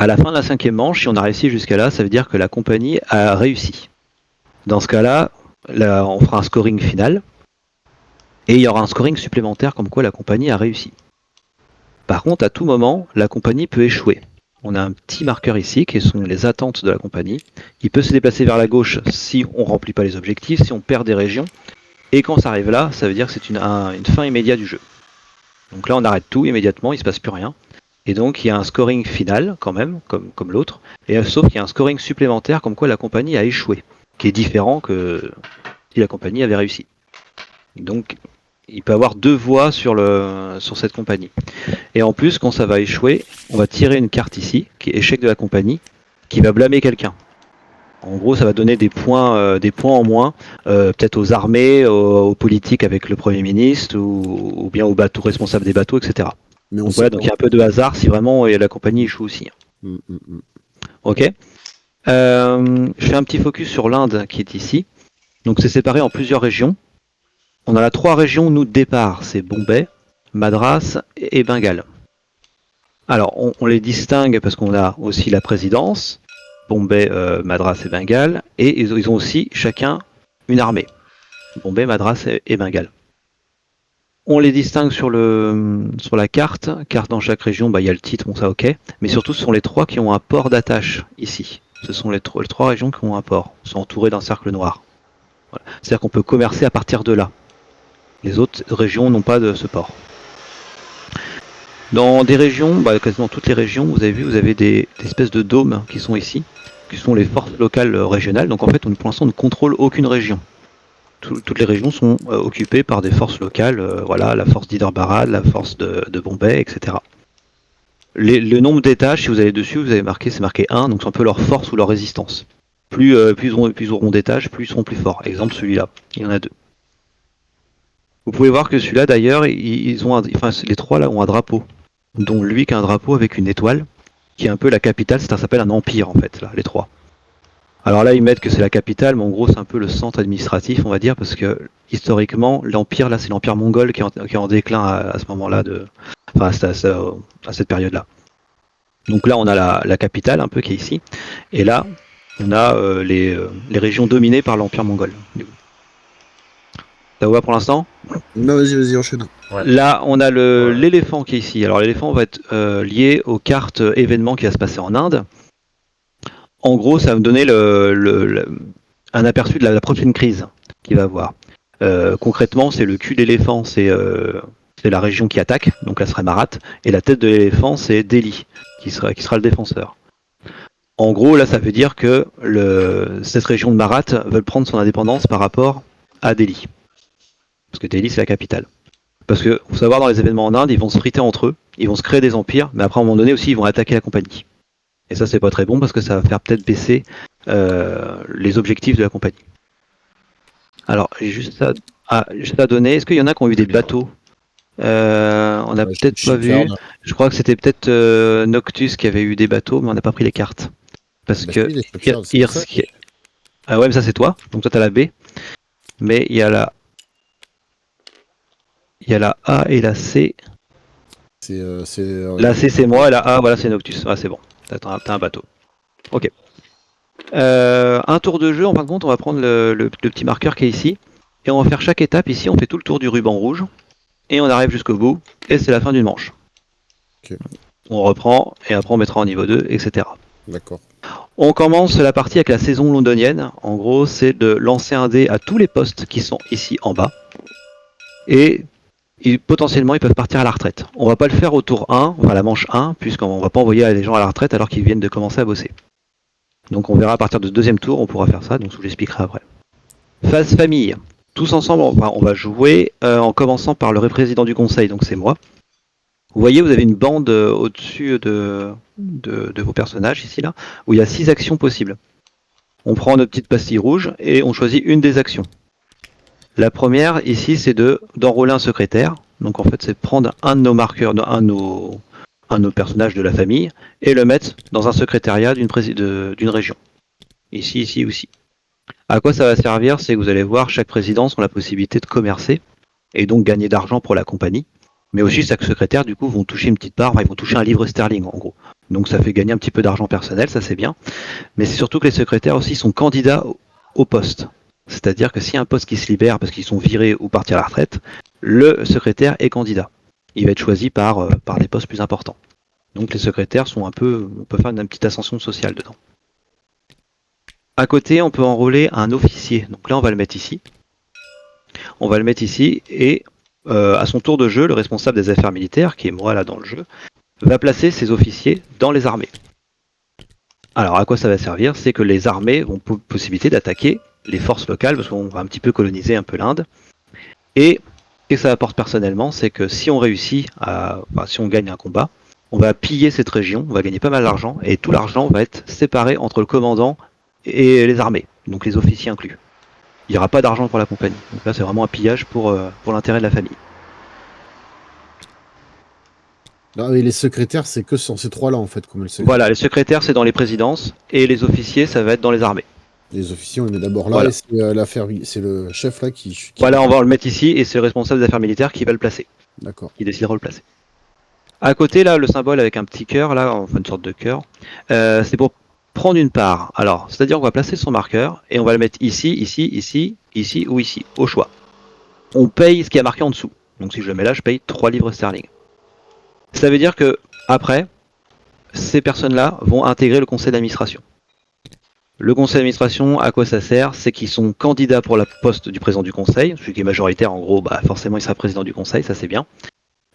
À la fin de la 5e manche, si on a réussi jusqu'à là, ça veut dire que la compagnie a réussi. Dans ce cas-là, on fera un scoring final. Et il y aura un scoring supplémentaire comme quoi la compagnie a réussi. Par contre, à tout moment, la compagnie peut échouer. On a un petit marqueur ici qui sont les attentes de la compagnie. Il peut se déplacer vers la gauche si on ne remplit pas les objectifs, si on perd des régions. Et quand ça arrive là, ça veut dire que c'est une fin immédiate du jeu. Donc là, on arrête tout immédiatement, il ne se passe plus rien. Et donc, il y a un scoring final quand même, comme l'autre. Et sauf qu'il y a un scoring supplémentaire comme quoi la compagnie a échoué, qui est différent que si la compagnie avait réussi. Donc, il peut avoir 2 voix sur cette compagnie. Et en plus, quand ça va échouer, on va tirer une carte ici, qui est échec de la compagnie, qui va blâmer quelqu'un. En gros, ça va donner des points en moins, peut-être aux armées, aux politiques avec le Premier ministre, ou bien aux bateaux responsables des bateaux, etc. Donc voilà, donc il y a un peu de hasard si vraiment la compagnie échoue aussi. Ok. Je fais un petit focus sur l'Inde qui est ici. Donc c'est séparé en plusieurs régions. On a 3 régions, nous, de départ. C'est Bombay, Madras et Bengale. Alors, on les distingue parce qu'on a aussi la présidence, Bombay, Madras et Bengale, et ils ont aussi chacun une armée. Bombay, Madras et Bengale. On les distingue sur la carte dans chaque région, il y a le titre, bon ça ok, mais surtout ce sont les 3 qui ont un port d'attache ici. Ce sont les 3 régions qui ont un port, sont entourées d'un cercle noir. Voilà. C'est-à-dire qu'on peut commercer à partir de là. Les autres régions n'ont pas de ce port. Dans des régions, quasiment toutes les régions, vous avez des espèces de dômes qui sont ici, qui sont les forces locales régionales. Donc en fait, pour l'instant, on ne contrôle aucune région. Toutes les régions sont occupées par des forces locales, la force d'Hyderabad, la force de Bombay, etc. Le nombre d'étages, si vous allez dessus, vous avez c'est marqué 1, donc c'est un peu leur force ou leur résistance. Plus ils auront d'étages, plus ils seront plus forts. Exemple celui-là, il y en a 2. Vous pouvez voir que celui-là d'ailleurs, les 3 là ont un drapeau, dont lui qui a un drapeau avec une étoile, qui est un peu la capitale, ça s'appelle un empire en fait, là, les 3. Alors là, ils mettent que c'est la capitale, mais en gros, c'est un peu le centre administratif, on va dire, parce que historiquement, l'empire, là, c'est l'empire mongol qui est en déclin à ce moment-là, à cette période-là. Donc là, on a la capitale, un peu, qui est ici, et là, on a les régions dominées par l'empire mongol. Ça vous va pour l'instant ? Non, vas-y, enchaîne. Ouais. Là, on a l'éléphant qui est ici. Alors, l'éléphant va être lié aux cartes événements qui va se passer en Inde. En gros, ça va me donner un aperçu de la prochaine crise qu'il va avoir. Concrètement, c'est le cul d'éléphant, c'est la région qui attaque, donc là serait Marathe, et la tête de l'éléphant, c'est Delhi, qui sera le défenseur. En gros, là, ça veut dire que cette région de Marathe veut prendre son indépendance par rapport à Delhi. Parce que Delhi, c'est la capitale. Parce que, faut savoir, dans les événements en Inde, ils vont se friter entre eux, ils vont se créer des empires, mais après, à un moment donné aussi, ils vont attaquer la compagnie. Et ça, c'est pas très bon parce que ça va faire peut-être baisser les objectifs de la compagnie. Alors, j'ai juste ça à donner. Est-ce qu'il y en a qui ont eu des bateaux ? On n'a peut-être pas vu. Je crois que c'était peut-être Noctus qui avait eu des bateaux, mais on n'a pas pris les cartes. Parce que ah ouais, mais ça c'est toi. Donc toi t'as la B. Mais il y a la A et la C. La C c'est moi, et la A voilà c'est Noctus. Ah c'est bon. T'as un bateau. Ok. Un tour de jeu, en fin de compte, on va prendre le petit marqueur qui est ici. Et on va faire chaque étape ici, on fait tout le tour du ruban rouge. Et on arrive jusqu'au bout. Et c'est la fin d'une manche. Okay. On reprend, et après on mettra en niveau 2, etc. D'accord. On commence la partie avec la saison londonienne. En gros, c'est de lancer un dé à tous les postes qui sont ici en bas. Et potentiellement, ils peuvent partir à la retraite. On va pas le faire au tour 1, enfin la manche 1, puisqu'on va pas envoyer les gens à la retraite alors qu'ils viennent de commencer à bosser. Donc on verra à partir du deuxième tour, on pourra faire ça, donc je vous l'expliquerai après. Phase famille. Tous ensemble, on va jouer en commençant par le président du conseil, donc c'est moi. Vous voyez, vous avez une bande au-dessus de vos personnages, ici, là, où il y a 6 actions possibles. On prend notre petite pastille rouge et on choisit une des actions. La première, ici, c'est d'enrôler un secrétaire. Donc en fait, c'est prendre un de nos marqueurs, un de nos personnages de la famille, et le mettre dans un secrétariat d'une région. Ici ou ici. À quoi ça va servir ? C'est que vous allez voir, chaque présidence a la possibilité de commercer, et donc gagner d'argent pour la compagnie. Mais aussi, chaque secrétaire, du coup, vont toucher une petite part, enfin, ils vont toucher un livre sterling, en gros. Donc ça fait gagner un petit peu d'argent personnel, ça c'est bien. Mais c'est surtout que les secrétaires aussi sont candidats au poste. C'est-à-dire que s'il y a un poste qui se libère parce qu'ils sont virés ou partis à la retraite, le secrétaire est candidat. Il va être choisi par des postes plus importants. Donc les secrétaires sont on peut faire une petite ascension sociale dedans. À côté, on peut enrôler un officier. Donc là, on va le mettre ici. On va le mettre ici et à son tour de jeu, le responsable des affaires militaires, qui est moi là dans le jeu, va placer ses officiers dans les armées. Alors à quoi ça va servir? C'est que les armées ont possibilité d'attaquer les forces locales, parce qu'on va un petit peu coloniser un peu l'Inde. Et ce que ça apporte personnellement, c'est que si on réussit, si on gagne un combat, on va piller cette région, on va gagner pas mal d'argent, et tout l'argent va être séparé entre le commandant et les armées, donc les officiers inclus. Il n'y aura pas d'argent pour la compagnie. Donc là, c'est vraiment un pillage pour l'intérêt de la famille. Ah oui, les secrétaires, c'est que sur ces trois-là, en fait, comme le secrétaire. Voilà, les secrétaires, c'est dans les présidences, et les officiers, ça va être dans les armées. Les officiers, on les met d'abord là, Voilà. et c'est le chef là qui... Voilà, on va le mettre ici, et c'est le responsable des affaires militaires qui va le placer. D'accord. Qui décidera de le placer. À côté, là, le symbole avec un petit cœur, là, enfin une sorte de cœur, c'est pour prendre une part. Alors, c'est-à-dire qu'on va placer son marqueur, et on va le mettre ici, ici, ici, ici ou ici, au choix. On paye ce qui est marqué en dessous. Donc si je le mets là, je paye 3 livres sterling. Ça veut dire que, après, ces personnes-là vont intégrer le conseil d'administration. Le conseil d'administration, à quoi ça sert? C'est qu'ils sont candidats pour la poste du président du conseil. Celui qui est majoritaire, en gros, forcément, il sera président du conseil, ça c'est bien.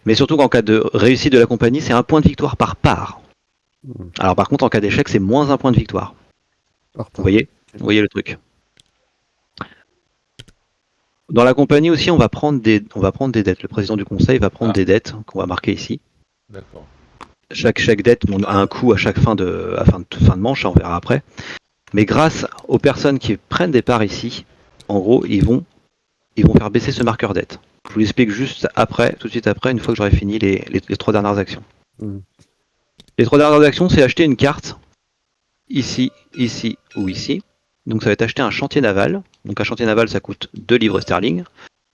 Mais surtout qu'en cas de réussite de la compagnie, c'est un point de victoire par part. Alors par contre, en cas d'échec, c'est moins un point de victoire. Vous voyez le truc. Dans la compagnie aussi, on va prendre des dettes. Le président du conseil va prendre des dettes qu'on va marquer ici. D'accord. Chaque dette a un coût à chaque fin de manche, on verra après. Mais grâce aux personnes qui prennent des parts ici, en gros, ils vont faire baisser ce marqueur dette. Je vous l'explique juste après, tout de suite après, une fois que j'aurai fini les 3 dernières actions. Les 3 dernières actions, c'est acheter une carte ici, ici ou ici. Donc ça va être acheter un chantier naval. Donc un chantier naval, ça coûte 2 livres sterling.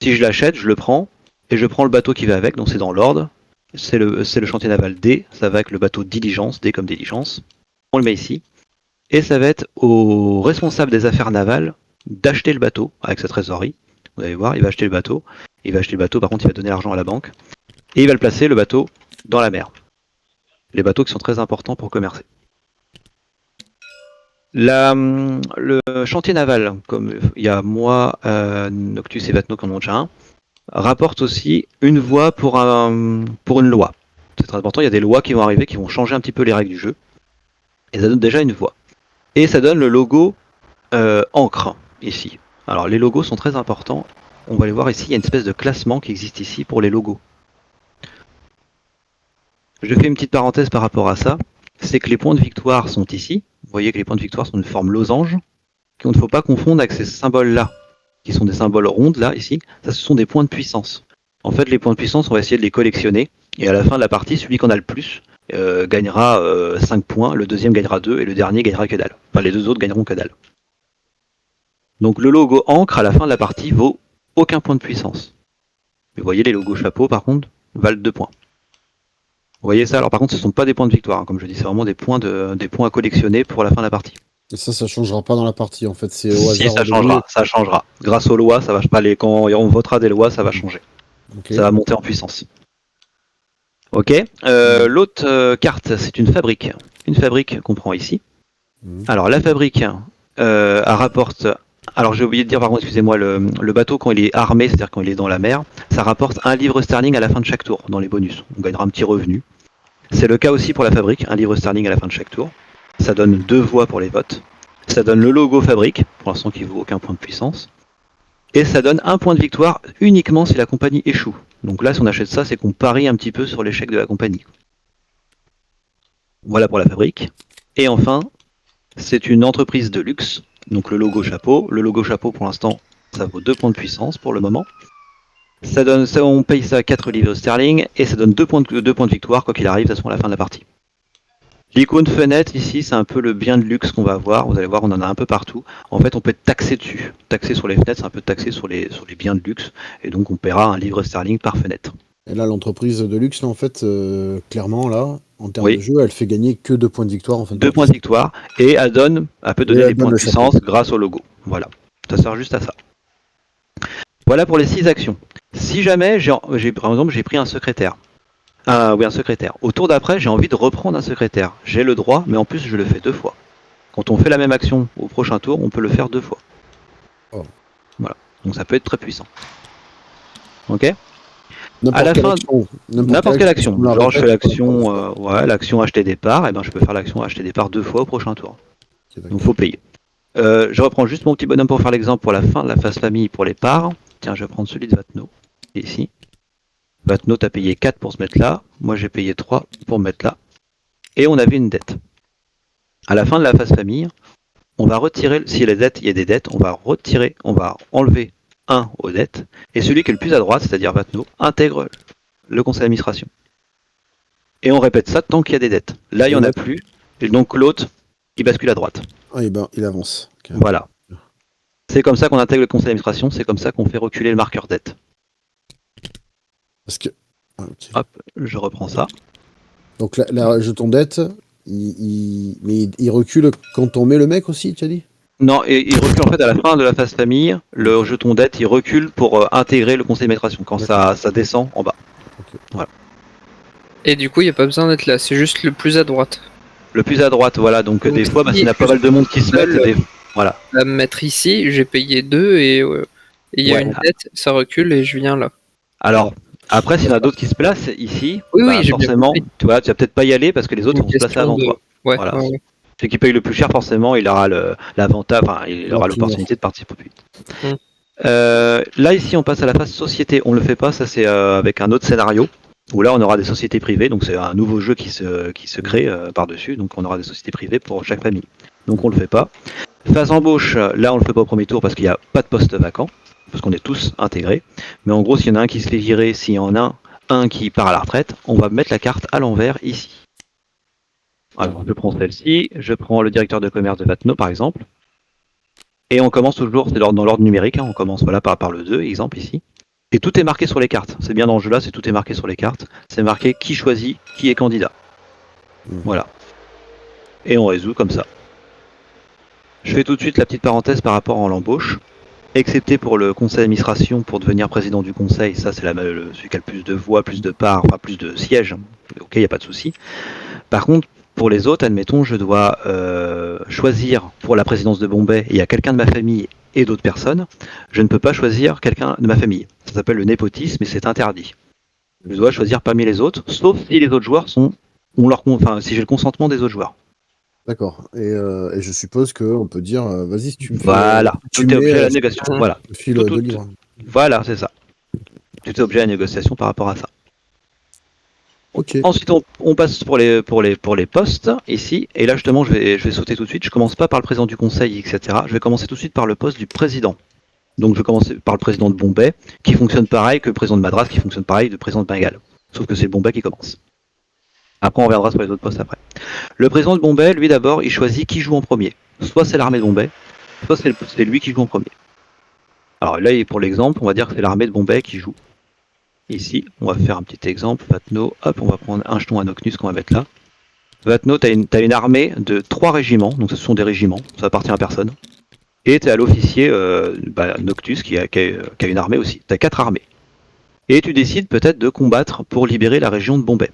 Si je l'achète, je le prends, et je prends le bateau qui va avec, donc c'est dans l'ordre. C'est le chantier naval D, ça va avec le bateau diligence, D comme diligence. On le met ici. Et ça va être au responsable des affaires navales d'acheter le bateau avec sa trésorerie. Vous allez voir, il va acheter le bateau. Par contre, il va donner l'argent à la banque. Et il va le placer, le bateau, dans la mer. Les bateaux qui sont très importants pour commercer. Le chantier naval, comme il y a moi, Noctus et Vatno qui en ont déjà un, rapporte aussi une voix pour une loi. C'est très important, il y a des lois qui vont arriver, qui vont changer un petit peu les règles du jeu. Et ça donne déjà une voix. Et ça donne le logo encre, ici. Alors les logos sont très importants. On va les voir ici, il y a une espèce de classement qui existe ici pour les logos. Je fais une petite parenthèse par rapport à ça. C'est que les points de victoire sont ici. Vous voyez que les points de victoire sont de forme losange, qu'il ne faut pas confondre avec ces symboles-là, qui sont des symboles rondes, là, ici. Ça, ce sont des points de puissance. En fait, les points de puissance, on va essayer de les collectionner. Et à la fin de la partie, celui qui en a le plus gagnera 5 points, le deuxième gagnera 2, et le dernier gagnera que dalle. Enfin, les deux autres gagneront que dalle. Donc le logo encre, à la fin de la partie, vaut aucun point de puissance. Mais vous voyez, les logos chapeau, par contre, valent 2 points. Vous voyez ça? Alors par contre, ce ne sont pas des points de victoire, hein, comme je dis, c'est vraiment des points à collectionner pour la fin de la partie. Et ça changera pas dans la partie, en fait, c'est au hasard. Si, ça changera. Grâce aux lois, ça va pas quand on votera des lois, ça va changer. Okay. Ça va monter en puissance. Ok. L'autre carte, c'est une fabrique. Une fabrique qu'on prend ici. Alors la fabrique, elle rapporte... Alors j'ai oublié de dire, par contre, excusez-moi, le bateau quand il est armé, c'est-à-dire quand il est dans la mer, ça rapporte 1 livre sterling à la fin de chaque tour, dans les bonus. On gagnera un petit revenu. C'est le cas aussi pour la fabrique, 1 livre sterling à la fin de chaque tour. Ça donne 2 voix pour les votes. Ça donne le logo fabrique, pour l'instant qui vaut aucun point de puissance. Et ça donne 1 point de victoire uniquement si la compagnie échoue. Donc là, si on achète ça, c'est qu'on parie un petit peu sur l'échec de la compagnie. Voilà pour la fabrique. Et enfin, c'est une entreprise de luxe. Donc le logo chapeau. Le logo chapeau, pour l'instant, ça vaut 2 points de puissance pour le moment. On paye ça à 4 livres sterling et ça donne 2 points de victoire, quoi qu'il arrive, de toute façon à la fin de la partie. L'icône fenêtre ici, c'est un peu le bien de luxe qu'on va avoir. Vous allez voir, on en a un peu partout. En fait, on peut être taxé dessus. Taxé sur les fenêtres, c'est un peu taxé sur les biens de luxe. Et donc, on paiera 1 livre sterling par fenêtre. Et là, l'entreprise de luxe, là, en fait, clairement, là, en termes de Oui, jeu, elle fait gagner que 2 points de victoire en fin de 2 points partie. de victoire, et elle peut Et donner des elle donne points de le chapeau. puissance grâce au logo. Voilà, ça sert juste à ça. Voilà pour les 6 actions. Si jamais, par exemple, j'ai pris un secrétaire. Oui, un secrétaire. Au tour d'après, j'ai envie de reprendre un secrétaire. J'ai le droit, mais en plus, je le fais 2 fois. Quand on fait la même action au prochain tour, on peut le faire 2 fois. Oh. Voilà. Donc ça peut être très puissant. Ok. À N'importe la quelle fin, action. N'importe quelle n'importe quelle action, si on action. me la Genre, je fais répète, on peut la l'action, faire. l'action acheter des parts, et ben je peux faire l'action acheter des parts 2 fois au prochain tour. Ok, Donc d'accord. faut payer. Je reprends juste mon petit bonhomme pour faire l'exemple pour la fin de la phase famille pour les parts. Tiens, je vais prendre celui de Vatno. Ici. Vatno, t'as payé 4 pour se mettre là. Moi, j'ai payé 3 pour me mettre là. Et on avait une dette. À la fin de la phase famille, on va retirer, si il y a des dettes, on va enlever un aux dettes, et celui qui est le plus à droite, c'est-à-dire Vatno, intègre le conseil d'administration. Et on répète ça tant qu'il y a des dettes. Là, il n'y Et en là, a plus, et donc l'autre, il bascule à droite. ah, et ben, il avance. Ok. Voilà. C'est comme ça qu'on intègre le conseil d'administration, c'est comme ça qu'on fait reculer le marqueur dette. Parce que. Ah, ok. Hop, je reprends ça. Donc, la jeton dette, mais il recule quand on met le mec aussi, tu as dit? Non, et il recule en fait à la fin de la phase famille, le Ok, jeton dette, il recule pour intégrer le conseil d'administration quand d'accord. ça descend en bas. Ok. Voilà. Et du coup, il n'y a pas besoin d'être là, c'est juste le plus à droite. Le plus à droite, voilà, donc Donc des fois, si s'il y a je pas mal de monde qui suis se mettent, seul voilà. à me mettre ici, j'ai payé 2 et il y a Ouais. une dette, ça recule et je viens là. Alors, Alors, après, s'il y en a d'autres qui se placent ici, Oui, bah, oui, j'ai bien forcément, compris. tu vois, tu vas peut-être pas y aller parce que les autres Une vont se placer question avant de... toi. Ouais, Voilà. ouais, ouais. Celui qui paye le plus cher, forcément, il aura l'avantage, enfin, il aura l'opportunité l'opportunité de participer plus vite. Mm. Là, ici, on passe à la phase société. On le fait pas, ça c'est avec un autre scénario. Où là, on aura des sociétés privées, donc c'est un nouveau jeu qui se crée par-dessus. Donc, on aura des sociétés privées pour chaque famille. Donc, on le fait pas. Phase embauche, là, on le fait pas au premier tour parce qu'il n'y a pas de poste vacant, parce qu'on est tous intégrés. Mais en gros, s'il y en a un qui se fait virer, s'il y en a un qui part à la retraite, on va mettre la carte à l'envers ici. Alors, je prends celle-ci, je prends le directeur de commerce de Vatno, par exemple. Et on commence toujours, c'est dans l'ordre numérique, hein, on commence voilà, par le 2, exemple ici. Et tout est marqué sur les cartes. C'est bien dans le jeu là, c'est tout est marqué sur les cartes. C'est marqué qui choisit, qui est candidat. Voilà. Et on résout comme ça. Je fais tout de suite la petite parenthèse par rapport à l'embauche. Excepté pour le conseil d'administration, pour devenir président du conseil, ça c'est celui qui a le plus de voix, plus de parts, enfin plus de sièges. Ok, il n'y a pas de souci. Par contre, pour les autres, admettons, je dois choisir pour la présidence de Bombay, et il y a quelqu'un de ma famille et d'autres personnes, je ne peux pas choisir quelqu'un de ma famille. Ça s'appelle le népotisme et c'est interdit. Je dois choisir parmi les autres, sauf si les autres joueurs si j'ai le consentement des autres joueurs. d'accord. Et je suppose qu'on peut dire, vas-y, si tu me fais. Voilà, Tu tout est mets, objet à la négociation. Mmh. Voilà, je file tout, 2 livres. voilà, c'est ça. Tout est objet à la négociation par rapport à ça. Ok. Ensuite, on passe pour les postes ici. Et là, justement, je vais sauter tout de suite. Je commence pas par le président du conseil, etc. Je vais commencer tout de suite par le poste du président. Donc, je vais commencer par le président de Bombay, qui fonctionne pareil que le président de Madras, qui fonctionne pareil que le président de Bengale. Sauf que c'est Bombay qui commence. Après, on reviendra sur les autres postes après. Le président de Bombay, lui d'abord, il choisit qui joue en premier. Soit c'est l'armée de Bombay, soit c'est lui qui joue en premier. Alors là, pour l'exemple, on va dire que c'est l'armée de Bombay qui joue. Ici, on va faire un petit exemple. Vatno, hop, on va prendre un jeton à Nocnus qu'on va mettre là. Vatno, t'as une armée de 3 régiments, donc ce sont des régiments, ça appartient à personne. Et t'es à l'officier Noctus qui a une armée aussi. T'as 4 armées. Et tu décides peut-être de combattre pour libérer la région de Bombay.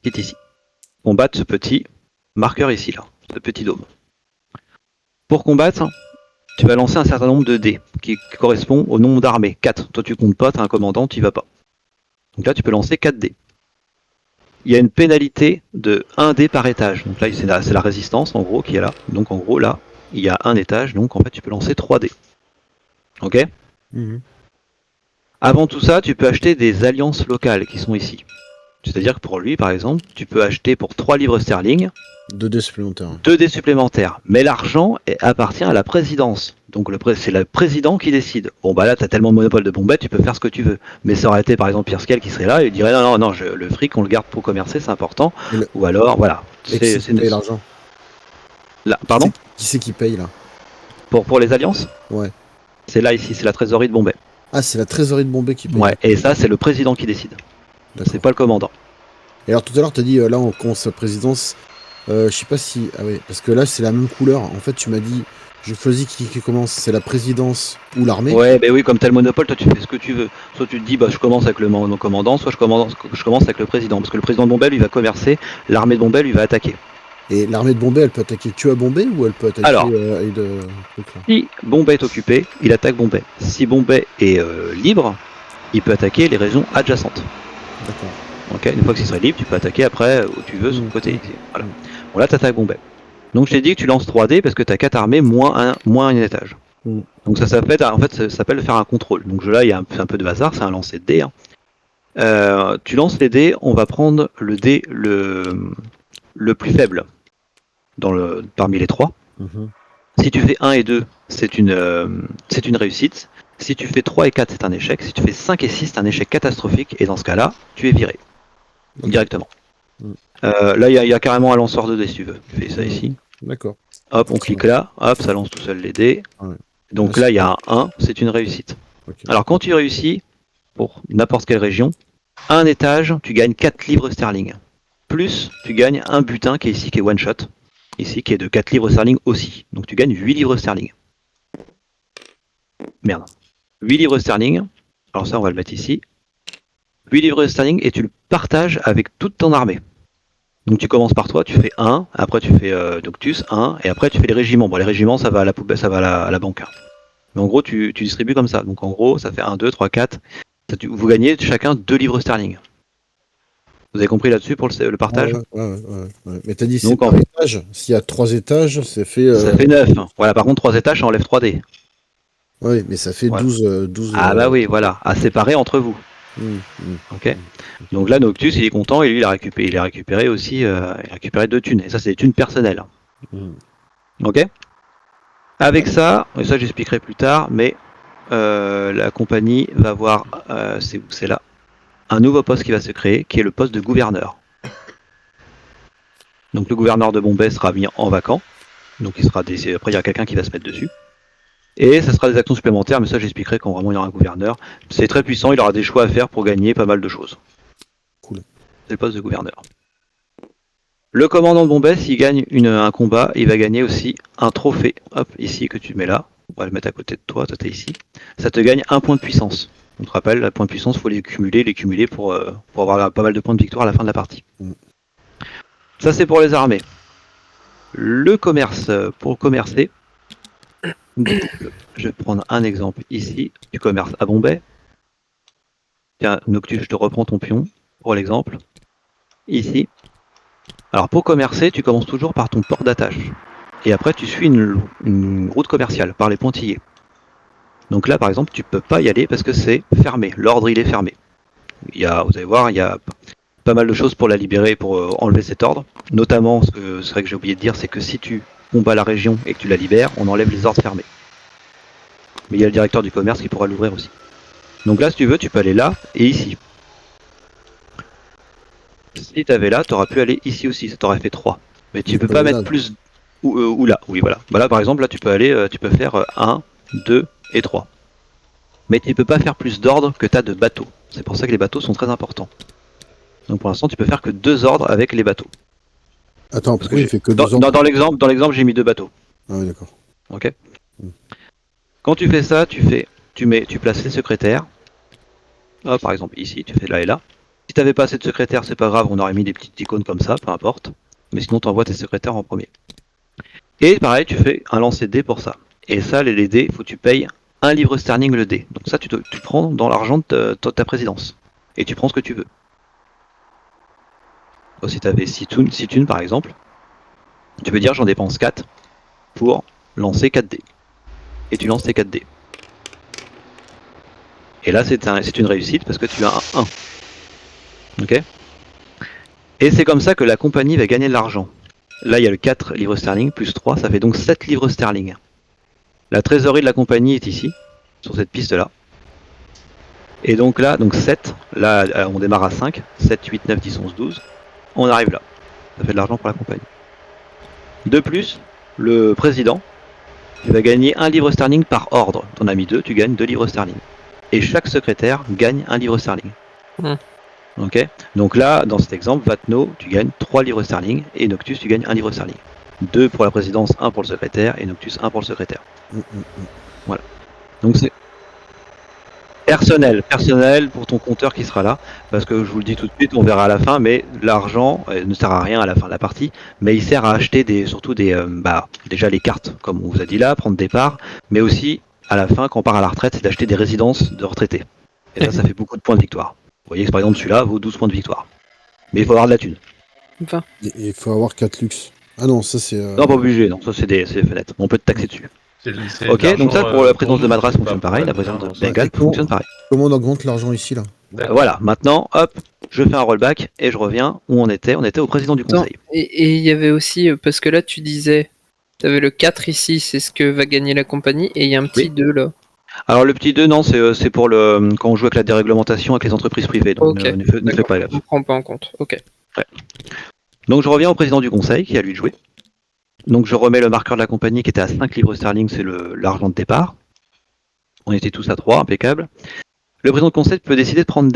Qui est ici. Combattre ce petit marqueur ici, là, ce petit dôme. Pour combattre, tu vas lancer un certain nombre de dés qui correspond au nombre d'armées. 4. Toi tu comptes pas, tu as un commandant, tu y vas pas. Donc là tu peux lancer 4 dés. Il y a une pénalité de 1 dé par étage. Donc là c'est la résistance en gros qui est là. Donc en gros là, il y a un étage, donc en fait tu peux lancer 3 dés. Ok. Avant tout ça, tu peux acheter des alliances locales qui sont ici. C'est-à-dire que pour lui, par exemple, tu peux acheter pour 3 livres sterling 2 dés supplémentaires. 2 dés supplémentaires. Mais l'argent appartient à la présidence. Donc c'est le président qui décide. Bon bah là t'as tellement de monopole de Bombay, tu peux faire ce que tu veux. Mais ça aurait été par exemple Pierre Scale qui serait là et il dirait non, le fric on le garde pour commercer, c'est important. Ou alors voilà. Et qui c'est qui paye l'argent? Là, pardon? Qui c'est qui paye là? Pour les alliances? Ouais. C'est là ici, c'est la trésorerie de Bombay. Ah, c'est la trésorerie de Bombay qui paye. Ouais, et ça, c'est le président qui décide. D'accord. C'est pas le commandant. Et alors tout à l'heure, tu as dit, là, on commence sa présidence. Je sais pas si... Ah oui, parce que là, c'est la même couleur. En fait, tu m'as dit, je choisis qui commence. C'est la présidence ou l'armée. Ouais, bah oui, comme t'as le monopole, toi tu fais ce que tu veux. Soit tu te dis, bah je commence avec le commandant, soit je commence avec le président. Parce que le président de Bombay, lui, va commercer, l'armée de Bombay, lui, va attaquer. Et l'armée de Bombay, elle peut attaquer que à Bombay ou elle peut attaquer Alors, trucs là. si Bombay est occupé, il attaque Bombay. Si Bombay est libre, il peut attaquer les régions adjacentes. D'accord. Ok, une fois que ce serait libre, tu peux attaquer après où tu veux, sur le côté. Voilà. Mm. Bon, là, t'attaques Bombay. Donc, je t'ai dit que tu lances 3D parce que t'as 4 armées moins un étage. Mm. Donc, ça s'appelle faire un contrôle. Donc, là, il y a un peu de hasard, c'est un lancer de dés. Hein. Tu lances les dés, on va prendre le dé le plus faible parmi les 3. Mhm. Si tu fais 1 et 2, c'est une réussite. Si tu fais 3 et 4, c'est un échec. Si tu fais 5 et 6, c'est un échec catastrophique. Et dans ce cas-là, tu es viré. Directement. Mm. Là, il y a carrément un lanceur de dés si tu veux. Tu fais ça ici. D'accord. Hop, on clique là. Hop, ça lance tout seul les dés. Ouais. Donc là, il y a un 1, c'est une réussite. Okay. Alors quand tu réussis, pour n'importe quelle région, un étage, tu gagnes 4 livres sterling. Plus, tu gagnes un butin qui est ici, qui est one shot. Ici, qui est de 4 livres sterling aussi. Donc tu gagnes 8 livres sterling. Merde. 8 livres sterling. Alors ça, on va le mettre ici. 8 livres sterling et tu le partages avec toute ton armée. Donc tu commences par toi, tu fais 1, après tu fais Doctus 1, et après tu fais les régiments. Bon, les régiments, ça va à la poubelle, ça va à la banque. Hein. Mais en gros, tu distribues comme ça. Donc en gros, ça fait 1, 2, 3, 4. Vous gagnez chacun 2 livres sterling. Vous avez compris là-dessus pour le partage? Ouais. Mais t'as dit donc, c'est par étage. S'il y a 3 étages, ça fait... Ça fait 9. Voilà, par contre, 3 étages, ça enlève 3 dés. Oui, mais ça fait voilà. 12... Ah bah oui, voilà, à séparer entre vous. Ok. Donc là, Noctus, il est content et lui, il a récupéré aussi, il a récupéré 2 thunes. Et ça, c'est des thunes personnelles. Ok. Avec ça, et ça j'expliquerai plus tard, mais la compagnie va avoir, c'est là, un nouveau poste qui va se créer, qui est le poste de gouverneur. Donc le gouverneur de Bombay sera mis en vacant. Donc après, il y a quelqu'un qui va se mettre dessus. Et ça sera des actions supplémentaires, mais ça j'expliquerai quand vraiment il y aura un gouverneur. C'est très puissant, il aura des choix à faire pour gagner pas mal de choses. Cool. C'est le poste de gouverneur. Le commandant de Bombay, s'il gagne un combat, il va gagner aussi un trophée. Hop, ici que tu mets là. On va le mettre à côté de toi, toi t'es ici. Ça te gagne un point de puissance. On te rappelle, le point de puissance, il faut les cumuler pour avoir pas mal de points de victoire à la fin de la partie. Ça c'est pour les armées. Le commerce, pour commercer, je vais prendre un exemple ici. Tu commerces à Bombay. Tiens, Noctus, je te reprends ton pion pour l'exemple. Ici. Alors pour commercer, tu commences toujours par ton port d'attache. Et après, tu suis une route commerciale par les pointillés. Donc là, par exemple, tu peux pas y aller parce que c'est fermé. L'ordre, il est fermé. Vous allez voir, il y a pas mal de choses pour la libérer, pour enlever cet ordre. Notamment, ce que c'est vrai que j'ai oublié de dire, c'est que si tu combats la région et que tu la libères, on enlève les ordres fermés. Mais il y a le directeur du commerce qui pourra l'ouvrir aussi. Donc là, si tu veux, tu peux aller là et ici. Si tu avais là, tu aurais pu aller ici aussi, ça t'aurait fait 3. Mais tu peux pas mettre plus... Ou là, oui voilà. Bah là par exemple, là tu peux faire 1, 2 et 3. Mais tu peux pas faire plus d'ordres que tu as de bateaux. C'est pour ça que les bateaux sont très importants. Donc pour l'instant, tu peux faire que 2 ordres avec les bateaux. Attends, pourquoi il fait que 2 ordres? Dans l'exemple, j'ai mis 2 bateaux. Ah oui, d'accord. Ok. Quand tu fais ça, tu places les secrétaires. Oh, par exemple, ici, tu fais là et là. Si t'avais pas assez de secrétaires, c'est pas grave, on aurait mis des petites icônes comme ça, peu importe. Mais sinon, t'envoies tes secrétaires en premier. Et pareil, tu fais un lancer de dés pour ça. Et ça, les dés, il faut que tu payes 1 livre sterling le dé. Donc ça, tu prends dans l'argent de ta présidence. Et tu prends ce que tu veux. Donc, si t'avais 6 thunes par exemple, tu peux dire j'en dépense 4 pour lancer 4 dés. Et tu lances tes 4 dés. Et là, c'est une réussite parce que tu as un 1. Ok. Et c'est comme ça que la compagnie va gagner de l'argent. Là, il y a le 4 livres sterling plus 3, ça fait donc 7 livres sterling. La trésorerie de la compagnie est ici, sur cette piste-là. Et donc là, 7, là on démarre à 5, 7, 8, 9, 10, 11, 12. On arrive là. Ça fait de l'argent pour la compagnie. De plus, le président, il va gagner 1 livre sterling par ordre. T'en as mis 2, tu gagnes 2 livres sterling. et chaque secrétaire gagne 1 livre sterling. Hmm. Ok. Donc là, dans cet exemple, Vatno, tu gagnes 3 livres sterling et Noctus, tu gagnes 1 livre sterling. 2 pour la présidence, 1 pour le secrétaire et Noctus 1 pour le secrétaire. Voilà. Donc c'est personnel pour ton compteur qui sera là, parce que je vous le dis tout de suite, on verra à la fin, mais l'argent ne sert à rien à la fin de la partie, mais il sert à acheter surtout déjà les cartes, comme on vous a dit là, prendre des parts, mais aussi à la fin, quand on part à la retraite, c'est d'acheter des résidences de retraités. Et là, ça fait beaucoup de points de victoire. Vous voyez que par exemple celui-là vaut 12 points de victoire. Mais il faut avoir de la thune. Enfin, Et il faut avoir 4 luxe. Ah non, ça c'est. Non, pas obligé, non, ça c'est des fenêtres. On peut te taxer dessus. C'est Ok, donc ça l'argent, pour la présence de nous, Madras c'est fonctionne pas pareil, la pour présence de l'argent, ça. Bengal Et comment- fonctionne pareil. Comment on augmente l'argent ici là? D'accord. Voilà, maintenant, hop, je fais un rollback et je reviens où on était au président du attends, conseil. et il y avait aussi, parce que là tu disais, tu avais le 4 ici, c'est ce que va gagner la compagnie, et il y a un petit Oui. 2 là. Alors le petit 2, non, c'est pour quand on joue avec la déréglementation avec les entreprises privées, donc Ok, ne fais d'accord. pas gaffe. On ne prend pas en compte, ok. Donc je reviens au président du conseil qui a lui de jouer. Donc je remets le marqueur de la compagnie qui était à 5 livres sterling, c'est l'argent de départ. On était tous à 3, impeccable. Le président du conseil peut décider de prendre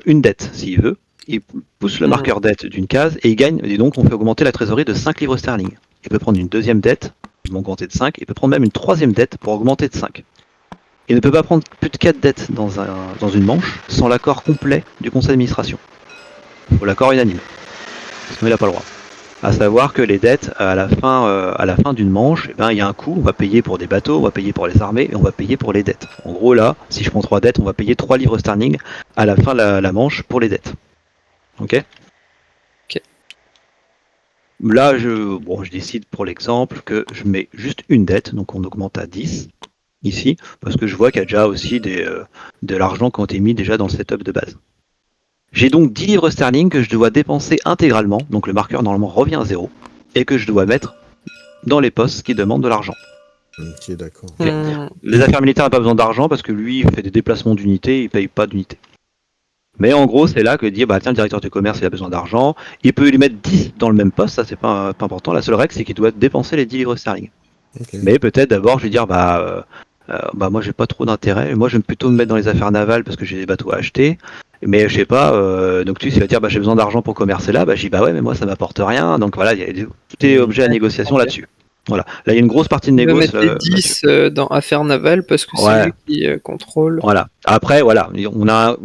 une dette s'il veut. Il pousse le marqueur dette d'une case et il gagne, et donc on fait augmenter la trésorerie de 5 livres sterling. Il peut prendre une deuxième dette, il va augmenter de 5, il peut prendre même une troisième dette pour augmenter de 5. Il ne peut pas prendre plus de 4 dettes dans une manche sans l'accord complet du conseil d'administration. Il faut l'accord unanime. Sinon il n'a pas le droit. À savoir que les dettes, à la fin d'une manche, il y a un coût, on va payer pour des bateaux, on va payer pour les armées et on va payer pour les dettes. En gros là, si je prends 3 dettes, on va payer 3 livres sterling à la fin de la manche pour les dettes. Ok. Là, je décide pour l'exemple que je mets juste une dette, donc on augmente à 10 ici, parce que je vois qu'il y a déjà aussi de l'argent qui ont été mis déjà dans le setup de base. J'ai donc 10 livres sterling que je dois dépenser intégralement, donc le marqueur normalement revient à 0, et que je dois mettre dans les postes qui demandent de l'argent. Ok, d'accord. Ok. Les affaires militaires n'ont pas besoin d'argent parce que lui il fait des déplacements d'unités, il paye pas d'unités. Mais en gros, c'est là que dit tiens, le directeur du commerce il a besoin d'argent, il peut lui mettre 10 dans le même poste, ça c'est pas important. La seule règle c'est qu'il doit dépenser les 10 livres sterling. Ok. Mais peut-être d'abord je vais dire moi j'ai pas trop d'intérêt, moi j'aime plutôt me mettre dans les affaires navales parce que j'ai des bateaux à acheter. Mais je sais pas, Noctus il va dire j'ai besoin d'argent pour commercer là, je dis ouais mais moi ça m'apporte rien, donc voilà, il y a tout est objet à négociation là-dessus. Voilà, là il y a une grosse partie de On va négo. mettre les 10 dans affaires navales parce que Ouais. c'est lui qui contrôle. Voilà. Après voilà,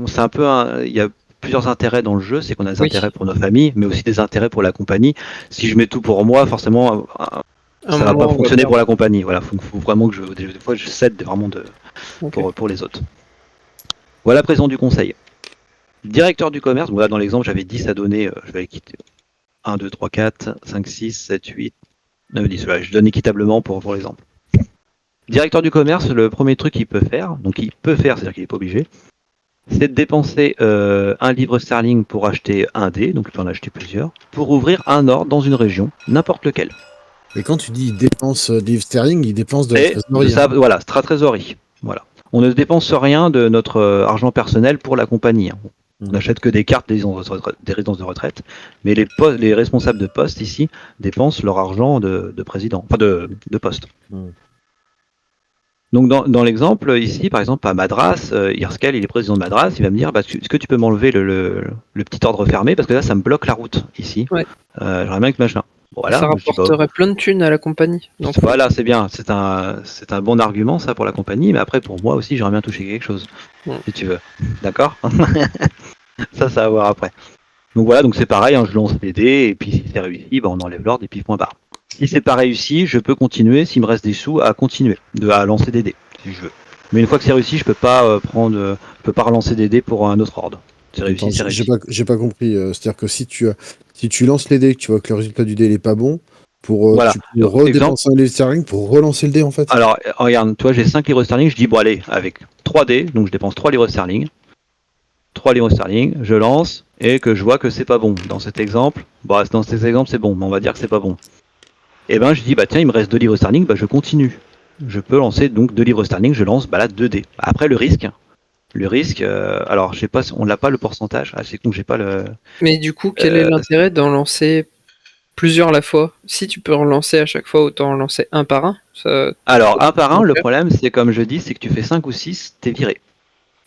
c'est un peu il y a plusieurs intérêts dans le jeu, c'est qu'on a des intérêts pour nos familles, mais aussi des intérêts pour la compagnie. Si je mets tout pour moi, forcément ça va pas fonctionner pour la compagnie. Voilà, faut vraiment que des fois je cède vraiment pour les autres. Voilà, président du conseil. Directeur du commerce, voilà dans l'exemple j'avais 10 à donner, je vais les quitter. 1, 2, 3, 4, 5, 6, 7, 8, 9, 10. Voilà, je donne équitablement pour l'exemple. Directeur du commerce, le premier truc qu'il peut faire, c'est-à-dire qu'il n'est pas obligé, c'est de dépenser 1 livre sterling pour acheter un dé, donc il peut en acheter plusieurs, pour ouvrir un ordre dans une région, n'importe lequel. Et quand tu dis il dépense des livres sterling, il dépense de la Et trésorerie. ça, voilà, c'est la trésorerie. Voilà. On ne dépense rien de notre argent personnel pour la compagnie. On n'achète que des cartes des résidences de retraite, mais les responsables de poste ici dépensent leur argent de président, enfin de poste. Donc dans l'exemple ici, par exemple à Madras, Irskel, il est président de Madras, il va me dire est-ce que tu peux m'enlever le petit ordre fermé parce que là ça me bloque la route ici. Ouais. J'aimerais bien que machin. Voilà, ça rapporterait plein de thunes à la compagnie. Donc, voilà, c'est bien, c'est un bon argument ça pour la compagnie, mais après pour moi aussi j'aimerais bien toucher quelque chose, si tu veux. D'accord. Ça va voir après. Donc voilà, donc c'est pareil, je lance les dés, et puis si c'est réussi, on enlève l'ordre, et puis point barre. Si c'est pas réussi, je peux continuer, s'il me reste des sous, à continuer, à lancer des dés, si je veux. Mais une fois que c'est réussi, je peux pas relancer des dés pour un autre ordre. C'est réussi, Attends, c'est réussi. j'ai pas compris. C'est-à-dire que si tu lances les dés, que tu vois que le résultat du dé n'est pas bon, tu peux redépenser un livre sterling pour relancer le dé en fait. Alors regarde, toi j'ai 5 livres sterling, je dis allez, avec 3 dés, donc je dépense 3 livres sterling. 3 livres sterling, je lance et que je vois que c'est pas bon. Dans cet exemple, c'est bon, mais on va dire que c'est pas bon. Et je dis tiens, il me reste 2 livres sterling, je continue. Je peux lancer donc 2 livres sterling, je lance là 2 dés. Après le risque, alors je sais pas si on l'a pas le pourcentage, c'est con que j'ai pas le. Mais du coup, quel est l'intérêt d'en lancer plusieurs à la fois? Si tu peux relancer à chaque fois, autant en lancer un par un. Alors un par un, le problème c'est comme je dis, c'est que tu fais 5 ou 6, t'es viré.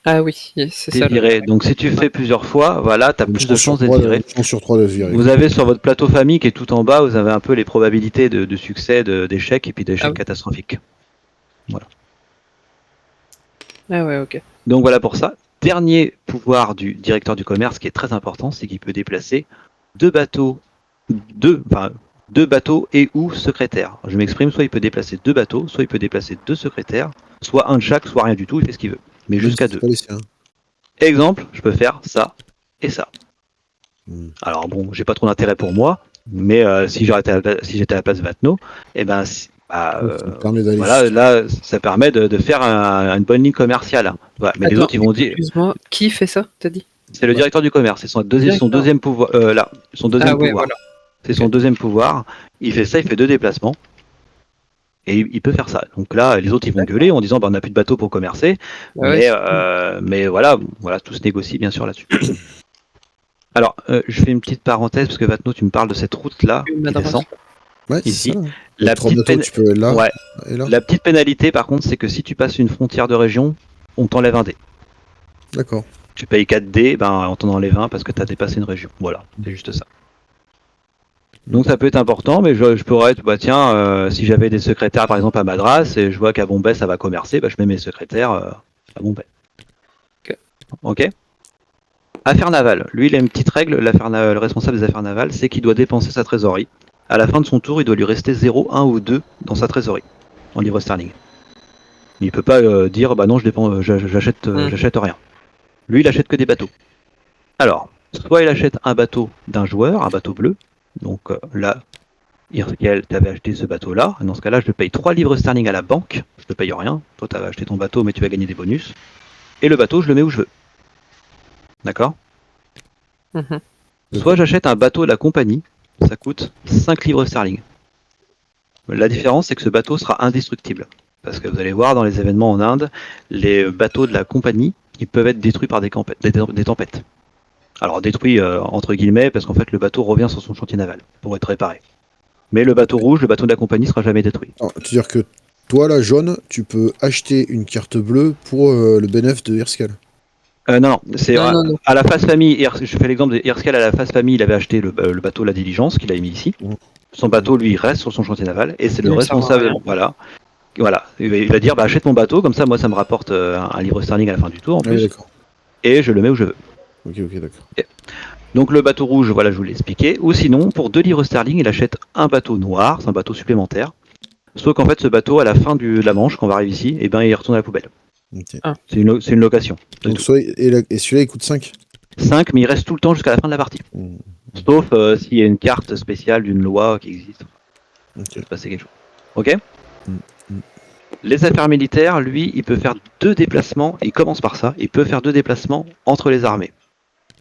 Ah oui, c'est t'es ça. viré. Donc si tu fais plusieurs fois, voilà, t'as Une plus de chance sur chances d'être 3 viré. une chance sur 3 de se virer. Vous avez sur votre plateau famille qui est tout en bas, vous avez un peu les probabilités de succès, d'échecs et puis d'échecs Ah oui. catastrophiques. Ah ouais, ok. Donc voilà pour ça. Dernier pouvoir du directeur du commerce qui est très important, c'est qu'il peut déplacer deux bateaux, deux bateaux et ou secrétaires. Je m'exprime, soit il peut déplacer deux bateaux, soit il peut déplacer deux secrétaires, soit un de chaque, soit rien du tout, il fait ce qu'il veut. Mais Même jusqu'à si c'est deux. pas les siens. Exemple, je peux faire ça et ça. Hmm. Alors bon, j'ai pas trop d'intérêt pour moi, mais si j'étais à la place de Vatno, eh ben, Ça me permet d'aller voilà, jusqu'à- là, ça permet de faire une bonne ligne commerciale. Hein. Voilà. Mais les Attends, autres, ils vont dire, excuse-moi, qui fait ça, t'as dit? c'est le directeur du commerce, c'est son Directeur. deuxième pouvoir. Là, son deuxième Ah ouais, pouvoir. voilà. C'est son Ok. deuxième pouvoir. Il fait ça, il fait deux déplacements. Et il peut faire ça. Donc là, les autres, ils vont gueuler en disant bah, on n'a plus de bateau pour commercer. Ah ouais. Mais voilà, tout se négocie bien sûr là-dessus. Alors, je fais une petite parenthèse parce que Vatno, tu me parles de cette route-là qui Madras. descend. Ouais, c'est Ici. ça. La Avec 3 petite, bateaux, tu peux aller là ouais, et là. la petite pénalité, par contre, c'est que si tu passes une frontière de région, on t'enlève un dé. D'accord. Tu payes 4 dés, ben, on t'en enlève un parce que tu as dépassé une région. Voilà, c'est juste ça. Donc ça peut être important, mais je pourrais être, bah tiens, si j'avais des secrétaires par exemple à Madras et je vois qu'à Bombay ça va commercer, bah, je mets mes secrétaires à Bombay. Ok. Affaires navales. Lui, il a une petite règle, le responsable des affaires navales, c'est qu'il doit dépenser sa trésorerie. À la fin de son tour, il doit lui rester 0, 1 ou 2 dans sa trésorerie, en livres sterling. Il peut pas dire, bah non, j'achète rien. Lui, il achète que des bateaux. Alors, soit il achète un bateau d'un joueur, un bateau bleu, donc là, Irkel, tu avais acheté ce bateau-là. Dans ce cas-là, je te paye 3 livres sterling à la banque. Je te paye rien. Toi, tu avais acheté ton bateau, mais tu vas gagner des bonus. Et le bateau, je le mets où je veux. D'accord. Mhm. Soit j'achète un bateau de la compagnie. Ça coûte 5 livres sterling. La différence, c'est que ce bateau sera indestructible. Parce que vous allez voir, dans les événements en Inde, les bateaux de la compagnie, ils peuvent être détruits par des tempêtes. Alors détruits entre guillemets, parce qu'en fait, le bateau revient sur son chantier naval pour être réparé. Mais le bateau rouge, le bateau de la compagnie sera jamais détruit. C'est-à-dire que toi, la jaune, tu peux acheter une carte bleue pour le bénéfice de Herscal. Non, c'est Non. à la phase famille. Je fais l'exemple de Herscal à la phase famille, il avait acheté le bateau La Diligence qu'il a mis ici. Son bateau, lui, il reste sur son chantier naval et c'est le Oui, ça responsable. va rien. Voilà. Il va dire bah, achète mon bateau, comme ça, moi, ça me rapporte un livre sterling à la fin du tour en Ah oui, plus, d'accord. et je le mets où je veux. Ok, d'accord. Donc le bateau rouge, voilà, je vous l'ai expliqué. Ou sinon, pour 2 livres sterling, il achète un bateau noir, c'est un bateau supplémentaire. Sauf qu'en fait, ce bateau, à la fin de la manche, quand on va arrive ici, et ben, il retourne à la poubelle. Ok. C'est une location. Donc, et celui-là, il coûte 5. 5, mais il reste tout le temps jusqu'à la fin de la partie. Sauf s'il y a une carte spéciale d'une loi qui existe. Ok. Il se passer quelque chose. Ok. Les affaires militaires, lui, il peut faire 2 déplacements, il commence par ça, il peut faire 2 déplacements entre les armées.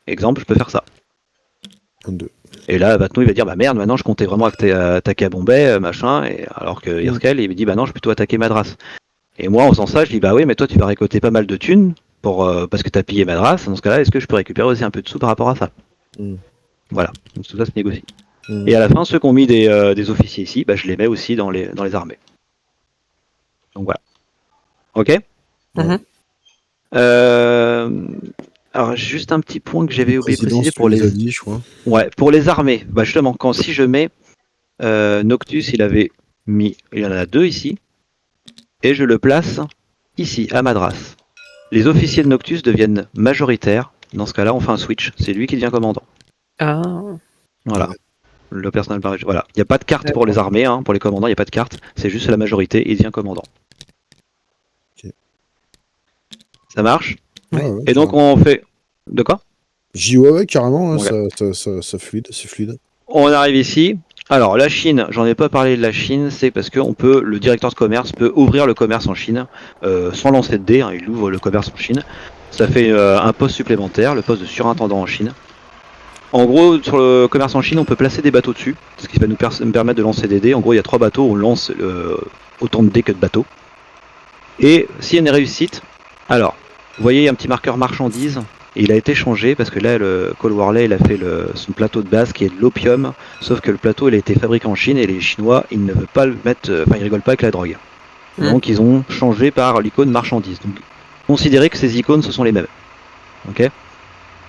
Exemple, je peux faire ça. 22. Et là, Vatno, il va dire, bah merde, maintenant je comptais vraiment attaquer à Bombay, machin, et alors que Herskel, il me dit, bah non, je vais plutôt attaquer Madras. Et moi, en faisant ça, je dis, bah oui, mais toi, tu vas récolter pas mal de thunes, parce que tu as pillé Madras, dans ce cas-là, est-ce que je peux récupérer aussi un peu de sous par rapport à ça? Voilà, donc tout ça se négocie. Et à la fin, ceux qui ont mis des officiers ici, bah, je les mets aussi dans les armées. Donc voilà. Ok. Alors juste un petit point que j'avais oublié de préciser pour les... dit, je crois. Ouais, pour les armées. Bah justement, si je mets Noctus, il y en a 2 ici, et je le place ici à Madras. Les officiers de Noctus deviennent majoritaires. Dans ce cas-là, on fait un switch. C'est lui qui devient commandant. Ah. Voilà. Le personnel voilà. Il n'y a pas de carte pour les armées, hein, pour les commandants, il n'y a pas de carte. C'est juste la majorité, il devient commandant. Okay. Ça marche? Ouais, ouais, et donc on fait... De quoi? ouais, carrément, hein, ouais. c'est fluide. On arrive ici. Alors la Chine, j'en ai pas parlé de la Chine, c'est parce que le directeur de commerce peut ouvrir le commerce en Chine sans lancer de dés, hein, il ouvre le commerce en Chine. Ça fait un poste supplémentaire, le poste de surintendant en Chine. En gros, sur le commerce en Chine, on peut placer des bateaux dessus, ce qui va nous permettre de lancer des dés. En gros, il y a 3 bateaux, on lance autant de dés que de bateaux. Et s'il y a une réussite, alors, vous voyez, il y a un petit marqueur marchandises, et il a été changé parce que là, le Cole Warley, il a fait son plateau de base qui est de l'opium, sauf que le plateau, il a été fabriqué en Chine et les Chinois, ils ne veulent pas le mettre, ils rigolent pas avec la drogue. Donc, ils ont changé par l'icône marchandises. Donc, considérez que ces icônes, ce sont les mêmes. Ok.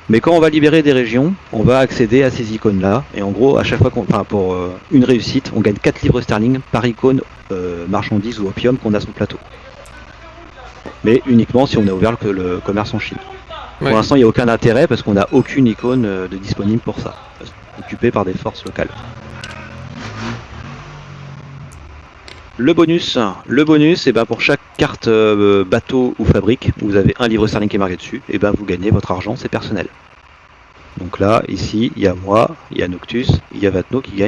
Mais quand on va libérer des régions, on va accéder à ces icônes-là. Et en gros, à chaque fois pour une réussite, on gagne 4 livres sterling par icône marchandise ou opium qu'on a sur le plateau. Mais uniquement si on a ouvert le commerce en Chine. Ouais. Pour l'instant, il n'y a aucun intérêt parce qu'on n'a aucune icône de disponible pour ça, occupée par des forces locales. Le bonus, et ben pour chaque carte bateau ou fabrique, où vous avez un livre sterling qui est marqué dessus, et ben vous gagnez votre argent, c'est personnel. Donc là, ici, il y a moi, il y a Noctus, il y a Vatno qui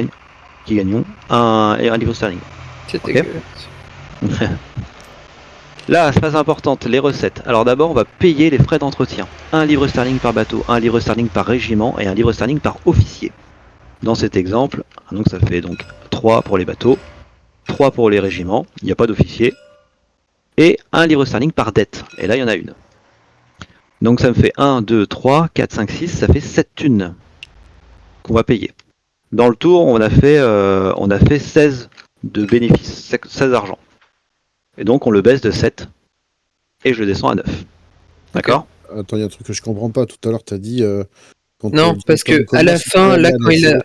gagnons un livre sterling. C'est Ok. dégueulasse. Là, phase importante, les recettes. Alors d'abord, on va payer les frais d'entretien. Un livre sterling par bateau, un livre sterling par régiment et un livre sterling par officier. Dans cet exemple, donc ça fait donc 3 pour les bateaux, 3 pour les régiments, il n'y a pas d'officier, et un livre sterling par dette. Et là, il y en a une. Donc ça me fait 1, 2, 3, 4, 5, 6, ça fait 7 thunes qu'on va payer. Dans le tour, on a fait 16 de bénéfices, 16 argent. Et donc on le baisse de 7 et je le descends à 9. D'accord ? Attends, il y a un truc que je comprends pas. Tout à l'heure, t'as dit. Non, parce que à la fin, là, quand il a.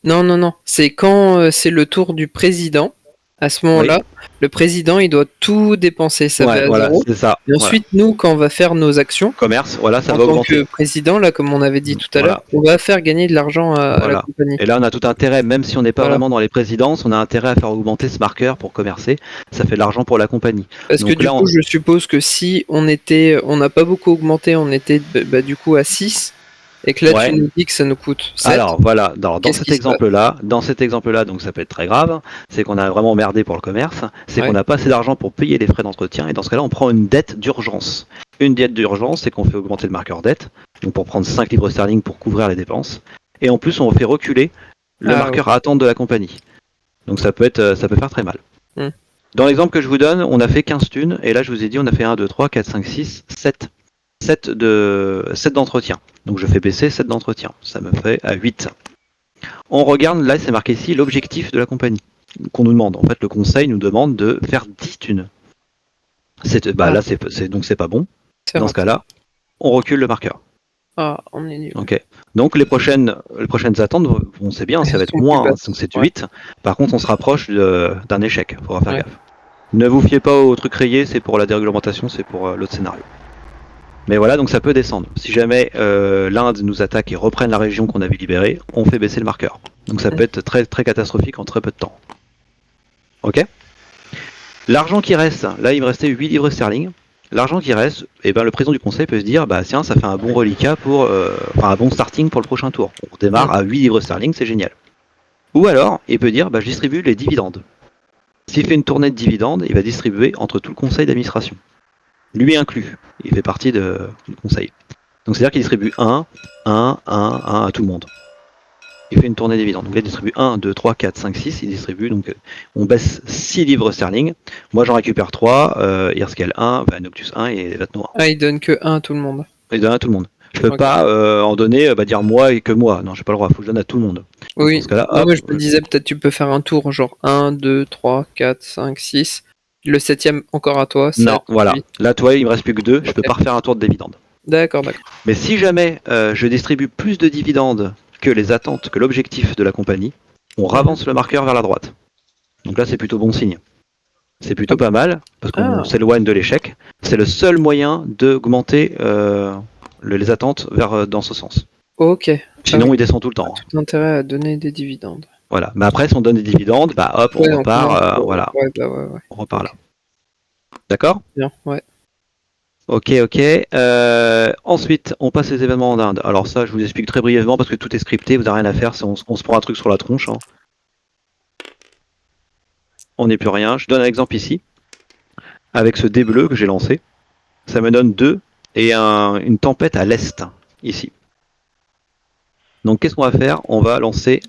Non. C'est quand c'est le tour du président. À ce moment-là, le président, il doit tout dépenser. Ça va à voilà, zéro. c'est ça. Et ensuite, nous, quand on va faire nos actions, Commerce, voilà, ça en va tant augmenter. que président, là, comme on avait dit tout à Voilà. l'heure, on va faire gagner de l'argent à la compagnie. Et là, on a tout intérêt, même si on n'est pas Voilà. vraiment dans les présidences, on a intérêt à faire augmenter ce marqueur pour commercer. Ça fait de l'argent pour la compagnie. Parce Donc que du là, coup, je suppose que si on n'a pas beaucoup augmenté, on était du coup à 6, et que là, Ouais. tu nous dis que ça nous coûte 7. Alors voilà, dans Qu'est-ce cet qui se exemple-là, donc ça peut être très grave, c'est qu'on a vraiment merdé pour le commerce, c'est Ouais. qu'on n'a pas assez d'argent pour payer les frais d'entretien, et dans ce cas-là, on prend une dette d'urgence. Une dette d'urgence, c'est qu'on fait augmenter le marqueur dette, donc pour prendre 5 livres sterling pour couvrir les dépenses, et en plus, on fait reculer le marqueur à attendre de la compagnie. Donc ça peut faire très mal. Dans l'exemple que je vous donne, on a fait 15 thunes, et là, je vous ai dit, on a fait 1, 2, 3, 4, 5, 6, 7 d'entretien. Donc je fais baisser 7 d'entretien. Ça me fait à 8. On regarde, là c'est marqué ici l'objectif de la compagnie qu'on nous demande. En fait, le conseil nous demande de faire 10 thunes. Là, donc c'est pas bon. Dans ce cas-là, on recule le marqueur. Ah, on est nul. Ok. Donc les prochaines attentes, on sait bien, ça va être moins, hein, donc c'est 8. Par contre, on se rapproche d'un échec. Il faudra faire gaffe. Ne vous fiez pas au truc rayé, c'est pour la déréglementation, c'est pour l'autre scénario. Mais voilà, donc ça peut descendre. Si jamais l'Inde nous attaque et reprenne la région qu'on avait libérée, on fait baisser le marqueur. Donc ça peut être très, très catastrophique en très peu de temps. Ok ? L'argent qui reste, là il me restait 8 livres sterling. L'argent qui reste, le président du conseil peut se dire, bah tiens, ça fait un bon reliquat un bon starting pour le prochain tour. On démarre à 8 livres sterling, c'est génial. Ou alors, il peut dire, je distribue les dividendes. S'il fait une tournée de dividendes, il va distribuer entre tout le conseil d'administration. Lui inclus, il fait partie du conseil. Donc c'est-à-dire qu'il distribue 1 à tout le monde. Il fait une tournée d'évidence. Donc là, il distribue 1, 2, 3, 4, 5, 6. Il distribue, donc on baisse 6 livres sterling. Moi j'en récupère 3, Irskel 1, Noctus 1 et Vatno 1. Ah, il donne que 1 à tout le monde. Il donne à tout le monde. Je peux pas en donner, dire moi et que moi. Non, j'ai pas le droit, faut que je donne à tout le monde. Oui, dans ce cas-là, moi je me disais peut-être tu peux faire un tour, genre 1, 2, 3, 4, 5, 6. Le 7ème encore à toi. 7, non, voilà. 8. Là, toi, il me reste plus que 2. Je peux pas refaire un tour de dividendes. D'accord. Mais si jamais je distribue plus de dividendes que les attentes, que l'objectif de la compagnie, on ravance le marqueur vers la droite. Donc là, c'est plutôt bon signe. C'est plutôt pas mal, parce qu'on s'éloigne de l'échec. C'est le seul moyen d'augmenter les attentes dans ce sens. Ok. Sinon, il descend tout le temps. Tout intérêt à donner des dividendes. Voilà. Mais après, si on donne des dividendes, hop, on repart. Voilà. On repart là. D'accord ? Bien, ouais. Ok. Ensuite, on passe les événements en Inde. Alors ça, je vous explique très brièvement parce que tout est scripté, vous n'avez rien à faire, on se prend un truc sur la tronche. Hein. On n'est plus rien. Je donne un exemple ici. Avec ce dé bleu que j'ai lancé, ça me donne 2 et une tempête à l'est, ici. Donc qu'est-ce qu'on va faire ? On va lancer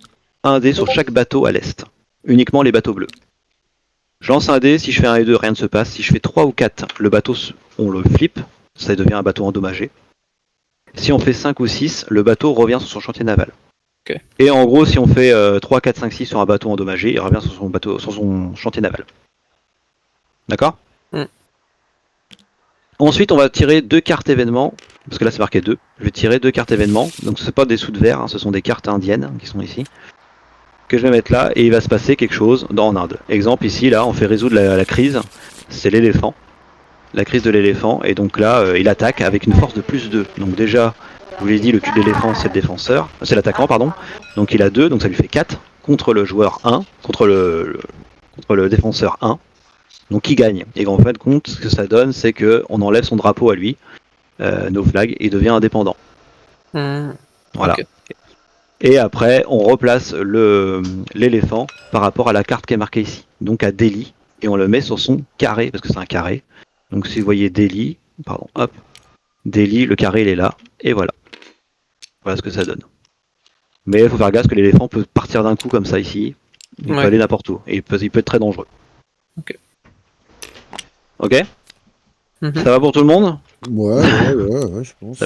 un dé sur chaque bateau à l'est. Uniquement les bateaux bleus. Je lance un dé, si je fais 1 et 2, rien ne se passe. Si je fais 3 ou 4, le bateau, on le flippe, ça devient un bateau endommagé. Si on fait 5 ou 6, le bateau revient sur son chantier naval. Okay. Et en gros, si on fait 3, 4, 5, 6 sur un bateau endommagé, il revient sur son chantier naval. D'accord ? Ensuite, on va tirer 2 cartes événements, parce que là c'est marqué 2. Je vais tirer 2 cartes événements, donc ce n'est pas des sous de verre, hein, ce sont des cartes indiennes qui sont ici, que je vais mettre là, et il va se passer quelque chose en Inde. Exemple ici, là, on fait résoudre la crise, c'est l'éléphant, la crise de l'éléphant, et donc là, il attaque avec une force de plus 2. Donc déjà, je vous l'ai dit, le cul de l'éléphant c'est le défenseur, c'est l'attaquant, pardon, donc il a 2, donc ça lui fait 4, contre le joueur 1, contre le défenseur 1. Donc il gagne. Et en fin de compte, ce que ça donne, c'est qu'on enlève son drapeau à lui, nos flags, et il devient indépendant. Voilà. Ok. Et après, on replace l'éléphant par rapport à la carte qui est marquée ici, donc à Delhi, et on le met sur son carré, parce que c'est un carré. Donc si vous voyez Delhi, pardon, hop, Delhi, le carré il est là, et voilà. Voilà ce que ça donne. Mais il faut faire gaffe que l'éléphant peut partir d'un coup comme ça ici, il peut aller n'importe où, et il peut être très dangereux. Ok. Ça va pour tout le monde? Ouais, je pense.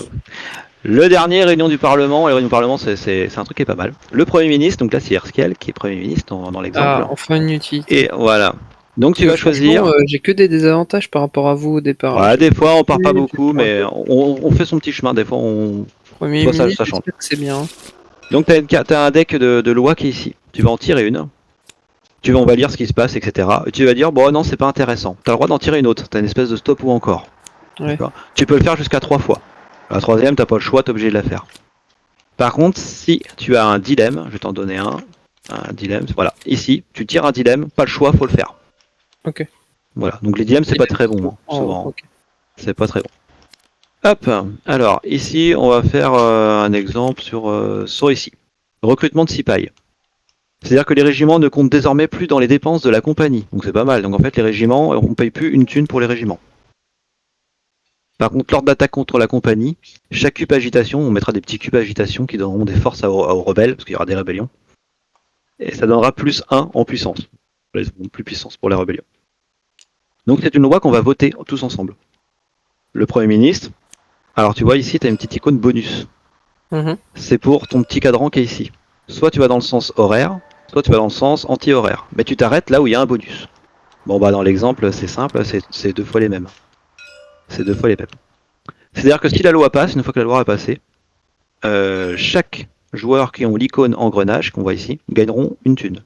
Le dernier, réunion du Parlement. La réunion du Parlement, c'est un truc qui est pas mal. Le Premier ministre, donc là c'est Erskiel qui est Premier ministre dans l'exemple. Ah, enfin une utilité. Et voilà. Donc tu vas choisir. J'ai que des désavantages par rapport à vous au départ. Ouais, des fois on part pas beaucoup, mais on fait son petit chemin. Des fois on. Premier ministre, ça change. C'est bien. Donc t'as un deck de lois qui est ici. Tu vas en tirer une. On va lire ce qui se passe, etc. Et tu vas dire, bon non, c'est pas intéressant. Tu as le droit d'en tirer une autre. Tu as une espèce de stop ou encore. Ouais. Tu peux le faire jusqu'à 3 fois. La troisième, tu n'as pas le choix, tu es obligé de la faire. Par contre, si tu as un dilemme, je vais t'en donner un dilemme, voilà. Ici, tu tires un dilemme, pas le choix, faut le faire. Ok. Voilà, donc les dilemmes, c'est pas très bon, hein, souvent. Okay. C'est pas très bon. Hop, alors ici, on va faire un exemple sur ici. Recrutement de cipailles. C'est-à-dire que les régiments ne comptent désormais plus dans les dépenses de la compagnie. Donc c'est pas mal. Donc en fait, les régiments, on ne paye plus une thune pour les régiments. Par contre, lors d'attaque contre la compagnie, chaque cube agitation, on mettra des petits cubes agitation qui donneront des forces aux rebelles, parce qu'il y aura des rébellions. Et ça donnera plus 1 en puissance. Plus puissance pour les rébellions. Donc c'est une loi qu'on va voter tous ensemble. Le Premier ministre, alors tu vois ici, tu as une petite icône bonus. C'est pour ton petit cadran qui est ici. Soit tu vas dans le sens horaire, soit tu vas dans le sens anti-horaire. Mais tu t'arrêtes là où il y a un bonus. Bon bah dans l'exemple c'est simple, c'est 2 fois les mêmes. C'est 2 fois les mêmes. C'est-à-dire que si la loi passe, une fois que la loi est passée, chaque joueur qui ont l'icône engrenage, qu'on voit ici, gagneront une thune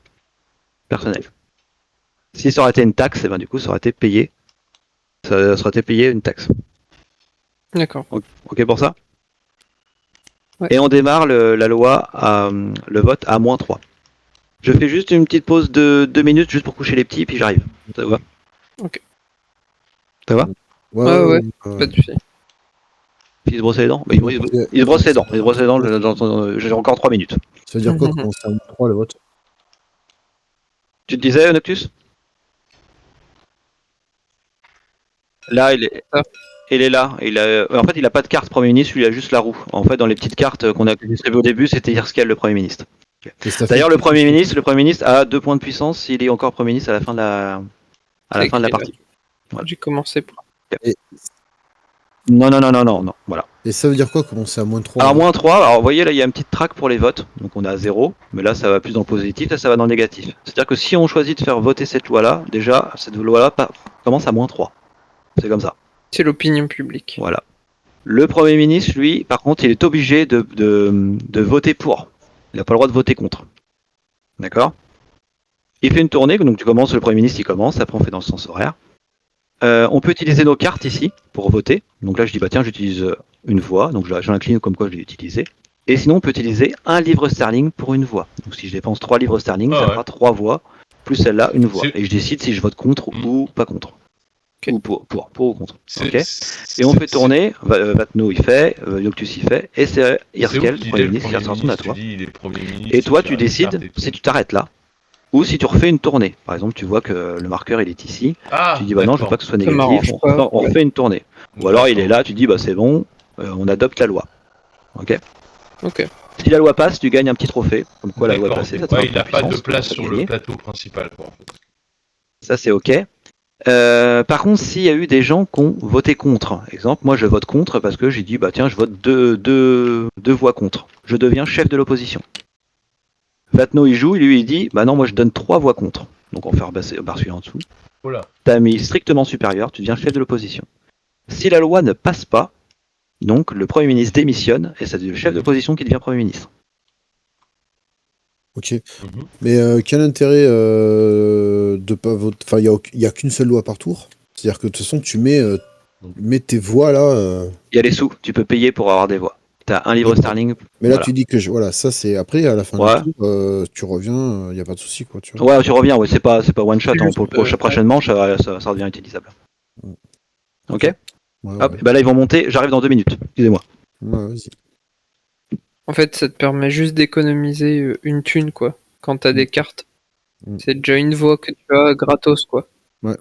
personnelle. Si ça aurait été une taxe, et ben du coup ça aurait été payé. Ça aurait été payé une taxe. D'accord. Ok pour ça? Ouais. Et on démarre la loi, le vote à -3. Je fais juste une petite pause de 2 minutes juste pour coucher les petits, puis j'arrive. Ça va? Ok. Ça va? Ouais. Pas de soucis. Il se brosse les dents? Il se brosse les dents. J'ai encore 3 minutes. Ça veut dire quoi quand c'est à -3 le vote? Tu te disais, Noctus? Là, il est là. En fait, il a pas de carte Premier ministre, il a juste la roue. En fait, dans les petites cartes qu'on a distribuées au début, c'était Erskiel le Premier ministre. D'ailleurs, le Premier ministre a 2 points de puissance s'il est encore Premier ministre à la fin de la partie. Voilà. J'ai commencé par... Non, voilà. Et ça veut dire quoi commencer à -3? Alors -3, alors vous voyez là il y a une petite track pour les votes, donc on a 0, mais là ça va plus dans le positif, là ça va dans le négatif. C'est-à-dire que si on choisit de faire voter cette loi-là, déjà cette loi-là commence à -3. C'est comme ça. C'est l'opinion publique. Voilà. Le Premier ministre, lui, par contre, il est obligé de voter pour. Il n'a pas le droit de voter contre. D'accord? Il fait une tournée, donc tu commences, le Premier ministre il commence, après on fait dans le sens horaire. On peut utiliser nos cartes ici pour voter. Donc là je dis bah tiens j'utilise une voix, donc j'incline comme quoi je l'ai utilisé. Et sinon on peut utiliser 1 livre sterling pour une voix. Donc si je dépense 3 livres sterling, ça fera 3 voix, plus celle-là une voix. Et je décide si je vote contre ou pas contre. Ou pour ou contre. Okay. Et on fait tourner, Vatno il fait, Noctus il fait, et c'est Erskiel, Premier ministre, qui retourne à toi. Et toi tu décides si tu t'arrêtes là. Ou si tu refais une tournée, par exemple tu vois que le marqueur il est ici, tu dis bah non je veux pas que ce soit négatif, on refait une tournée. Ou alors il est là, tu dis bah c'est bon, on adopte la loi. Ok. Si la loi passe, tu gagnes un petit trophée, comme quoi la loi est passée. Il n'a pas de place sur le plateau principal. Ça c'est ok. Par contre s'il y a eu des gens qui ont voté contre, exemple moi je vote contre parce que j'ai dit bah tiens je vote deux voix contre, je deviens chef de l'opposition. Vatno il joue, lui il dit bah non moi je donne 3 voix contre. Donc on fait barre suivante en dessous. T'as mis strictement supérieur, tu deviens chef de l'opposition. Si la loi ne passe pas, donc le Premier ministre démissionne et c'est le chef d'opposition qui devient Premier ministre. Ok. Mais quel intérêt de pas voter. Enfin, il n'y a qu'une seule loi par tour. C'est-à-dire que de toute façon, tu mets tes voix là. Il y a les sous, tu peux payer pour avoir des voix. T'as un livre sterling. Mais là, voilà. tu dis que voilà, ça c'est après, à la fin du tour, tu reviens, il n'y a pas de souci, quoi. Tu vois. Ouais, tu reviens, c'est pas one shot. Pour le prochain manche, ça devient utilisable. Ok. Hop, bah là ils vont monter, j'arrive dans 2 minutes, excusez-moi. Ouais, vas-y. En fait, ça te permet juste d'économiser une thune, quoi, quand t'as des cartes. C'est déjà une voix que tu as gratos, quoi. Ouais.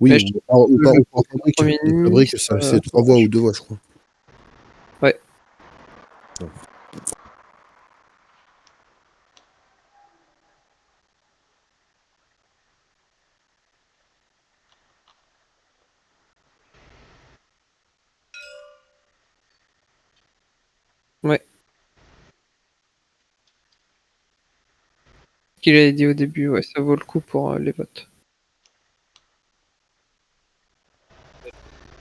Oui, ou pas fabrique, c'est 3 voix ou 2 voix, je crois. Ouais. Donc. Ouais. Ce qu'il avait dit au début, ouais, ça vaut le coup pour les votes.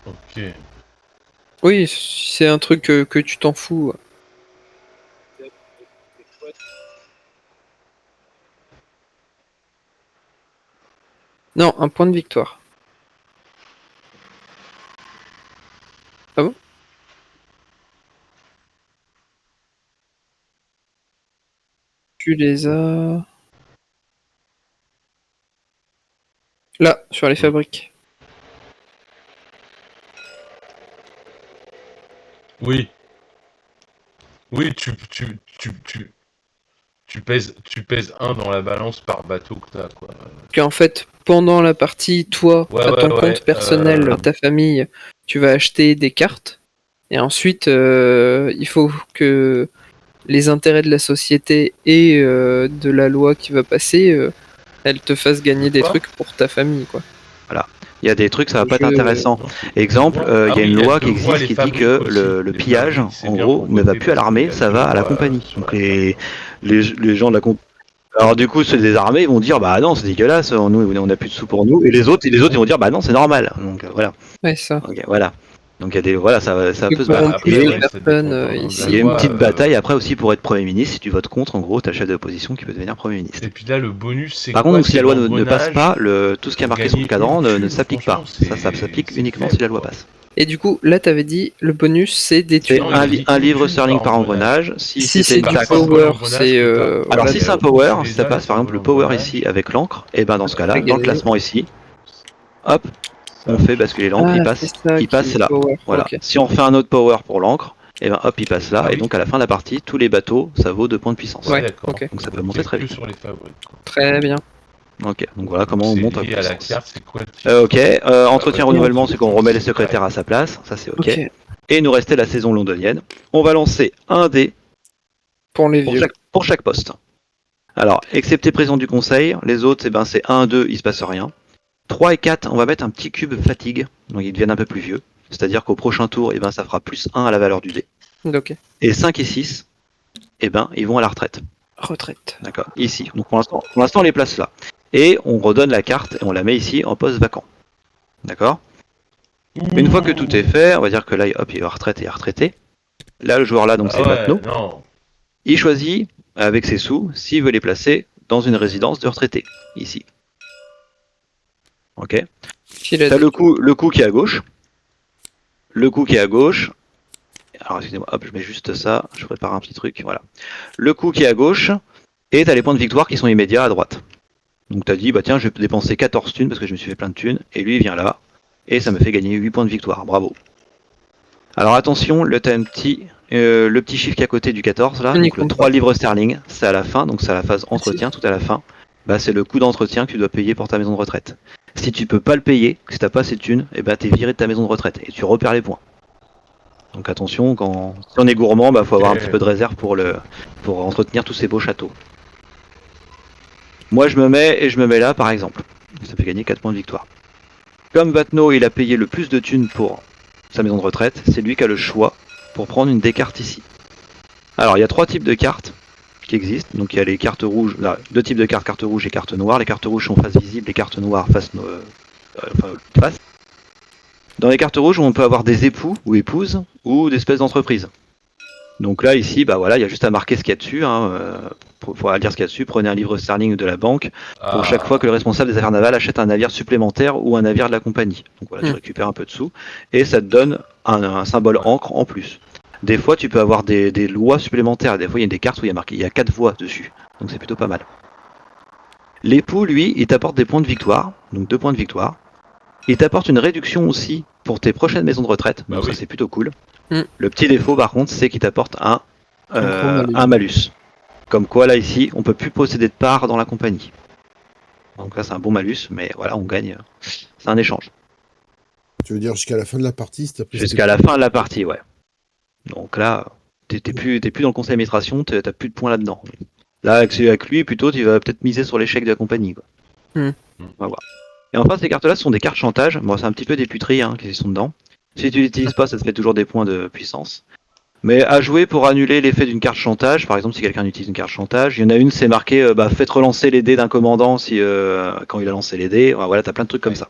Ok. Oui, c'est un truc que tu t'en fous. Non, un point de victoire. Ah bon? Tu les as... Là, sur les fabriques. Oui. Oui, tu pèses 1 dans la balance par bateau que t'as, quoi. Qu'en fait, pendant la partie, toi, à ton compte personnel, ta famille, tu vas acheter des cartes. Et ensuite, il faut que les intérêts de la société et de la loi qui va passer, elles te fassent gagner des trucs pour ta famille, quoi. Voilà. Il y a des trucs, ça va pas être intéressant. Exemple, il y a une loi qui existe qui dit que le pillage, en gros, ne va plus à l'armée, ça va à la compagnie. Donc les gens de la compagnie. Alors du coup, ceux des armées ils vont dire bah non c'est dégueulasse, nous on a plus de sous pour nous, et les autres ils vont dire bah non c'est normal. Donc voilà. Ouais ça. Okay, voilà. Donc il y a des ça peut se battre. Il y a une petite bataille après aussi pour être Premier ministre. Si tu votes contre, en gros t'as le chef d'opposition qui peut devenir Premier ministre. Et puis là le bonus c'est par contre si la loi ne passe pas, tout ce qui est marqué sur le cadran ne s'applique pas. Ça s'applique uniquement si la loi passe. Et du coup, là, t'avais dit, le bonus, c'est des thunes. Un livre sterling par engrenage. Si c'est du power, c'est... Alors si c'est un power, si ça passe par exemple le power ici avec l'encre, et ben dans ce cas-là, dans le classement ici, hop, on fait basculer l'encre, il passe là. Voilà. Okay. Si on fait un autre power pour l'encre, et ben hop, il passe là, et donc à la fin de la partie, tous les bateaux, ça vaut 2 points de puissance. Ouais, okay. Donc ça peut monter très vite. Très bien. Ok, donc voilà comment on monte en puissance. À la carte, c'est quoi, entretien renouvellement, c'est qu'on remet les secrétaires à sa place, ça c'est ok. Et il nous restait la saison londonienne. On va lancer un dé pour chaque poste. Alors, excepté président du conseil, les autres, c'est 1, 2, il se passe rien. 3 et 4, on va mettre un petit cube fatigue, donc ils deviennent un peu plus vieux. C'est-à-dire qu'au prochain tour, ça fera plus 1 à la valeur du dé. Ok. Et 5 et 6, ils vont à la retraite. D'accord, ici. Donc pour l'instant, on les place là. Et on redonne la carte et on la met ici en poste vacant. D'accord ? Une fois que tout est fait, on va dire que là, hop, il va retraiter. Là, le joueur là, donc c'est Vatno. Il choisit, avec ses sous, s'il veut les placer dans une résidence de retraité. Ici. Ok. T'as le coup qui est à gauche. Le coup qui est à gauche. Alors, excusez-moi, hop, je mets juste ça. Je prépare un petit truc. Voilà. Le coup qui est à gauche. Et t'as les points de victoire qui sont immédiats à droite. Donc t'as dit, bah tiens, je vais dépenser 14 thunes parce que je me suis fait plein de thunes. Et lui, il vient là. Et ça me fait gagner 8 points de victoire. Bravo. Alors attention, le petit chiffre qui est à côté du 14, là, donc le 3 livres sterling, c'est à la fin. Donc c'est à la phase entretien, tout à la fin. Bah c'est le coût d'entretien que tu dois payer pour ta maison de retraite. Si tu peux pas le payer, si t'as pas assez de thunes, et bah t'es viré de ta maison de retraite. Et tu repères les points. Donc attention, si on est gourmand, bah faut avoir un petit peu de réserve pour entretenir tous ces beaux châteaux. Moi je me mets là par exemple. Ça fait gagner 4 points de victoire. Comme Vatno il a payé le plus de thunes pour sa maison de retraite, c'est lui qui a le choix pour prendre une des cartes ici. Alors il y a 3 types de cartes. qui existent. Donc il y a les cartes rouges, là, 2 types de cartes rouges et cartes noires. Les cartes rouges sont face visible, les cartes noires face. Face. Dans les cartes rouges, on peut avoir des époux ou épouses ou des espèces d'entreprises. Donc là, ici, bah voilà, il y a juste à marquer ce qu'il y a dessus. Pour lire ce qu'il y a dessus, prenez un livre sterling de la banque pour chaque fois que le responsable des affaires navales achète un navire supplémentaire ou un navire de la compagnie. Donc voilà, tu récupères un peu de sous et ça te donne un symbole encre en plus. Des fois, tu peux avoir des lois supplémentaires. Des fois, il y a des cartes où il y a 4 voix dessus. Donc c'est plutôt pas mal. L'époux, lui, il t'apporte des points de victoire. Donc 2 points de victoire. Il t'apporte une réduction aussi pour tes prochaines maisons de retraite. Donc ça, c'est plutôt cool. Le petit défaut, par contre, c'est qu'il t'apporte un malus. Comme quoi, là, ici, on peut plus posséder de parts dans la compagnie. Donc là, c'est un bon malus, mais voilà, on gagne. C'est un échange. Tu veux dire jusqu'à la fin de la partie, Jusqu'à la fin de la partie, ouais. Donc là, t'es plus dans le conseil d'administration, t'as plus de points là-dedans. Là, avec lui, plutôt, tu vas peut-être miser sur l'échec de la compagnie, quoi. On va voir. Et enfin, ces cartes-là, ce sont des cartes chantage. Bon, c'est un petit peu des puteries qui sont dedans. Si tu l'utilises pas, ça te fait toujours des points de puissance. Mais à jouer pour annuler l'effet d'une carte chantage, par exemple si quelqu'un utilise une carte chantage, il y en a une, c'est marqué faites relancer les dés d'un commandant quand il a lancé les dés. Voilà, t'as plein de trucs comme ça.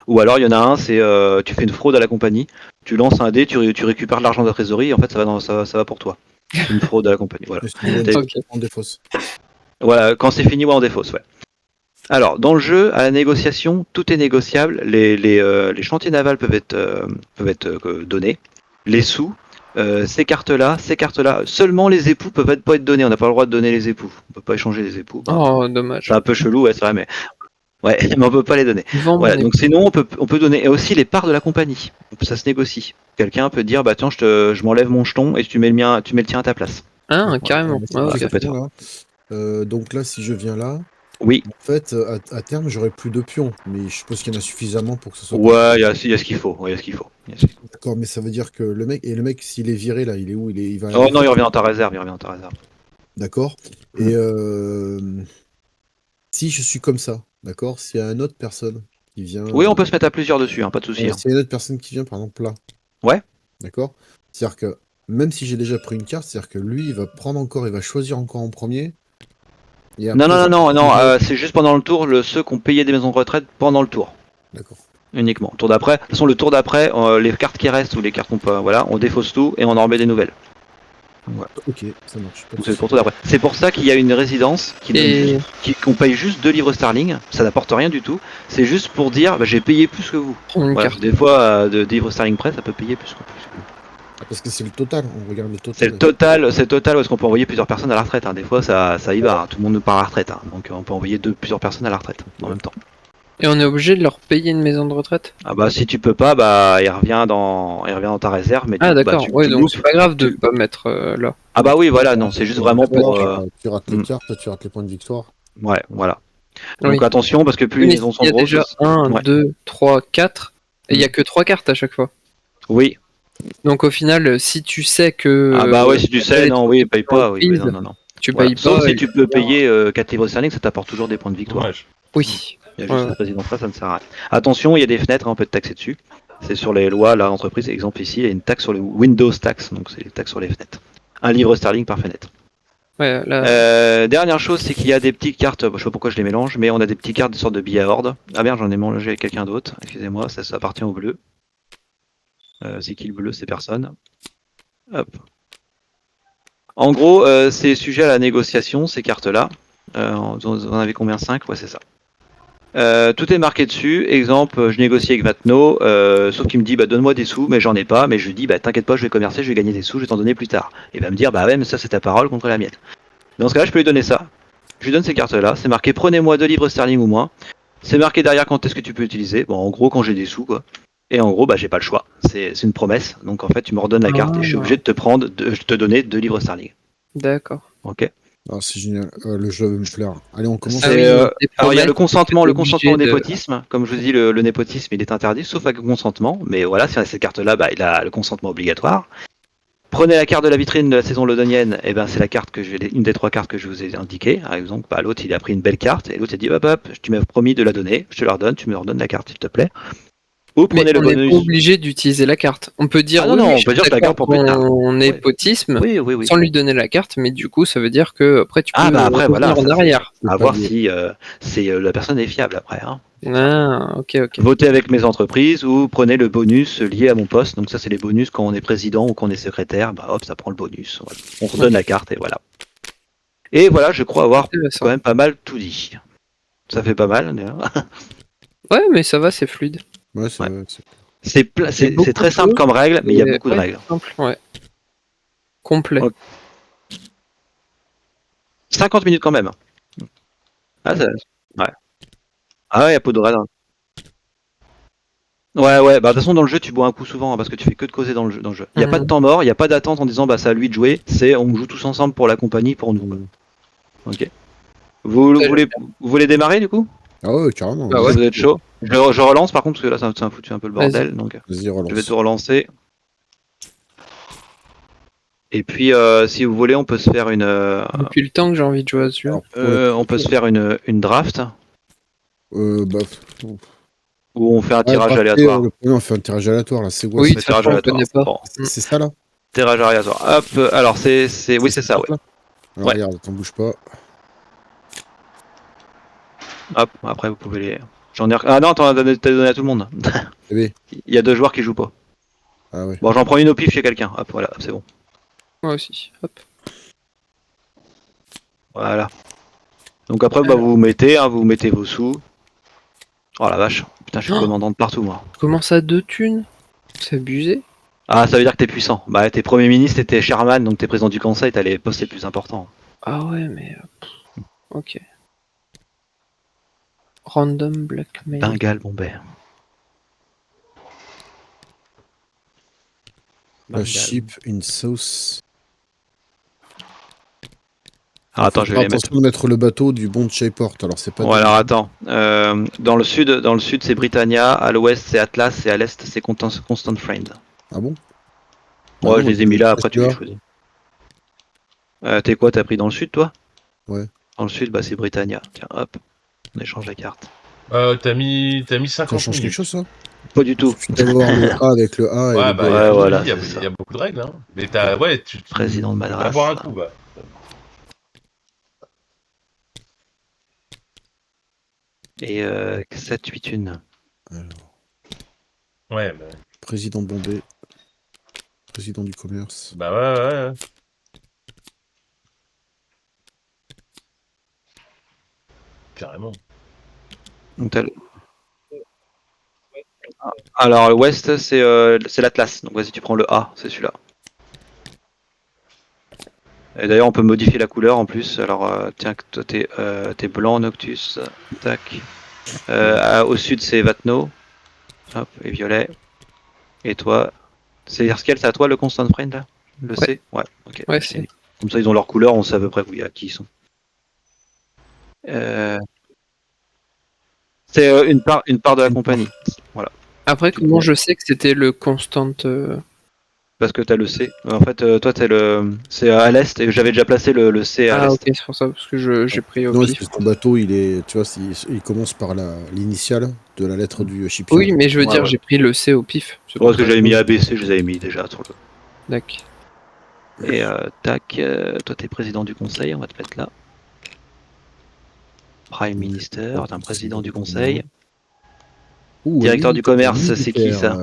Ou alors il y en a un, c'est tu fais une fraude à la compagnie, tu lances un dé, tu récupères de l'argent de la trésorerie, et en fait ça va pour toi. C'est une fraude à la compagnie. Voilà. En défausse. Voilà, quand c'est fini, en défausse, ouais. Alors, dans le jeu, à la négociation, tout est négociable. Les chantiers navals peuvent être donnés. Les sous, ces cartes-là, seulement les époux peuvent pas être donnés. On n'a pas le droit de donner les époux. On peut pas échanger les époux. Oh, dommage. C'est un peu chelou, ouais, c'est vrai, mais ouais, mais on peut pas les donner. Voilà, donc sinon, on peut donner aussi les parts de la compagnie. Ça se négocie. Quelqu'un peut dire, bah tiens, je m'enlève mon jeton et tu mets le tien à ta place. Ah, carrément. Ça peut être. Donc là, si je viens là. Oui. En fait, à terme, j'aurai plus de pions, mais je suppose qu'il y en a suffisamment pour que ce soit. Ouais, il y a ce qu'il faut. D'accord, mais ça veut dire que le mec, s'il est viré là, il est où? Il va. Oh non, il revient dans ta réserve. D'accord. Et si je suis comme ça, d'accord, s'il y a une autre personne qui vient. Oui, on peut se mettre à plusieurs dessus, pas de souci. S'il y a une autre personne qui vient, par exemple là. Ouais. D'accord. C'est-à-dire que même si j'ai déjà pris une carte, c'est-à-dire que lui, il va choisir encore en premier. Non, c'est juste pendant le tour, ceux qui ont payé des maisons de retraite pendant le tour. D'accord. Uniquement. Tour d'après. De toute façon, le tour d'après, les cartes qui restent ou les cartes qu'on peut, voilà, on défausse tout et on en remet des nouvelles. Voilà. Ok, ça marche. Donc c'est pour tour d'après. C'est pour ça qu'il y a une résidence qu'on paye juste 2 livres sterling. Ça n'apporte rien du tout. C'est juste pour dire, j'ai payé plus que vous. Voilà. Des fois, de livres sterling près, ça peut payer plus que vous. Parce que c'est le total, on regarde le total. C'est le total où est-ce qu'on peut envoyer plusieurs personnes à la retraite. Des fois, ça y va. Tout le monde part à la retraite. Donc on peut envoyer plusieurs personnes à la retraite en même temps. Et on est obligé de leur payer une maison de retraite? Ah bah si tu peux pas, il revient dans ta réserve. Mais d'accord. Donc c'est pas grave de pas mettre là. Ah bah oui, voilà. Non, c'est juste vraiment pour. Tu rates les cartes, tu rates les points de victoire. Ouais, voilà. Donc attention parce que plus les maisons sont grosses. Il y a déjà 1, 2, 3, 4. Et il y a que 3 cartes à chaque fois. Oui. Donc au final, si tu sais que. Ah bah ouais, si tu sais, non, oui, paye pas. Oui, non. Tu payes pas. Sauf si tu peux payer 4 livres sterling, ça t'apporte toujours des points de victoire. Ouais. Oui. Il y a juste la présidence là, ça ne sert à rien. Attention, il y a des fenêtres, on peut te taxer dessus. C'est sur les lois, là, l'entreprise, exemple ici, il y a une taxe sur les Windows tax, donc c'est les taxes sur les fenêtres. 1 livre sterling par fenêtre. Ouais, là... Dernière chose, c'est qu'il y a des petites cartes, je sais pas pourquoi je les mélange, mais on a des petites cartes de sorte de billets à ordre. Ah merde, j'en ai mélangé avec quelqu'un d'autre, excusez-moi, ça appartient au bleu. C'est qui le bleu? C'est personne. Hop. En gros, c'est sujet à la négociation, ces cartes-là. Vous en avez combien? 5? Ouais, c'est ça. Tout est marqué dessus. Exemple, je négocie avec Vatno, sauf qu'il me dit donne-moi des sous, mais j'en ai pas. Mais je lui dis t'inquiète pas, je vais commercer, je vais gagner des sous, je vais t'en donner plus tard. Et il va me dire ouais, mais ça c'est ta parole contre la mienne. Dans ce cas-là, je peux lui donner ça. Je lui donne ces cartes-là. C'est marqué prenez-moi 2 livres sterling ou moins. C'est marqué derrière quand est-ce que tu peux utiliser. Bon, en gros, quand j'ai des sous, quoi. Et en gros, j'ai pas le choix. C'est une promesse. Donc en fait, tu me redonnes la carte et je suis obligé de te donner 2 livres sterling. D'accord. Ok. Ah, c'est génial, le jeu me plaire. Allez, on commence. Alors il y a le consentement au népotisme. Comme je vous dis, le népotisme il est interdit, sauf avec consentement. Mais voilà, sur cette carte-là, il a le consentement obligatoire. Prenez la carte de la vitrine de la saison londonienne, et c'est la carte une des 3 cartes que je vous ai indiquées. Par exemple, l'autre il a pris une belle carte et l'autre il a dit hop, tu m'as promis de la donner, je te la redonne, tu me redonnes la carte s'il te plaît. Ou Mais prenez le on n'est pas bonus. obligé d'utiliser la carte. On peut dire Ah non, oui, non, oui, on je peut suis dire que la d'accord garde pour plus tard. ton Ouais. népotisme Oui. sans lui donner la carte, mais du coup, ça veut dire que après tu peux Ah bah après revenir voilà, en ça, arrière. C'est à pas voir lié. si la personne est fiable après. Hein. Ah, ok. Votez avec mes entreprises ou prenez le bonus lié à mon poste. Donc ça c'est les bonus quand on est président ou qu'on est secrétaire. Bah hop, ça prend le bonus. Voilà. On redonne la carte et voilà. Et voilà, je crois avoir Intéressant. quand même pas mal tout dit. Ça fait pas mal d'ailleurs. Ouais, mais ça va, c'est fluide. Ouais, Ouais. c'est- C'est très simple comme règle, mais il y a beaucoup de Ouais, règles. simple, ouais. Complet. Ok. 50 minutes quand même. Ah, ouais. Ah ouais, il y a peu de règles. Ouais, bah de toute façon dans le jeu tu bois un coup souvent hein, parce que tu fais que de causer dans le jeu. Il n'y a pas de temps mort, il n'y a pas d'attente en disant bah c'est à lui de jouer, c'est on joue tous ensemble pour la compagnie, pour nous. Ok. Vous voulez démarrer du coup? Ah ouais, carrément. Bah Est-ce ouais. que vous êtes chaud? Je relance par contre parce que là ça a foutu un peu le bordel, donc Vas-y, je vais relance. tout relancer. Et puis si vous voulez on peut se faire Depuis le temps que j'ai envie de jouer à ce jeu. Alors, pour le- on peut se faire une draft bah, où on fait un tirage drafter, aléatoire. on fait un tirage aléatoire, là, c'est quoi Oui, On de fait toute tirage façon, on aléatoire. connaît pas. Bon, c'est ça, là? tirage aléatoire. Hop, alors oui c'est ça, ouais. là Alors, Ouais. regarde, t'en bouge pas. Hop, après vous pouvez les. Ah non, t'as donné à tout le monde. Eh ben, Il y a 2 joueurs qui jouent pas. ah ouais. Bon, j'en prends une au pif chez quelqu'un. Hop, voilà, c'est bon. Moi aussi. Hop. Voilà. Donc après, bah, vous mettez vos sous. Oh la vache. Putain, je suis commandant de partout, moi. Comment ça, 2 thunes? C'est abusé. Ah, ça veut dire que t'es puissant. Bah, t'es Premier ministre, t'es Sherman, donc t'es président du conseil, t'as les postes les plus importants. Ah ouais, mais... Ok. Random blackmail. Bengale Bombay. A ship in sauce. Alors attends, je vais les mettre. Attention de mettre le bateau du bon de Shayport, alors c'est pas... Bon, alors attends. Dans le sud c'est Britannia, à l'ouest c'est Atlas et à l'est c'est Constant Friend. Ah bon? Ouais, Ah je non, les ai mis là, après tu les vois. choisis. T'es quoi, t'as pris dans le sud toi? Ouais. Dans le sud, bah c'est Britannia. Tiens, hop, on échange la carte. T'as mis Ça 50 change quelque minutes. chose, ça? Pas du tout. Il suffit d'avoir le A avec le A et Ouais, le bah, B. Ouais, voilà, il y a- c'est ça. il y a beaucoup de règles, hein. Mais t'as, ouais, tu Président de vas Madras. boire un coup, bah. Et 7-8 une. Alors, Ouais, bah, président Bombay. Président du commerce. bah ouais. Carrément. Donc, alors l'ouest c'est l'Atlas. Donc vas-y tu prends le A, c'est celui-là. Et d'ailleurs on peut modifier la couleur en plus. Alors tiens, toi t'es blanc Noctus. Tac. Au sud c'est Vatno. Hop, et violet. Et toi, c'est Erskel, c'est à toi le Constant Friend là? Le Ouais. C? Ouais, ok. Ouais, c'est... Comme ça ils ont leur couleur, on sait à peu près à qui ils sont. C'est une part de la compagnie. Voilà. Après, comment je sais que c'était le constant... Parce que t'as le C. En fait, toi c'est à l'est et j'avais déjà placé le C à Ah l'est. ok, c'est pour ça, parce que j'ai pris au Non, pif. parce que ton bateau, il est, tu vois, il commence par l'initiale de la lettre du shipyard. Oui, mais je veux dire, ouais. j'ai pris le C au pif. C'est Ouais, parce pour que ça. j'avais mis ABC, je les avais mis déjà sur le. D'accord. Et tac, toi t'es président du conseil, on va te mettre là. Prime Minister, t'es un président du conseil. Ouh, Directeur un du commerce, militaire, c'est qui ça?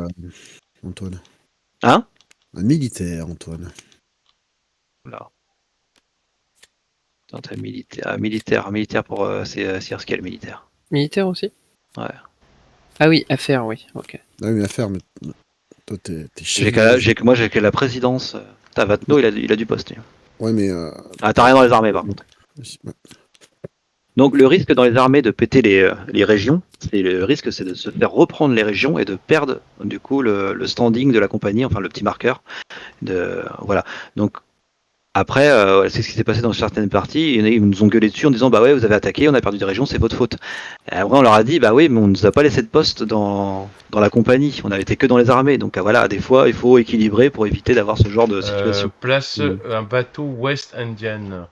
Antoine. Hein? Un militaire, Antoine. Là. Attends, t'as militaire pour c'est Searscale militaire. Militaire aussi? Ouais. Ah oui, affaire, oui, ok. Ah oui, mais à faire, mais toi, t'es Moi j'ai que la présidence. T'as Vatno, il a du poste. Lui. Ouais, mais... Ah, t'as rien dans les armées par contre. Donc le risque dans les armées de péter les régions, le risque c'est de se faire reprendre les régions et de perdre du coup le standing de la compagnie, enfin le petit marqueur. Voilà. Donc après, c'est ce qui s'est passé dans certaines parties. Ils nous ont gueulé dessus en disant bah ouais vous avez attaqué, on a perdu des régions, c'est votre faute. Et après on leur a dit bah oui mais on nous a pas laissé de poste dans la compagnie, on avait été que dans les armées. Donc voilà, des fois il faut équilibrer pour éviter d'avoir ce genre de situation. Place un bateau West Indian.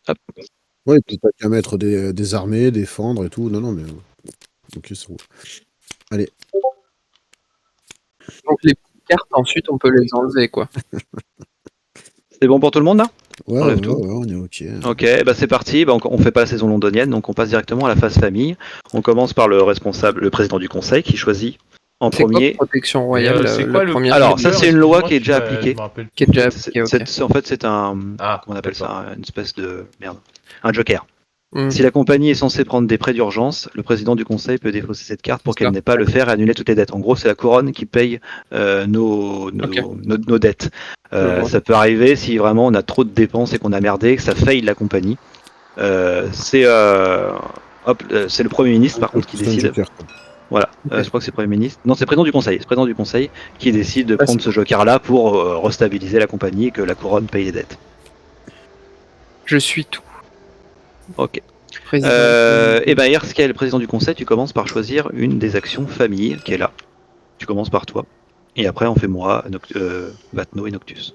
Hop. Ouais, puis t'as qu'à mettre des armées, défendre et tout. Non, mais... Ok, ça roule. Allez. Donc les petites cartes, ensuite, on peut les enlever, quoi. C'est bon pour tout le monde là? Ouais, Enlève ouais, tout. ouais, on est ok. Ok, bah c'est parti. Bah, on fait pas la saison londonienne, donc on passe directement à la phase famille. On commence par le responsable, le président du conseil, qui choisit en C'est quoi premier. protection royale, c'est la quoi le première Alors, ça, ligne c'est une loi qui est déjà Excuse-moi, appliquée. je me rappelle. qui est déjà appliquée, ok. En fait, c'est un. Ah, Comment on appelle d'accord. ça? Une espèce de. Merde. Un joker. Hmm, Si la compagnie est censée prendre des prêts d'urgence, le président du conseil peut défausser cette carte pour C'est qu'elle ça. n'ait pas à le faire et annuler toutes les dettes. En gros, c'est la couronne qui paye Ok. nos dettes. Je vois. Ça peut arriver si vraiment on a trop de dépenses et qu'on a merdé, que ça faille la compagnie. C'est le Premier ministre par contre qui C'est un décide. joker, quoi. Voilà, Ok. je crois que c'est le Premier ministre. Non, c'est le président du conseil. C'est le président du conseil qui décide de Ah, prendre ce joker-là pour restabiliser la compagnie et que la couronne paye les dettes. Je suis tout. Ok. Président. Et ben, Erskel, le président du conseil, tu commences par choisir une des actions famille qui est là. Tu commences par toi. Et après, on fait moi, Vatno et Noctus.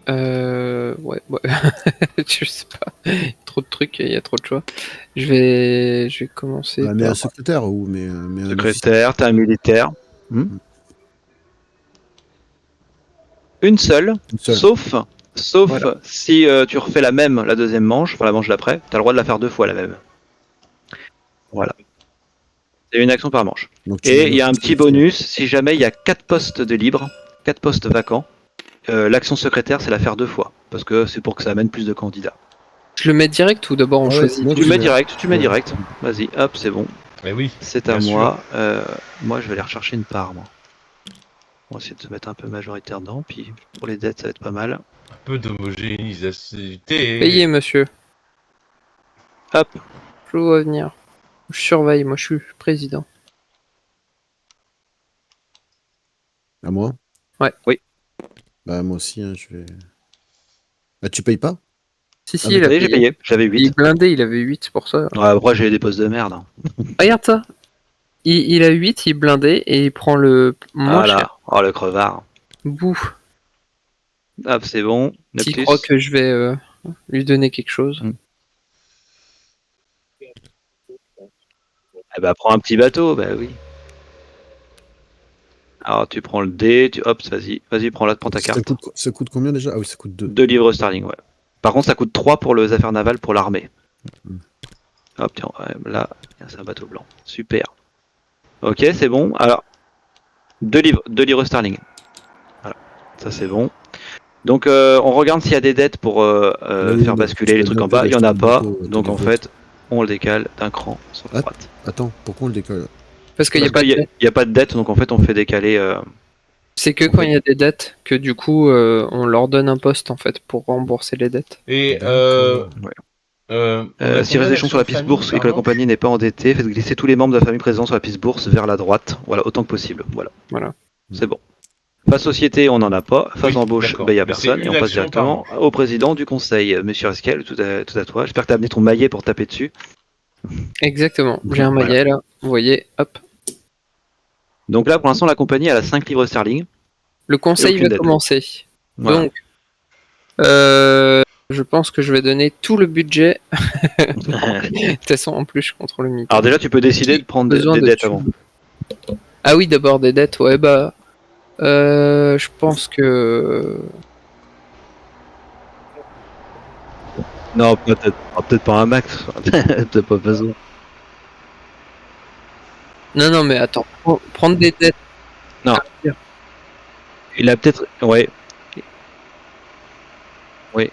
Ouais. Je sais pas. Il y a trop de trucs, il y a trop de choix. Je vais commencer Ah, mais un par... secrétaire ou mais un officier. Secrétaire, t'es un militaire. Une seule, Une seule. sauf Voilà. si tu refais la même la deuxième manche, enfin la manche d'après, t'as le droit de la faire 2 fois la même. Voilà. C'est une action par manche. Donc, tu Et veux il y a un dire petit bonus, si jamais il y a 4 postes de libre, 4 postes vacants, l'action secrétaire c'est la faire 2 fois, parce que c'est pour que ça amène plus de candidats. Je le mets direct ou d'abord on Ah ouais, choisit non, Tu tous mets mets. direct, tu mets Ouais. direct. Vas-y, hop, c'est bon. Mais oui, C'est à bien moi. Moi je vais aller rechercher une part, moi. On va essayer de se mettre un peu majoritaire dedans, puis pour les dettes ça va être pas mal. un peu d'homogénéisation. Payez, monsieur. Hop, Je vous vois venir. Je surveille, moi je suis président. À moi? Ouais. Oui. Bah moi aussi, hein, je vais. Bah tu payes pas? Si, Ah, il mais a j'ai payé. payé, j'avais Il est 8. blindé, il avait 8 pour ça. Ouais, après j'ai des postes de merde. Regarde ça. Il a 8, il est blindé et il prend le moins cher. Voilà, oh le crevard. Bouh. Hop, c'est bon. S'il Noctus. croit que je vais lui donner quelque chose. Eh bah prends un petit bateau, bah oui. Alors tu prends le dé, hop, vas-y, prends ta carte. Ça coûte combien déjà? Ah oui, ça coûte 2. 2 livres sterling, ouais. Par contre, ça coûte 3 pour les affaires navales pour l'armée. Hop, tiens, ouais, là, c'est un bateau blanc. Super. Ok, c'est bon. Alors, 2 livres sterling. Voilà, ça c'est bon. Donc, on regarde s'il y a des dettes pour faire basculer les trucs en bas. Il n'y en a pas. Donc, en fait, on le décale d'un cran sur la droite. Attends, pourquoi on le décale? Parce qu'il n'y a pas de dette. Il n'y a pas de dette, donc en fait, on fait décaler. C'est que quand il y a des dettes que du coup on leur donne un poste en fait pour rembourser les dettes. Et si résection sur la piste bourse et que la compagnie n'est pas endettée, faites glisser tous les membres de la famille présents sur la piste bourse vers la droite. Voilà, autant que possible. Voilà. C'est bon. Phase société, on n'en a pas. Phase embauche, il n'y a personne. Et on passe directement au président du conseil. Monsieur Esquel, tout à toi. J'espère que tu as amené ton maillet pour taper dessus. Exactement. J'ai un maillet là. Vous voyez, hop. Donc là, pour l'instant, la compagnie elle a 5 livres sterling. Le conseil va commencer. Voilà. Donc, je pense que je vais donner tout le budget. De toute façon, en plus, je contrôle le midi. Alors déjà, tu peux décider de prendre des dettes avant. Ah oui, d'abord des dettes. Ouais, bah, je pense que. Non, peut-être pas un max. Peut-être pas besoin. Non, mais attends. Prendre des dettes. Non. Il a peut-être. Ouais. Oui.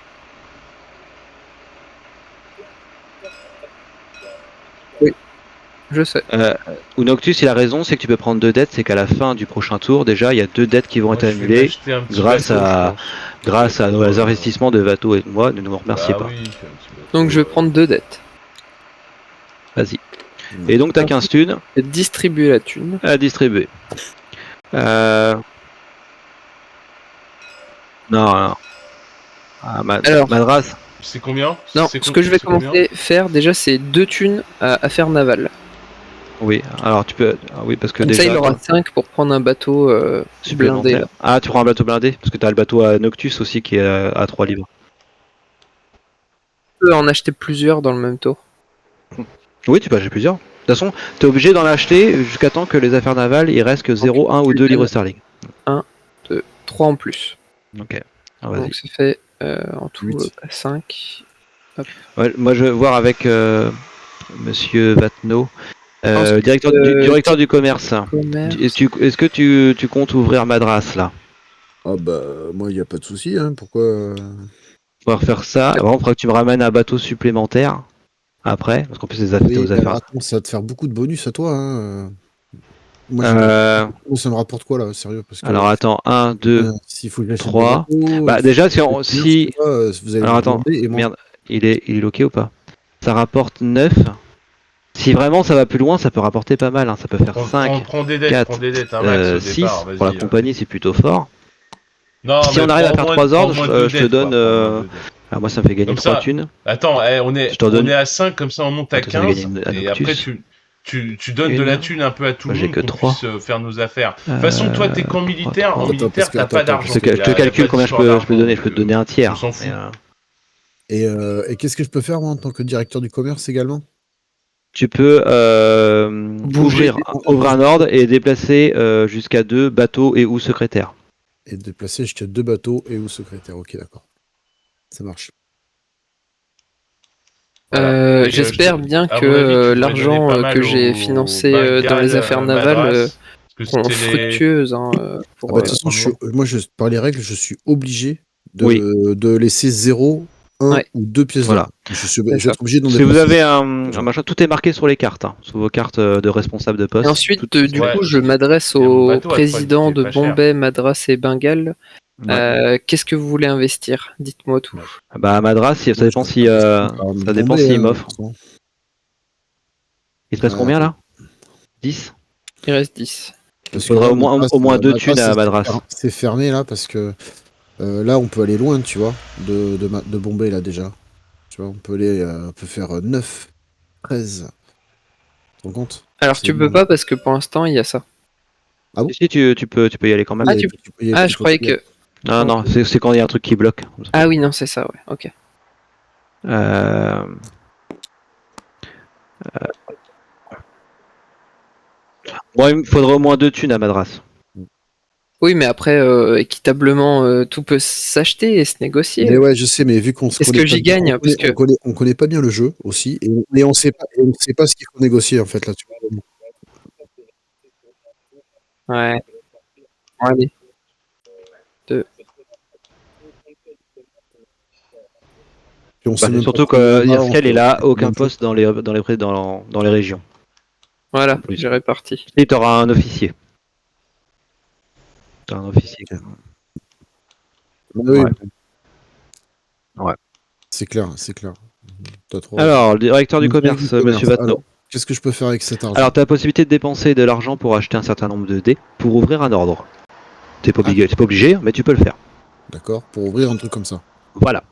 Oui. Je sais. Ou Noctus, il a raison, c'est que tu peux prendre 2 dettes, c'est qu'à la fin du prochain tour, déjà, il y a 2 dettes qui vont être annulées grâce à nos investissements de Vato et de moi. Ne nous remerciez pas. Oui, donc je vais prendre 2 dettes. Vas-y. Et donc t'as 15 thunes. Et distribuer la thune. À distribuer. Non. Ah, Alors, Madras. C'est combien? Non, ce que je vais commencer à faire déjà, c'est 2 thunes à affaires navales. Oui, alors tu peux. Ah, oui, parce que comme déjà. Ça, il aura 5 pour prendre un bateau blindé. Là. Ah, tu prends un bateau blindé? Parce que t'as le bateau à Noctus aussi qui est à 3 livres. peux en acheter plusieurs dans le même tour. Oui, tu peux acheter plusieurs. De toute façon, t'es obligé d'en acheter jusqu'à temps que les affaires navales, il reste que 0, 1 ou 2 livres sterling. 1, 2, 3 en plus. Ok. Alors, vas-y. Donc ça fait en tout 8. 5. Ouais, moi, je vais voir avec Monsieur Vatno, Ensuite, directeur du commerce. commerce. Est-ce que tu comptes ouvrir Madras là? Ah bah, moi, il n'y a pas de souci, hein. Pourquoi On va faire ça. Avant, il faudra que tu me ramènes un bateau supplémentaire après, parce qu'en plus, les affaires Oui, aux alors affaires. attends, ça va te faire beaucoup de bonus à toi, hein. Moi, ça me rapporte quoi, là, sérieux, parce que Alors, attends, 1, 2, s'il faut que j'achète 3. des bateaux, Bah, déjà, si. vous allez Alors, me attends, demander, et moi, merde, il est loqué ou pas? Ça rapporte 9. Si vraiment ça va plus loin, ça peut rapporter pas mal. Hein. Ça peut faire 5, Prends des dettes, 4, un max au 6. départ, Pour la vas-y. compagnie, c'est plutôt fort. Non, Si mais on arrive à faire 3 ordres, prends moins de je te dettes, donne. quoi, prends moins de dettes. Alors, moi, ça me fait gagner Comme 3 ça, thunes. Attends, on Je t'en donne- est à 5, comme ça on monte à Attends, ça fait 15, gagner un et Noctus. après tu donnes de la thune un peu à tout Moi, le j'ai monde que qu'on 3. puisse faire nos affaires. De toute façon, toi, t'es qu'en militaire, en Attends, militaire, parce que- t'as pas attends, d'argent. Je te calcule combien je peux donner. Je peux te donner un tiers. On s'en fout. et qu'est-ce que je peux faire, moi, en tant que directeur du commerce, également? Tu peux Bouger. ouvrir un ordre et déplacer jusqu'à 2 bateaux et ou secrétaires. Et déplacer jusqu'à 2 bateaux et ou secrétaire. Ok, d'accord. Ça marche. Voilà. Et, J'espère bien à que mon avis, tu devrais l'argent donner pas mal que j'ai aux financé dans Bengales, les affaires navales Madras, parce que seront c'était les- fructueuses. Hein, pour, Ah bah, de toute façon, moi, par les règles, je suis obligé de, Oui. de laisser 0, 1 Ouais. ou 2 pièces Voilà. d'or. Je vais être obligé d'en Si vous dépenser. avez un machin, tout est marqué sur les cartes, hein, sur vos cartes de responsable de poste. Et ensuite, Tout- du Ouais. coup, je m'adresse Et mon au bateau, à président croire qu'il de était pas cher. Bombay, Madras et Bengale. Qu'est-ce que vous voulez investir? Dites-moi tout. Bah à Madras, ça dépend si ça dépend s'il m'offre. Il te reste combien là? 10. Il reste 10. Il faudra au moins 2 thunes à Madras. C'est fermé là parce que là on peut aller loin, tu vois, de Bombay là déjà. Tu vois, on peut faire 9, 13. Tu te rends compte? Alors C'est tu peux énorme. pas parce que pour l'instant il y a ça. Ah bon? Si tu peux y aller quand même. Ah, Oui, tu- peux y aller Ah, tout je croyais seul. que. Non, c'est quand il y a un truc qui bloque. Ah oui, non, c'est ça, ouais. Ok. Bon, il me faudrait au moins 2 thunes à Madras. Oui, mais après, équitablement, tout peut s'acheter et se négocier. Mais ouais, je sais, mais vu qu'on se Est-ce connaît que j'y pas bien, gagne, parce que- on connaît pas bien le jeu aussi, et on sait pas ce qu'il faut négocier en fait là. Tu vois. Ouais. Allez. Puis on sait Bah, même surtout pas combien que on a, Irskel on est là, peut- aucun poste dans les régions. Voilà, plus. j'ai réparti. Et tu auras un officier. T'auras un officier. Ok. Oui. Ouais. Ouais. C'est clair, c'est clair. T'as trop Alors, le directeur du raison. commerce, monsieur Vatno. Alors, qu'est-ce que je peux faire avec cet argent? Alors, tu as la possibilité de dépenser de l'argent pour acheter un certain nombre de dés pour ouvrir un ordre. T'es pas obligé, mais tu peux le faire. D'accord, pour ouvrir un truc comme ça. Voilà.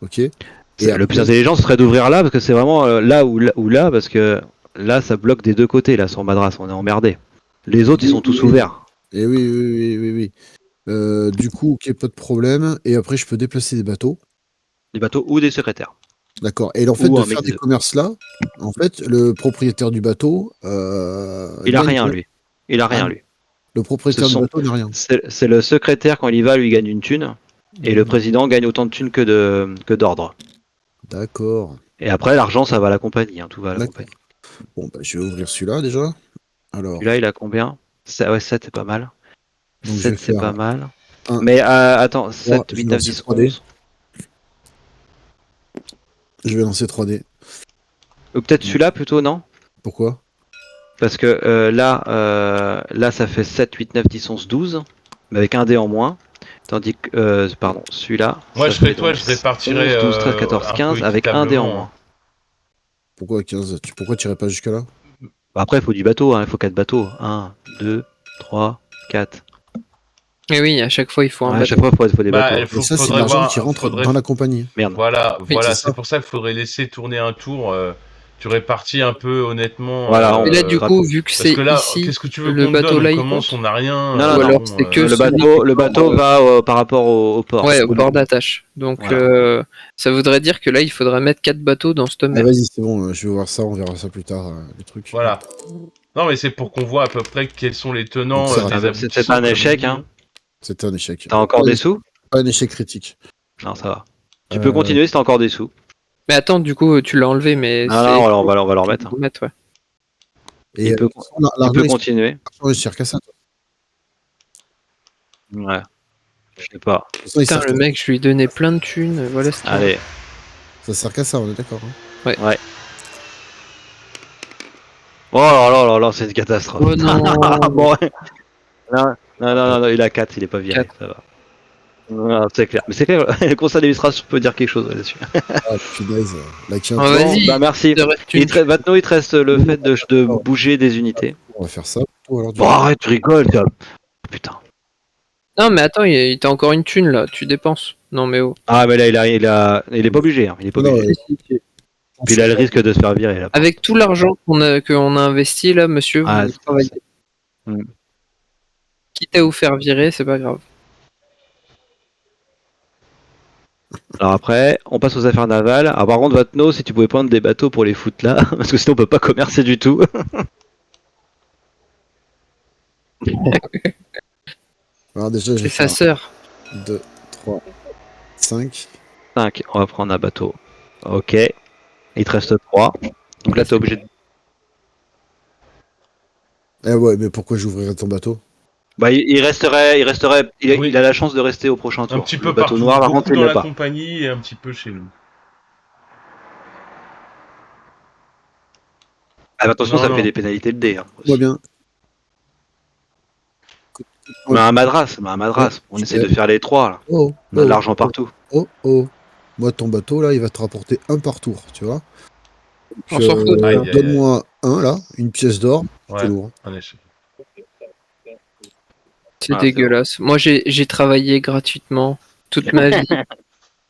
Ok. Le plus intelligent, ce serait d'ouvrir là, parce que c'est vraiment là ou là, parce que là, ça bloque des deux côtés, là, sur Madras, on est emmerdé. Les autres, ils sont tous ouverts. Et oui. Du coup, ok, pas de problème. Et après, je peux déplacer des bateaux. Des bateaux ou des secrétaires. D'accord. Et en fait, Ou de un faire mix des de- commerces là, en fait, le propriétaire du bateau. Il a gagne rien, quoi? lui. Il a rien, Ah, lui. Le propriétaire Ce du sont- bateau n'a rien. C'est le secrétaire, quand il y va, lui gagne une thune. Et le président gagne autant de thunes que d'ordre. D'accord. Et après, l'argent, ça va à la compagnie. Hein, tout va à la D'accord. compagnie. Bon, bah, je vais ouvrir celui-là déjà. Alors, Celui-là, il a combien? Ouais, 7, c'est pas mal. Donc, je 7, vais c'est faire pas mal. un, Mais attends, 7, je 8, vais 9, lancer 10, 3D. 11. je vais lancer 3D. Ou peut-être celui-là plutôt, non? Pourquoi? Parce que là, ça fait 7, 8, 9, 10, 11, 12. Mais avec un dé en moins. Tandis que, pardon, celui-là. Moi, ça je ferais fait toi, donc je répartirais 11, 12, 13, 14, un 15 peu avec un dé en équitablement, moins. Pourquoi 15? Pourquoi tu irais pas jusqu'à là? Bah, après, il faut du bateau, hein, il faut 4 bateaux. 1, 2, 3, 4. Et oui, à chaque fois, il faut un Ouais, à bateau. chaque fois, il faut des Bah, bateaux. il Et ça, c'est de faudrait l'argent voir, qui rentre faudrait- dans la compagnie. Merde. Voilà, Oui, c'est c'est ça. pour ça qu'il faudrait laisser tourner un tour tu répartis un peu honnêtement. Voilà, Et là, du coup, vu que parce c'est que là, ici, qu'est-ce que tu veux le qu'on bateau donne là, On il commence, compte on n'a rien. Non, ou non, alors c'est que le bateau va par rapport au port. Ouais, au port d'attache. Donc, Voilà. ça voudrait dire que là, il faudrait mettre 4 bateaux dans cette Ah, mer. vas-y, c'est bon, je vais voir ça, on verra ça plus tard, les trucs. Voilà. Non, mais c'est pour qu'on voit à peu près quels sont les tenants, Donc, ça, des C'était aboutissants. pas un comme échec, on dit, hein. C'était un échec. T'as encore des sous? Pas un échec critique. Non, ça va. Tu peux continuer si t'as encore des sous. Mais attends, du coup, tu l'as enlevé, mais Non, c'est. non, on va le remettre. Faut le mettre, ouais. Et Tu peux l'argent, continuer. il sert qu'à ça, toi. Ouais. Je sais pas. De toute façon, il Putain, sert le qu'à- mec, je lui ai donné plein de thunes. Voilà, c'est Allez. Ça sert qu'à ça, on est d'accord. Hein. Ouais. Oh là là, c'est une catastrophe. Oh non. Bon, non, il a 4, il est pas viré, 4. ça va. Non, c'est clair. Mais c'est clair, le conseil d'administration peut dire quelque chose là-dessus. Ah, punaise, là, tiens, Ah, vas-y. Bah merci. Il te reste une Maintenant, il te reste le fait de bouger des unités. on va faire ça. plutôt, alors, du Bon, coup. arrête, tu rigoles, toi. Putain. Non, mais attends, il t'a encore une thune là, tu dépenses. Non, mais oh. Ah, mais là, il est pas obligé. Hein. Il est pas Non, obligé. Puis il a le risque de se faire virer là. Avec tout l'argent qu'on a investi là, monsieur, Ah, vous travaillez. Hmm. Quitte à vous faire virer, c'est pas grave. Alors après, on passe aux affaires navales. Alors par contre, Vatno, si tu pouvais prendre des bateaux pour les foutre là, parce que sinon on peut pas commercer du tout. Alors, déjà, je C'est vais sa faire sœur. 2, 3, 5. 5, on va prendre un bateau. Ok. Il te reste 3. Donc là, t'es obligé de... Eh ouais, mais pourquoi j'ouvrirais ton bateau? Bah, il resterait... Oui. Il a la chance de rester au prochain tour. Un petit peu Le bateau partout, noir, par beaucoup contre, il dans l'a la pas. compagnie et un petit peu chez nous. Ah, attention, Non, ça non. fait des pénalités de dés. Hein, Moi aussi. bien. Mais un madras. On essaie de faire les 3 là. Oh, On a de l'argent partout. oh. Moi, ton bateau, là, il va te rapporter un par tour, tu vois. On s'en fout. Aïe, aïe, Donne-moi un, là, une pièce d'or, Ouais, c'est lourd. un échec. C'est Ah, dégueulasse. Moi, j'ai travaillé gratuitement toute ma vie.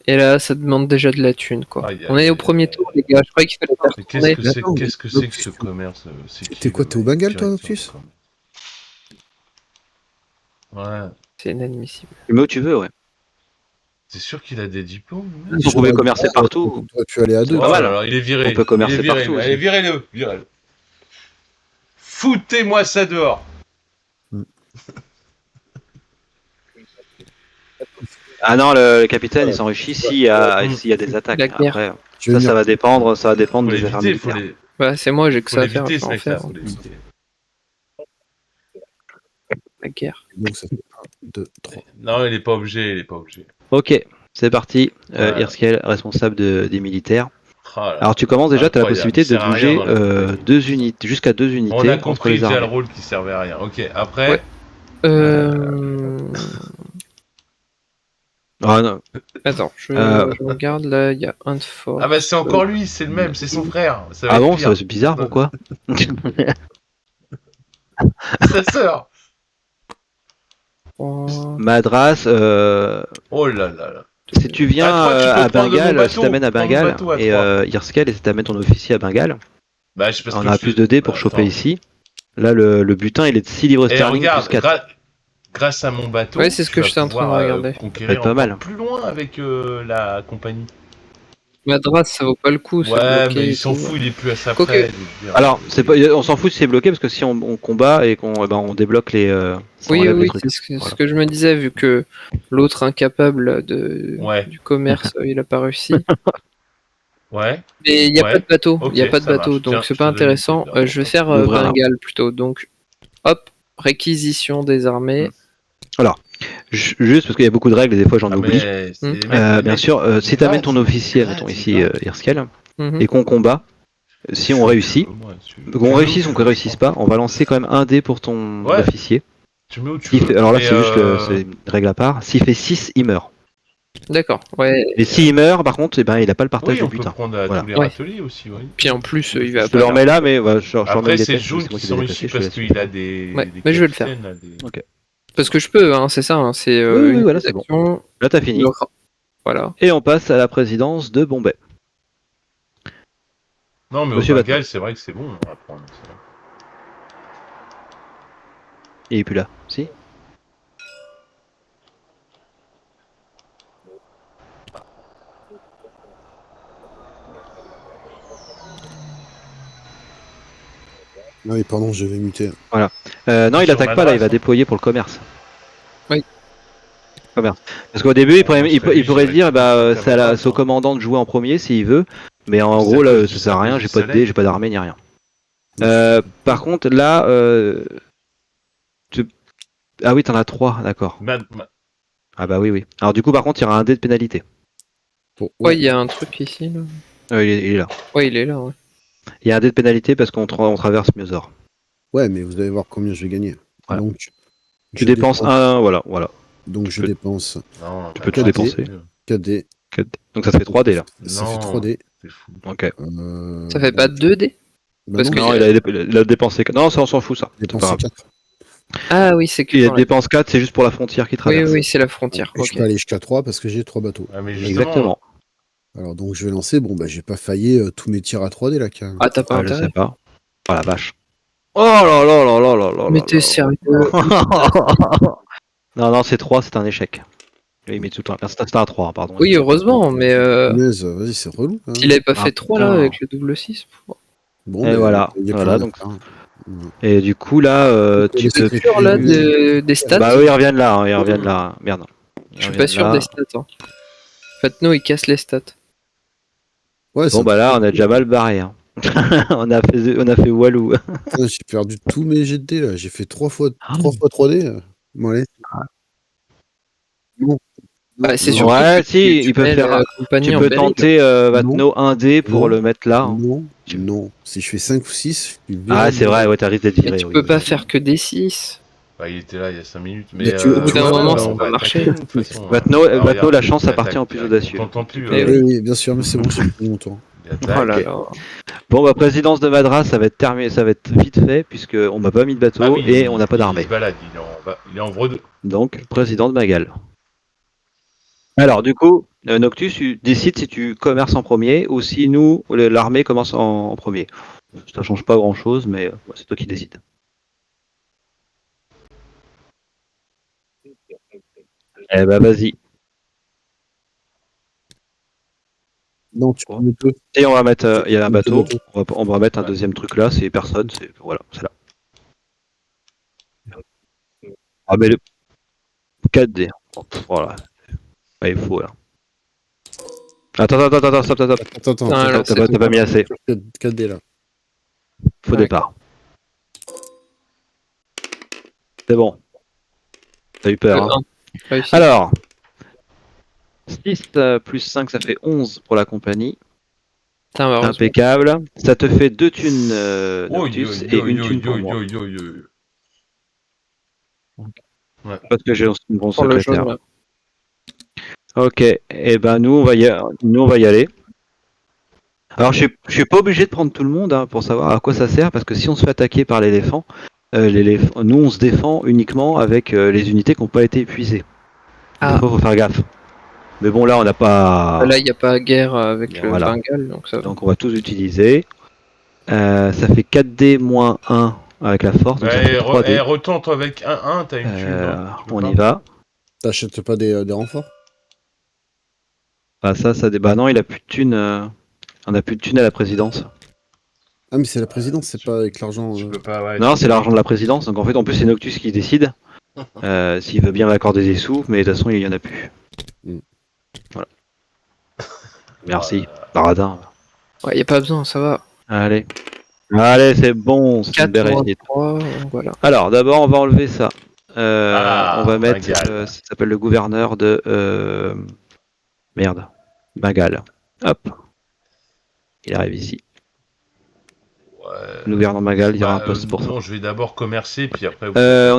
Et là, ça demande déjà de la thune, quoi. Aïe, aïe, On est au aïe, premier aïe, tour, aïe. les gars. Je croyais qu'il fallait faire Mais tourner. qu'est-ce que c'est que ce commerce T'es quoi, t'es au Bengale, toi, Noctus? Ouais. C'est inadmissible. Tu mets où tu veux, ouais. T'es sûr qu'il a des diplômes Vous pouvez commercer partout. Tu aurais pu aller à deux. Oh pas mal, là là, il est viré. On peut commercer Il est viré, partout Allez, aussi. virez-le. Foutez-moi ça dehors. Ah non, le capitaine, il s'enrichit s'il y a des attaques. La guerre. Après, Tu veux ça va va dépendre Faut des affaires l'éviter, faut militaires. Bah, c'est moi, j'ai que ça à faire. l'éviter, Je peux en ce mec-là, faire. faut l'éviter. La guerre. Donc ça fait 1, 2, 3. Non, il est pas obligé, Ok, c'est parti. Ouais. Irskel, responsable des militaires. Oh là. Alors tu commences déjà, tu as la Incroyable, possibilité il de sert à rien bouger dans la compagnie. 2 unités, jusqu'à 2 unités On a entre compris les déjà le armées. rôle qui servait à rien. Ok, après. Ouais. Ah non, Attends, je regarde là, il y a un de fort. Ah bah c'est encore lui, c'est le même, c'est son frère. Ça va ah être bon, pire. c'est bizarre, pourquoi? Sa sœur. Oh. Madras, Oh là là là. si tu viens Ah, toi, tu peux à prendre mon Bengale, bateau, si t'amènes à prends mon Bengale, bateau à et trois. Irskel, et si t'amènes ton officier à Bengale, Bah, je sais pas ce on que a je plus fais. de dés pour Bah, choper attends. ici. Là, le butin, il est de 6 livres Et sterling regarde, plus 4. grâce à mon bateau, Ouais, c'est ce tu que vas j'étais en train de pouvoir, regarder. Ça conquérir va être pas encore mal. plus loin avec la compagnie. Madras, ça vaut pas le coup, c'est Ouais, bloqué. mais et il s'en tout. fout, il est plus à sa Quoique- près. je veux dire. Alors, on s'en fout si c'est bloqué parce que si on combat et on débloque les. Ça Oui, enlève les oui, trucs. c'est ce Voilà. que je me disais, vu que l'autre incapable Ouais. du commerce, il a pas réussi. Ouais. Mais il n'y a Ouais. pas de bateau, Ok, il n'y a pas de ça bateau, marche. donc Tiens, c'est je pas te donne une intéressant. petite Je vais faire Ouvrir un. Bengale plutôt. Donc, hop, réquisition des armées. Juste parce qu'il y a beaucoup de règles et des fois j'en Ah, oublie. mais c'est les mecs, Bien les mecs, sûr, si ils t'amènes grattent, ton officier, mettons ils ici grattent. Irskel, Mhm. et qu'on combat, si on réussit, qu'on réussisse ou qu'on réussisse pas, on va lancer quand même un dé pour ton Ouais. officier. Tu mets où tu S'il veux. fait- alors là, Mais, c'est juste c'est une règle à part. S'il fait 6, il meurt. D'accord, ouais. Et s'il meurt, par contre, eh ben, il a pas le partage Oui, du on peut butin. prendre à Voilà. tous les Ouais. râteliers aussi, oui. Puis en plus, il va Je te le pas. remets là, mais je remets Après, les c'est têtes, Jaune c'est moi qui qui les ai s'enrichit déplacés, je parce te laisse. qu'il a des. Ouais, des mais je vais le faire. capitaines, là, des- Ok. Parce que je peux, hein, c'est ça. Hein, c'est Oui, une voilà, c'est bon. action, Là, t'as fini. Voilà. Et on passe à la présidence de Bombay. Non, mais Monsieur au Bengale, c'est vrai que c'est bon à prendre. C'est vrai. Il est plus là. Si. Ah oui, pardon, je vais muter. Non, il Sur attaque pas là, il va Madras, hein. déployer pour le commerce. Oui. Commerce. Parce qu'au début, il pourrait se dire, Madras, c'est au hein. commandant de jouer en premier s'il veut, mais en C'est gros à là, cause ça du- sert à à rien, cause j'ai du pas de dés, soleil. j'ai pas d'armée ni rien. Par contre, là, ah oui, t'en as 3, d'accord. Ah bah oui. Alors du coup, par contre, il y aura un dé de pénalité. Bon, Ouais, il y a un truc ici, là. Il est là. Ouais, il est là, ouais. Il y a un dé de pénalité parce on traverse Myosor. Ouais, mais vous allez voir combien je vais gagner. Voilà. Donc, Tu je dépenses dépense. un, voilà. Donc, je peux- dépense Non, Tu bah peux tout non, dépenser. c'est mieux. 4D. 4 dés. Donc ça te fait 3 dés là. Ça fait Non. 3D. C'est fou. Ok. Ça fait pas 2D? Bah Parce non, que Non, il a dépensé 4. Non, ça on s'en fout ça. j'ai C'est pas dépensé grave. 4. Ah oui, c'est que Il dans la- dépense 4, c'est juste pour la frontière qui Oui, traverse. oui, c'est la frontière. Et Ok. je peux aller jusqu'à 3 parce que j'ai 3 bateaux. Ah, mais justement, Exactement. Alors, donc, je vais lancer. Bon, bah, j'ai pas failli tous mes tirs à 3D là, quand même. Ah, t'as pas Ah, je sais intérêt. pas. Oh la vache. Oh là là là là là là Mais là t'es là. sérieux? Non, c'est 3, c'est un échec. Il met tout le temps. C'était un 3, pardon. Oui, heureusement, mais Punaise, vas-y, c'est relou. Hein. s'il avait pas Ah, fait 3 là putain. avec le double 6. Bon, Et ben, voilà. il y a plus Voilà, rien à donc. faire. Et du coup, là, Les tu peux Sûr là plus. des stats. Bah, eux, ils reviennent là. Ils reviennent là. Merde. Ils Je suis reviennent pas sûr là. des stats. Hein. Fatno il casse les stats. Ouais, Bon, bah là, on a déjà mal barré. Hein. on a fait Walou. Putain, j'ai perdu tous mes jets de dés là. J'ai fait 3 fois 3D. Bon, allez. Non. Bah, c'est non, surtout Ouais, que si, tu il peut mets faire. la compagnie Tu en peux péril. tenter Vatno 1D pour Non. le mettre là. Hein. non, non. Si je fais 5 ou 6, je suis Ah, viré c'est de- vrai, ouais, t'as risque d'être Mais viré. tu oui, peux oui, pas oui. faire que des 6. bah, il était là il y a 5 minutes. Mais Mais tu- au bout d'un ouais, moment, bah, ça on va va marcher. attaquer, de toute façon. Vatno, Ah, regarde, la chance il appartient attaque aux plus direct. audacieux. On t'entend plus. Eh Oui, oui, bien sûr, mais c'est bon, j'ai pris mon tour. Il attaque. Oh là Ok. là. Bon, bah, présidence de Madras, ça va être terminé, ça va être vite fait, puisque on m'a pas mis de bateau Ah oui, et on n'a pas il d'armée. se balade, il est en Vreux 2. Donc, président de Magal. Alors, du coup, Noctus, tu décides si tu commerces en premier ou si nous, l'armée, commence en premier. Ça change pas grand chose, mais c'est toi qui décides. Eh bah, vas-y. Non, tu peux mettre deux. Et on va mettre, il y a un bateau, Deux on va mettre un Ouais. deuxième truc là, c'est personne, voilà, c'est là. Ah, mais le 4D. Voilà. Ouais, il faut là. Attends, stop. Attends, Ah, là, T'as pas mis assez. 4D là. Faux Ouais. départ. C'est bon. T'as eu peur. Hein. Réussi. Alors, 6 plus 5, ça fait 11 pour la compagnie. Putain, heureusement. Impeccable. Ça te fait 2 thunes Oi, Noctus et une thune pour moi. Parce que j'ai une bronze Pour le secrétaire. jaune, là. Ok, et ben nous on va y aller. Alors je suis pas obligé de prendre tout le monde hein, pour savoir à quoi ça sert, parce que si on se fait attaquer par l'éléphant, nous on se défend uniquement avec les unités qui n'ont pas été épuisées. Ah. Des fois faut faire gaffe. Mais bon là on n'a pas. Là, il n'y a pas guerre avec le Voilà. Bengale, donc ça va. Donc on va tous utiliser. Ça fait 4D moins 1 avec la force, donc ça fait 3D. Retente avec 1-1, t'as une thune. Non, tu peux On pas. y va. T'achètes pas des renforts? Ah bah non, il a plus de thunes. On a plus de thunes à la présidence. Ah, mais c'est la présidence, c'est pas avec l'argent. Tu peux pas, ouais, Non, tu c'est peux l'argent de la présidence. Donc en fait, en plus, c'est Noctus qui décide s'il veut bien m'accorder des sous, mais de toute façon, il y en a plus. Mm. Voilà. Merci. Paradin. Ouais, il n'y a pas besoin, ça va. Allez, c'est bon. C'est une 4 belle pour réussite. 3, voilà. Alors, d'abord, on va enlever ça. Ah, On va mettre. Bengale. Ça s'appelle le gouverneur de. Merde. Bengale. Hop. Il arrive ici. Ouais. Le gouverneur de Bengale, il y aura un poste pour ça. Non, je vais d'abord commercer, puis après...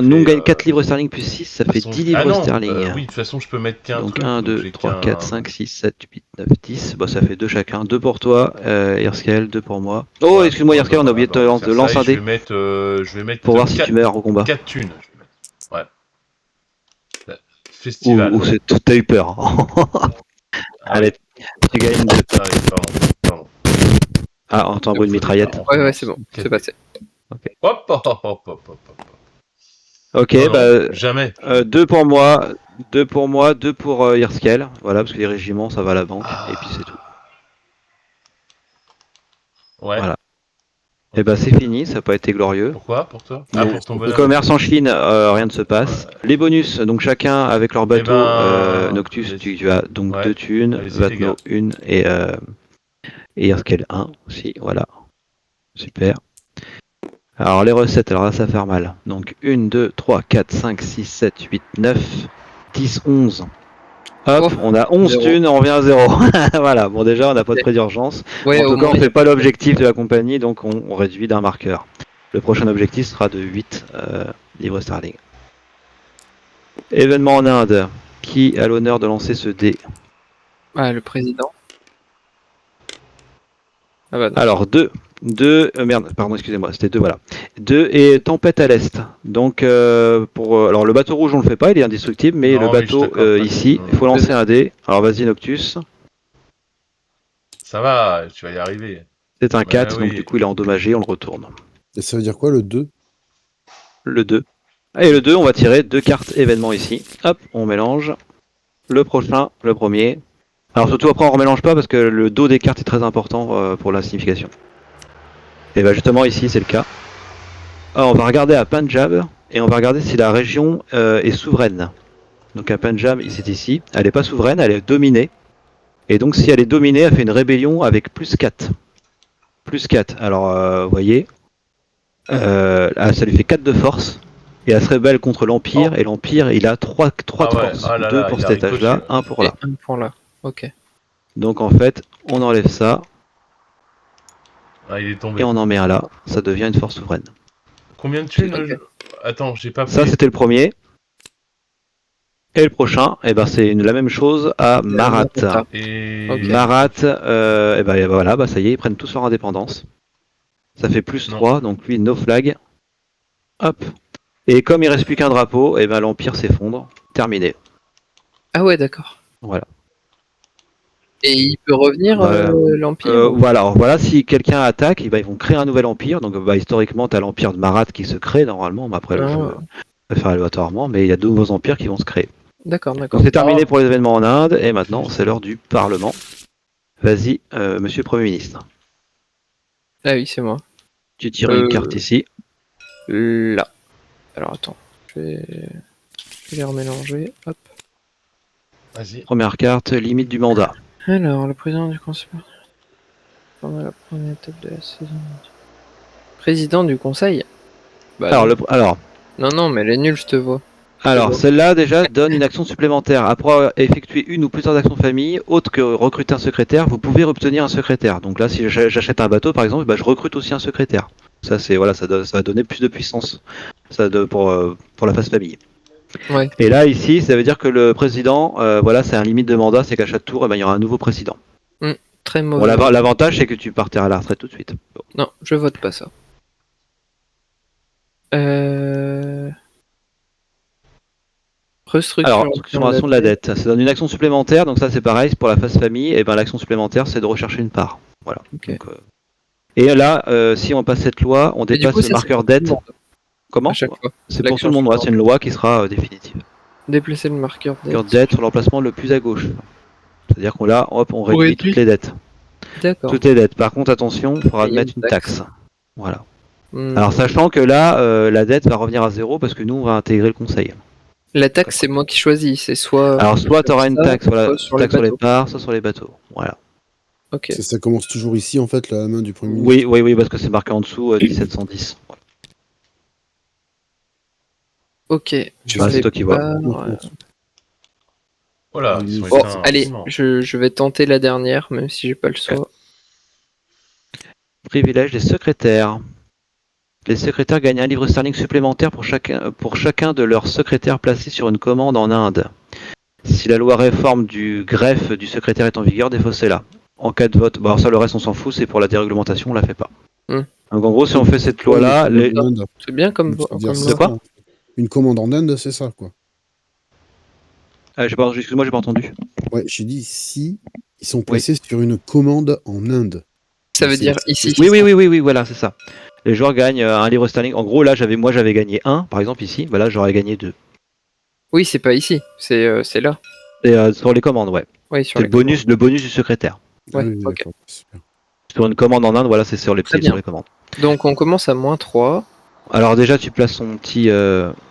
Nous, on gagne 4 livres sterling plus 6, ça fait 10 livres sterling. Oui, de toute façon, je peux mettre qu'un Donc truc. 1, donc 2, j'ai 3, qu'un- 4, 5, 6, 7, 8, 9, 10. Bon, ça fait 2 chacun. 2 pour toi, Irskel, 2 pour moi. Oh, Ouais, excuse-moi, Irskel, on a oublié de on va faire lancer ça, un et je dé vais mettre pour voir si tu meurs au combat. 4 thunes. Je vais mettre. Ouais. Festival. T'as eu peur. Ah, Allez, tu gagnes 2. Allez, pardon. Ah, on entend un bruit de mitraillette. Ouais, c'est bon, c'est passé. Hop, hop, hop, hop, hop, hop. Ok, Non, non, bah, jamais. 2 pour moi, 2 pour moi, 2 pour Irskel. Voilà, parce que les régiments, ça va à la banque, et puis c'est tout. Ouais. Voilà. Ok. Et bah, c'est fini, ça n'a pas été glorieux. Pourquoi? Pour toi? Ah, Donc, pour ton le bonhomme. commerce en Chine, rien ne se passe. Les bonus, donc chacun avec leur bateau. Noctus, tu as donc ouais. 2 thunes, Allez-y, les Vatno gars. 1 et Irskel 1 aussi, voilà. Super. Alors les recettes, alors là ça va faire mal. Donc 1, 2, 3, 4, 5, 6, 7, 8, 9, 10, 11. Hop, Oh, on a 11 zéro. thunes, on revient à 0. Voilà, bon déjà on n'a pas de prêt d'urgence. Ouais, En au tout cas moins, on il y a fait pas pas de- l'objectif de la compagnie, donc on réduit d'un marqueur. Le prochain objectif sera de 8 livres sterling. Événement en Inde. Qui a l'honneur de lancer ce dé? Ah, le président. Ah bah non. Alors 2. Merde, pardon, excusez-moi, c'était 2, voilà. 2 et tempête à l'est. Donc, alors le bateau rouge, on le fait pas, il est indestructible, mais Non, le mais je bateau t'accorde pas. ici, il faut lancer un dé. Alors vas-y, Noctus. Ça va, tu vas y arriver. C'est un Ouais, 4, oui. donc du coup, il est endommagé, on le retourne. Et ça veut dire quoi le 2? Le 2. Et le 2, on va tirer 2 cartes événements ici. Hop, on mélange. Le prochain, le premier. Alors surtout après, on ne remélange pas parce que le dos des cartes est très important pour la signification. Et bah justement, ici, c'est le cas. Alors, on va regarder à Punjab et on va regarder si la région est souveraine. Donc à Punjab, c'est ici. Elle n'est pas souveraine, elle est dominée. Et donc si elle est dominée, elle fait une rébellion avec plus 4. Plus 4. Alors, vous voyez, ça lui fait 4 de force. Et elle se rébelle contre l'Empire. Et l'Empire, il a 3 de force. Ah là 2 là, pour il cet arrive étage-là, coché. 1 pour là. Et un point là. Ok. Donc en fait, on enlève ça. Ah, il est tombé. Et on en met un là. Ça devient une force souveraine. Combien de thunes? Ok. Attends, j'ai pas Ça, pris. c'était le premier. Et le prochain, eh ben, c'est la même chose à Marat. Et... Ok. Marat, et ben voilà, bah ça y est, ils prennent tous leur indépendance. Ça fait plus Non. 3, donc lui, no flag. Hop. Et comme il reste plus qu'un drapeau, et ben l'Empire s'effondre. Terminé. Ah ouais, d'accord. Voilà. Et il peut revenir, Voilà. l'Empire? Voilà, alors voilà, si quelqu'un attaque, eh ben, ils vont créer un nouvel empire. Donc bah, historiquement, tu as l'empire de Marat qui se crée normalement, mais après le jeu va faire aléatoirement, mais il y a 2 nouveaux empires qui vont se créer. D'accord, Donc d'accord. c'est terminé pour les événements en Inde, et maintenant c'est l'heure du Parlement. Vas-y, monsieur le Premier ministre. Ah oui, c'est moi. Tu tires une carte ici. Là. Alors attends, je vais les remélanger. Hop. Vas-y. Première carte, limite du mandat. Alors, le président du conseil. Pendant la première étape de la saison. Président du conseil? Bah Alors, non. Non, mais elle est nulle, je te vois. Alors, celle-là, déjà, donne une action supplémentaire. Après avoir effectué une ou plusieurs actions famille, autres que recruter un secrétaire, vous pouvez obtenir un secrétaire. Donc là, si j'achète un bateau, par exemple, bah, je recrute aussi un secrétaire. Ça, c'est voilà, ça va donner plus de puissance pour la phase famille. Ouais. Et là, ici, ça veut dire que le président, voilà, c'est un limite de mandat, c'est qu'à chaque tour, il y aura un nouveau président. Très Bon, mauvais. l'avantage, c'est que tu partiras à la retraite tout de suite. Bon. Non, je vote pas ça. Restructuration de la dette. Ça donne une action supplémentaire, donc ça c'est pareil, pour la phase famille, et ben l'action supplémentaire c'est de rechercher une part. Voilà. Okay. Donc, et là, si on passe cette loi, on dépasse le marqueur dette. Comment? C'est pour tout le monde, c'est une loi qui sera définitive. Déplacer le marqueur dette sur l'emplacement le plus à gauche. C'est-à-dire qu'on là, hop, on réduit toutes les dettes. D'accord. Toutes les dettes. Par contre, attention, il faudra mettre une taxe. Voilà. Alors sachant que là, la dette va revenir à 0 parce que nous on va intégrer le conseil. La taxe, c'est moi qui choisis, c'est soit... Alors soit tu auras une taxe, voilà, sur les parts, soit sur les bateaux. Voilà. Ok. Ça commence toujours ici, en fait, la main du Premier ministre. Oui, parce que c'est marqué en dessous 1710. Voilà. Ok. C'est toi qui vois. Voilà, allez, je vais tenter la dernière, même si j'ai pas le choix. Privilège des secrétaires. Les secrétaires gagnent un livre sterling supplémentaire pour chacun de leurs secrétaires placés sur une commande en Inde. Si la loi réforme du greffe du secrétaire est en vigueur, défaussez-la. En cas de vote, bon alors ça le reste on s'en fout, c'est pour la déréglementation, on la fait pas. Donc en gros si on fait cette loi-là, c'est bien comme loi. De quoi? Une commande en Inde, c'est ça quoi. Excuse-moi, j'ai pas entendu. Ouais, j'ai dit si ils sont placés sur une commande en Inde. Ça veut dire ici. Oui, voilà, c'est ça. Les joueurs gagnent 1 livre sterling. En gros, là, j'avais gagné 1, par exemple, ici. Bah, là, j'aurais gagné 2. Oui, c'est pas ici, c'est là. Et sur les commandes, ouais. Oui, sur C'est les le bonus du secrétaire. Ouais, oui, ok. d'accord, super. Sur une commande en Inde, voilà, c'est sur les Très petits, bien. sur les commandes. Donc on commence à -3. Alors déjà, tu places son petit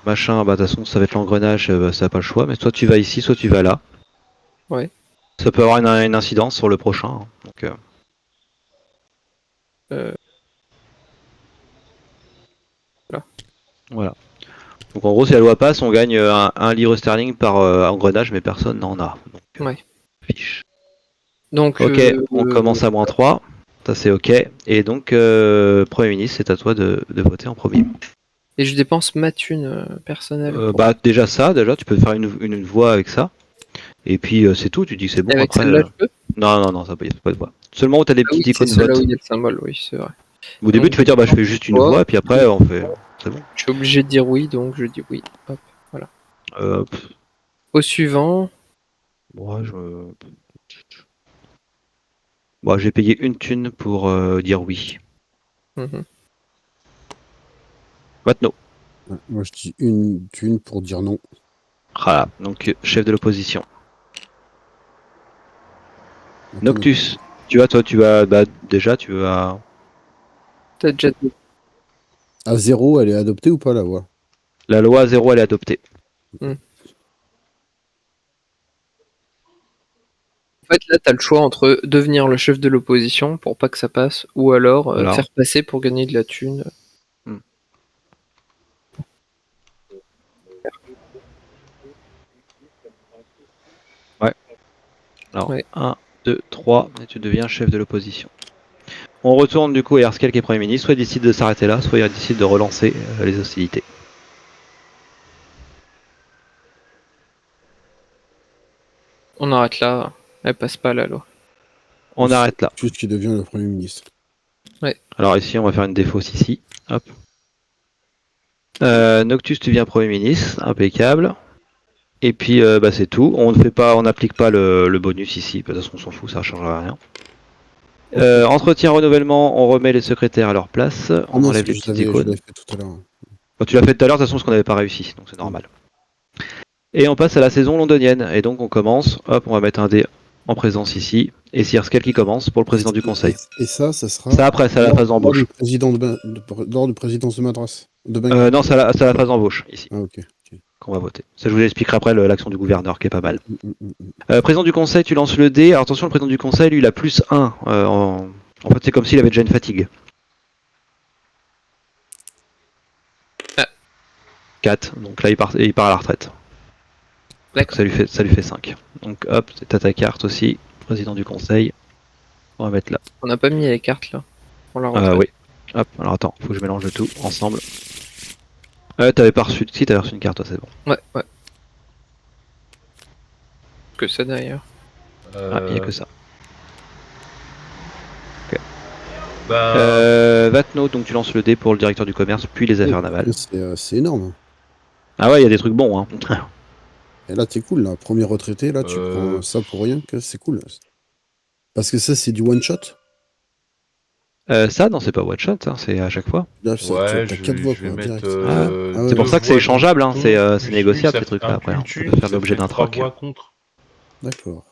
machin. Bah, de toute façon, ça va être l'engrenage, ça n'a pas le choix. Mais soit tu vas ici, soit tu vas là. Ouais. Ça peut avoir une incidence sur le prochain, hein. Donc, Là. voilà. Donc en gros, si la loi passe, on gagne 1 livre sterling par engrenage, mais personne n'en a. Donc, Ouais. fiche. Donc Ok, on commence à -3. Ça c'est ok. Et donc, Premier ministre, c'est à toi de voter en premier. et je dépense ma thune personnelle. Bah déjà, tu peux faire une voix avec ça. Et puis c'est tout, tu dis que c'est bon. Et avec Après, celle-là, je peux. non, ça peut pas de voix. Seulement où tu as des Ah oui, petites c'est icônes celle-là où vote. il y a le symbole, oui, c'est vrai. Au début, Donc, tu peux dire bah je fais juste une voix. voix, et puis après on fait. C'est bon. Je suis obligé de dire oui, donc je dis oui. Hop. Pff, Au suivant, moi, bon, j'ai payé une thune pour dire oui. mhm. Maintenant. Ouais, moi, je dis une thune pour dire non. Voilà, donc chef de l'opposition. Attends, Noctus, tu vas, bah, déjà, tu vas. T'as déjà dit. À 0, elle est adoptée ou pas, la voix? La loi 0, elle est adoptée. En fait, là, t'as le choix entre devenir le chef de l'opposition pour pas que ça passe, ou alors Voilà. faire passer pour gagner de la thune. Alors, Ouais. 1, 2, 3, et tu deviens chef de l'opposition. On retourne du coup à Erskel qui est Premier ministre, soit il décide de s'arrêter là, soit il décide de relancer les hostilités. On arrête là. Elle passe pas la loi. On arrête là. Juste qu'il devient le Premier ministre. Alors ici, on va faire une défausse ici. Hop. Noctus, tu deviens Premier ministre, impeccable. Et puis bah, c'est tout. On n'applique pas le bonus ici, de toute façon on s'en fout, ça ne changera rien. Entretien renouvellement, on remet les secrétaires à leur place, on Non, enlève c'est les que petites je icônes. l'avais fait tout à l'heure. Bah, tu l'as fait tout à l'heure, de toute façon, parce qu'on n'avait pas réussi, donc c'est normal. Et on passe à la saison londonienne, et donc on commence, hop, on va mettre un dé en présence ici, et c'est Erskel qui commence pour le président du conseil. Et ça sera. Ça après, c'est à la phase d'embauche. Lors de présidence de Madras. De Bengale. Non, c'est à la phase d'embauche, ici, Ah, ok. qu'on va voter. Ça, je vous expliquerai après l'action du gouverneur, qui est pas mal. Mm. Président du conseil, tu lances le dé. Alors attention, le président du conseil, lui, il a +1. En fait, c'est comme s'il avait déjà une fatigue. 4, donc là, il part à la retraite. D'accord. Ça lui fait 5. Donc hop, t'as ta carte aussi, président du conseil. On va mettre là. On n'a pas mis les cartes là. Pour la retraite. Oui. Hop, alors attends, faut que je mélange tout ensemble. T'avais pas reçu. Si, t'avais reçu une carte, toi, c'est bon. Ouais. Que ça d'ailleurs. Ah, il n'y a que ça. Bah, Vatno, donc tu lances le dé pour le directeur du commerce, puis les affaires navales. C'est énorme. Ah ouais, il y a des trucs bons, hein. Et là, c'est cool, là. Premier retraité, là, tu Euh, prends ça pour rien, que c'est cool. Parce que ça, c'est du one shot. Ça, non, c'est pas one shot, hein, c'est à chaque fois. Là, ouais, t'as je 4 voix, je vais quoi, mettre. direct. Ah, ouais. C'est pour ça que c'est voix échangeable, hein, contre, c'est plus négociable une, ces ça fait trucs-là après. un On plus peut une, faire ça l'objet fait d'un 3 troc. voix contre. D'accord.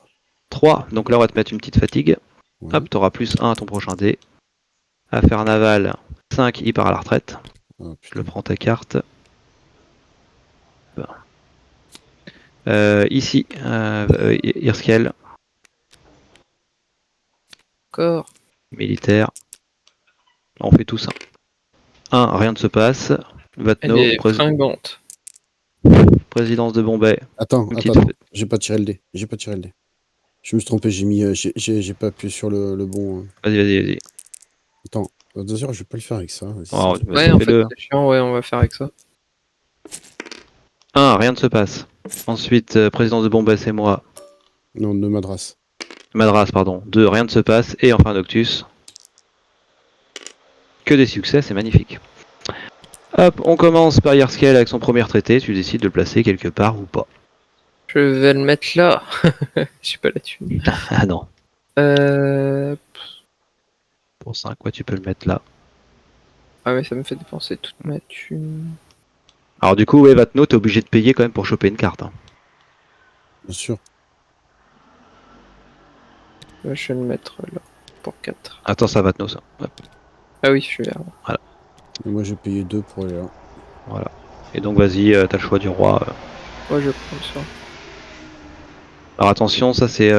3, donc là on va te mettre une petite fatigue. Ouais. Hop, t'auras +1 à ton prochain dé. Affaire navale, 5, il part à la retraite. Ah, Je putain. le prends ta carte. Ici, Irskel, Encore. militaire. On fait tout ça. 1, rien ne se passe. Elle Vatno, est fringante. présidence de Bombay. Attends, Une petite attends. J'ai pas tiré le dé. Je me suis trompé, j'ai pas appuyé sur le bon. Vas-y. Attends, d'ailleurs, je vais pas le faire avec ça. Vas-y, Oh, c'est- Ouais, en fait, fais-le. c'est chiant, ouais, on va faire avec ça. 1, rien ne se passe. Ensuite, présidence de Bombay, c'est moi. Non, de Madras. Madras, pardon. 2, rien ne se passe. Et enfin Noctus. Que des succès, c'est magnifique. Hop, on commence par Yerskel avec son premier traité. Tu décides de le placer quelque part ou pas. Je vais le mettre là. Je suis pas là-dessus. Ah non. pour 5, ouais, tu peux le mettre là. Ah ouais, ça me fait dépenser toute ma thune. Alors du coup, ouais, Vatno, t'es obligé de payer quand même pour choper une carte. Hein. Bien sûr. Je vais le mettre là, pour 4. Attends, ça Vatno, ça. Hop, Ah oui, je suis là. Et moi, j'ai payé 2 pour aller là. voilà. Et donc, vas-y, t'as le choix du roi. Ouais, je prends ça. Alors attention, ça c'est...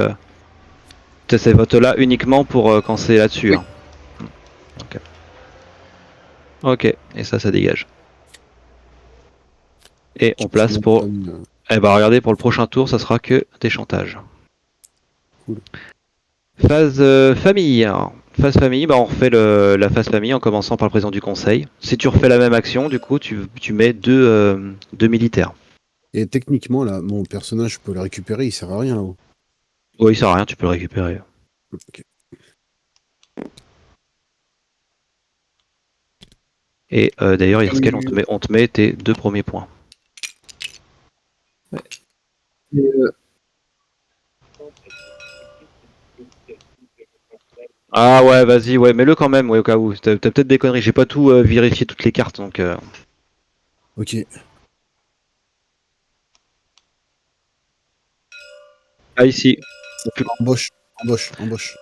t'as ces votes-là uniquement pour quand c'est là-dessus. Oui. Hein. Ok. Ok, et ça dégage. Et on place pour... Eh bah regardez, pour le prochain tour, ça sera que des chantages. Cool. Phase famille. Alors, phase famille, bah on refait la phase famille en commençant par le président du conseil. Si tu refais la même action, du coup, tu mets deux militaires. Et techniquement, là, mon personnage, je peux le récupérer, il sert à rien là-haut. Oui, ça sert à rien, tu peux le récupérer. Ok. Et d'ailleurs, Irskel, on te met tes 2 premiers points. Ouais. Ah ouais, vas-y, ouais, mets-le quand même, ouais, au cas où. T'as peut-être des conneries, j'ai pas tout vérifié toutes les cartes, donc... Ok. Ah, ici. Embauche.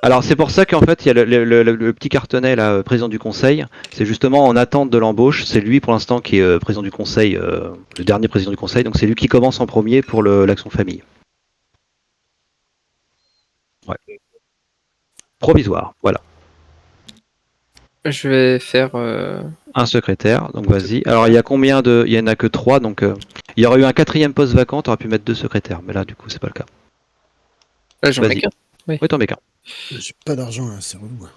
Alors c'est pour ça qu'en fait il y a le petit cartonnet là, président du conseil, c'est justement en attente de l'embauche, c'est lui pour l'instant qui est président du conseil, le dernier président du conseil, donc c'est lui qui commence en premier pour l'action famille. Ouais. Provisoire, voilà. Je vais faire... Un secrétaire, donc vas-y. Alors il y a combien de... Il y en a que 3, donc il y aurait eu un 4e poste vacant, t'aurais pu mettre 2 secrétaires, mais là du coup c'est pas le cas. Là, j'en mets qu'un. Oui, t'en mets qu'un. J'ai pas d'argent là, c'est relou.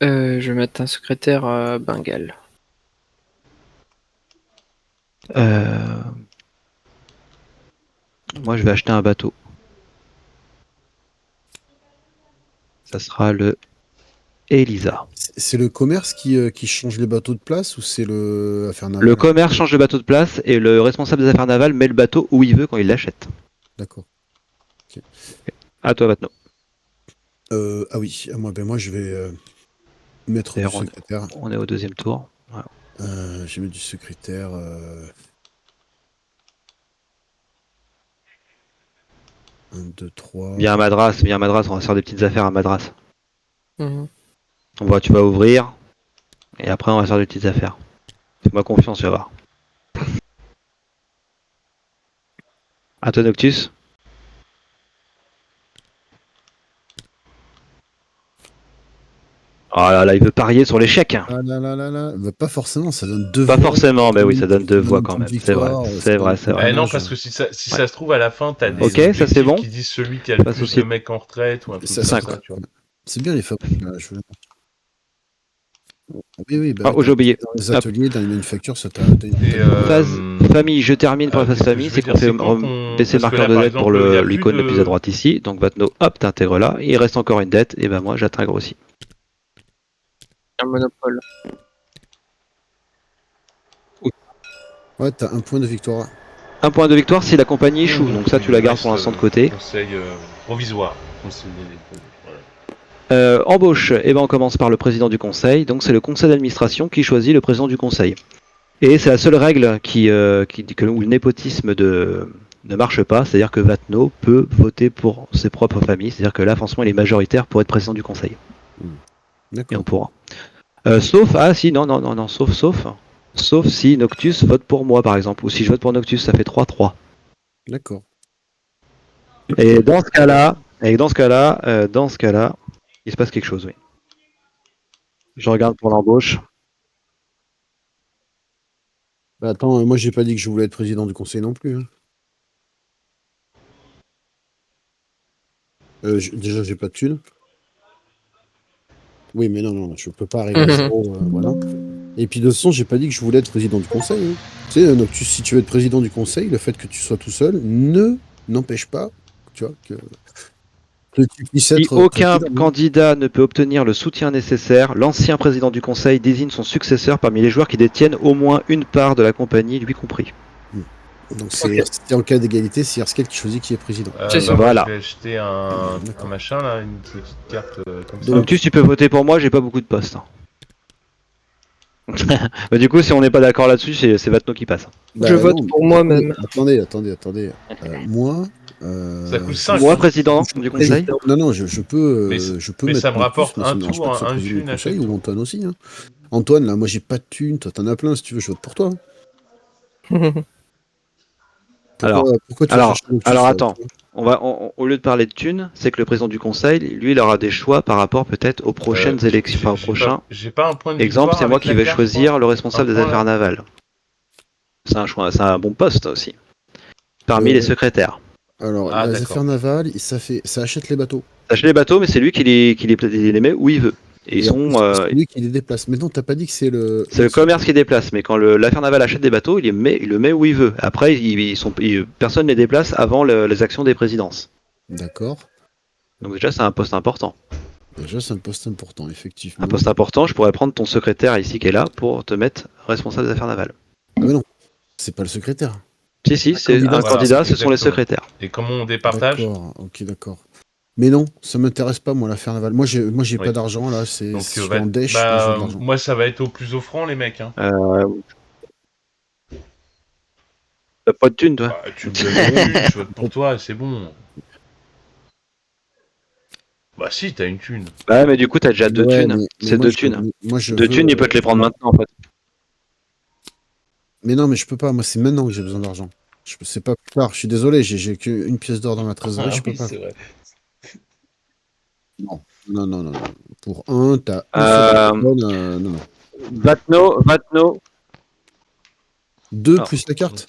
Je vais mettre un secrétaire à Bengale. Moi je vais acheter un bateau. Ça sera le Elisa. C'est le commerce qui change les bateaux de place ou c'est le affaire navale? Le commerce change de bateau de place et le responsable des affaires navales met le bateau où il veut quand il l'achète. D'accord. Okay. À toi maintenant. Ah oui, moi je vais mettre du secrétaire. On est au 2e tour. Voilà. Je vais mettre du secrétaire. 1, 2, 3. Viens à Madras, on va se faire des petites affaires à Madras. Mhm. Tu vas ouvrir et après on va se faire des petites affaires. Fais-moi confiance, tu vas voir. À toi Noctus. Oh là là, il veut parier sur l'échec. Ah là là là là. Bah, pas forcément, ça donne 2 voix. Pas forcément, mais oui, ça donne 2 donne voix quand même. C'est vrai, c'est vrai, c'est vrai. Non, parce que si ça se trouve à la fin, t'as des ok, ça c'est bon. qui disent celui qui a le plus de mecs en retraite ou un truc comme ça. Tu vois. C'est bien les fabriques là. Oui, bah, j'ai oublié. Dans les ateliers, dans les manufactures, ça t'a. Phase famille, je termine pour la phase famille, c'est qu'on fait baisser le marqueur de dette pour l'icône le plus à droite ici. Donc Vatno, hop, t'intègres là. Il reste encore une dette, et ben moi j'intègre aussi. Un monopole. Ouais, t'as 1 point de victoire. 1 point de victoire si la compagnie échoue, donc ça tu la gardes pour l'instant de côté. Conseil provisoire. Embauche, et ben on commence par le président du conseil, donc c'est le conseil d'administration qui choisit le président du conseil. Et c'est la seule règle où le népotisme ne marche pas, c'est-à-dire que Vatno peut voter pour ses propres familles, c'est-à-dire que là franchement il est majoritaire pour être président du conseil. Et on pourra. Sauf si Noctus vote pour moi par exemple, ou si je vote pour Noctus, ça fait 3-3. D'accord. Et dans ce cas-là, il se passe quelque chose, oui. Je regarde pour l'embauche. Bah attends, moi j'ai pas dit que je voulais être président du conseil non plus. Hein. Déjà j'ai pas de thunes. Oui, mais non, je peux pas arriver à 0, voilà. Et puis de toute façon, j'ai pas dit que je voulais être président du conseil. Hein. Tu sais, Noctus, si tu veux être président du conseil, le fait que tu sois tout seul n'empêche pas, tu vois, que tu puisses être. Si aucun candidat ne peut obtenir le soutien nécessaire, l'ancien président du conseil désigne son successeur parmi les joueurs qui détiennent au moins une part de la compagnie, lui compris. Donc c'est en cas d'égalité, c'est Erskel qui choisit qui est président. C'est ça. Voilà. Je vais acheter un machin là, une petite carte comme ça. Noctus, tu peux voter pour moi, j'ai pas beaucoup de postes. hein. Bah, du coup, si on n'est pas d'accord là-dessus, c'est Vatno qui passe. Je vote pour moi-même. Attendez. Moi. Ça coûte 5. Moi, président du conseil. Non, je peux. Mais je peux ça mettre me rapporte Noctus, un mais ça me tour, dérange pas que ce soit un président du thune à conseil, chaque ou Antoine aussi. Hein. Antoine, là, moi j'ai pas de thunes, toi t'en as plein, si tu veux, je vote pour toi. Pourquoi tu vas chercher Noctus, alors là, attends. tu vois Au lieu de parler de thunes, c'est que le président du conseil, lui, il aura des choix par rapport peut-être aux prochaines élections, enfin aux prochains. J'ai pas un point de Exemple, victoire c'est moi avec qui la vais carte, choisir quoi. le responsable Un des point, affaires là. navales. C'est un choix, c'est un bon poste aussi. Parmi les secrétaires. Alors, Ah, les d'accord. affaires navales, ça achète les bateaux. Sachez les bateaux, mais c'est lui qui les met où il veut. Et ils en plus, sont. c'est lui qui les déplace. Mais non, t'as pas dit que c'est le. C'est le commerce qui déplace, mais quand l'affaire navale achète des bateaux, il le met où il veut. Après, personne ne les déplace avant les actions des présidences. D'accord. Donc déjà, c'est un poste important. Déjà, c'est un poste important, effectivement. Un poste important, je pourrais prendre ton secrétaire ici qui est là pour te mettre responsable des affaires navales. Ah, mais non, c'est pas le secrétaire. Si, c'est un candidat, candidat, ce sont les exactement. secrétaires. Et comment on départage? D'accord, ok, d'accord. Mais non, ça m'intéresse pas, moi, l'affaire navale. Moi, j'ai Oui. pas d'argent, là, je Donc, suis en dèche, et je veux de l'argent. moi, ça va être au plus offrant, les mecs. Hein. T'as pas de thune, toi Bah, tu me donnes une thune, je vote pour toi, et c'est bon. Bah si, t'as une thune. Ouais, mais du coup, t'as déjà deux Ouais, thunes. mais C'est moi, deux je- thunes. Moi, je Deux veux, thunes, il peut te les prendre maintenant, en fait. Mais non, mais je peux pas, moi, c'est maintenant que j'ai besoin d'argent. C'est pas plus tard, je suis désolé, j'ai qu'une pièce d'or dans ma trésorerie, je peux pas. c'est vrai. Non. Pour un, t'as non. Vatno. Deux Ah, plus la carte.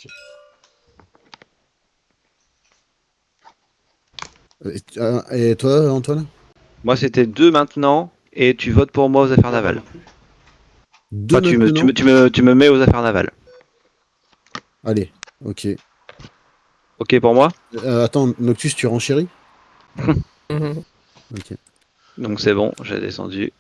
Et toi, Antoine? Moi, c'était 2 maintenant, et tu votes pour moi aux affaires navales. Deux Enfin, maintenant. tu me mets aux affaires navales. Allez, ok. Ok pour moi? Attends, Noctus, tu renchéris? Mhm. Ok. Donc c'est bon, j'ai descendu.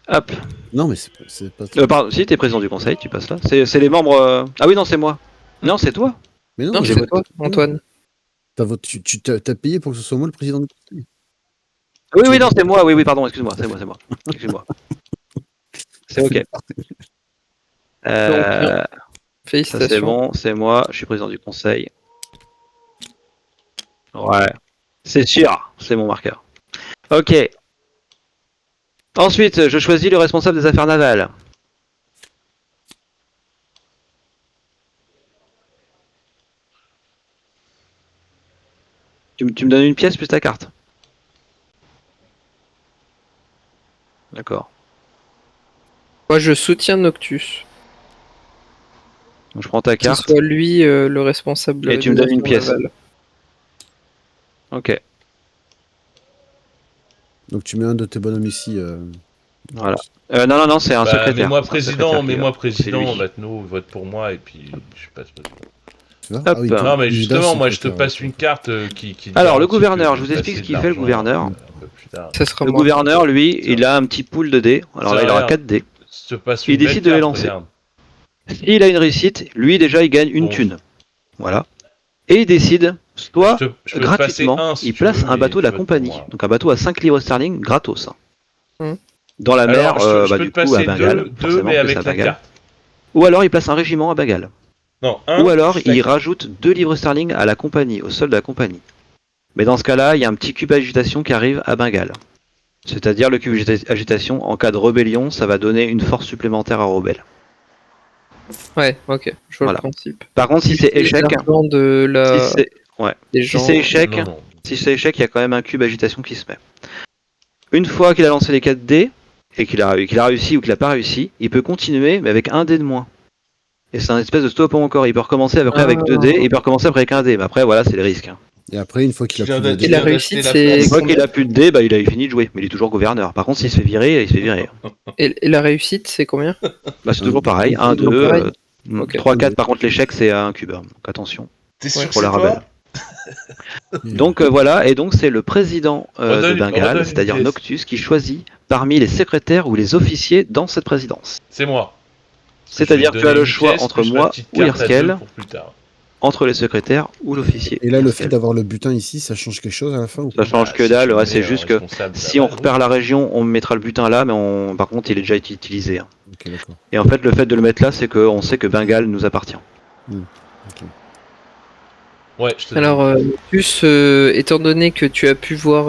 Hop. Non, mais c'est pas... Pardon, si t'es président du conseil, tu passes là. C'est les membres. Ah oui, non, c'est moi. Non, c'est toi. Mais Non, j'ai c'est voté. toi, Antoine. T'as payé pour que ce soit moi le président du conseil? Oui, non, c'est moi. Oui, pardon, excuse-moi, c'est moi. Excuse-moi. C'est ok. Ça, Félicitations. c'est bon, c'est moi, je suis président du conseil. Ouais. C'est sûr, c'est mon marqueur. Ok. Ensuite, je choisis le responsable des affaires navales. Tu me donnes une pièce plus ta carte. D'accord. Moi, je soutiens Noctus. Donc je prends ta Que ce carte. soit lui le responsable. Et tu me des donnes une affaires pièce. navales. Ok. Donc tu mets un de tes bonhommes ici. Voilà. Non, c'est un secrétaire. Mets-moi C'est un secrétaire président, qui va. Vatno, vote pour moi, et puis je passe. Tu vois? Hop. Ah oui, Non, Non, mais Judas, justement, moi, je te secrétaire, passe ouais. une carte qui Alors, le garantit gouverneur, que je vous vais explique ce passer qu'il de fait, le l'argent, gouverneur. un peu plus tard. Ça sera Le moi. gouverneur, lui, il a un petit pool de dés. Alors là, il aura 4 dés. Je te passe Il une belle décide de les carte, lancer. regarde. S'il a une réussite, lui, déjà, il gagne une Bon. thune. Voilà. Et il décide, soit Je peux te gratuitement, passer un, si il tu place veux, un mais bateau de la tu votes compagnie. pour moi. Donc un bateau à 5 livres sterling, gratos. Hmm. Dans la mer, Alors, je peux du te coup, à passer Bengale. deux, forcément, mais que avec c'est à la Bengale. carte. Ou alors, il place un régiment à Bengale. Non, un. Ou alors, plus la il carte. rajoute 2 livres sterling à la compagnie, au sol de la compagnie. Mais dans ce cas-là, il y a un petit cube agitation qui arrive à Bengale. C'est-à-dire, le cube agitation, en cas de rébellion, ça va donner une force supplémentaire à Rebelle. Ouais, ok, je vois Voilà. le principe. Par contre, si c'est Les échec, argents de la... si c'est ouais. des Si gens... c'est échec, Non. si c'est échec, il y a quand même un cube agitation qui se met. Une fois qu'il a lancé les 4 dés, et qu'il a réussi ou qu'il n'a pas réussi, il peut continuer, mais avec un dé de moins. Et c'est un espèce de stop encore. Il peut recommencer après avec 2 dés, et il peut recommencer après avec un dé. Mais après, voilà, c'est les risques. Hein. Et après, une fois qu'il a plus de Et dés, la réussite, Une c'est... fois qu'il a plus de dés, bah, il a fini de jouer. Mais il est toujours gouverneur. Par contre, s'il se fait virer, il se fait virer. Et la réussite, c'est combien? Bah, c'est toujours pareil. 1, toujours 2, pareil. Ok. 3, 4. Par contre, l'échec, c'est un cube. Donc attention. T'es sûr sûr que Pour la c'est rebelle. toi? Donc voilà, et donc c'est le président de Redonne Bengale, une c'est-à-dire pièce. Noctus, qui choisit parmi les secrétaires ou les officiers dans cette présidence. C'est moi. C'est-à-dire Je vais tu as donner le une choix pièce entre plus la moi petite ou carte à deux Erskel. pour plus tard. entre les secrétaires ou l'officier. Et là, le fait d'avoir le butin ici, ça change quelque chose à la fin ou Ça pas? change que si dalle, tu ouais, mets c'est juste que responsable de si la on balle, repère la région, on mettra le butin là, mais par contre il est déjà été utilisé. Hein. Ok, d'accord. Et en fait, le fait de le mettre là, c'est qu'on sait que Bengale nous appartient. Ok. Ouais, je te Alors, donne. plus étant donné que tu as pu voir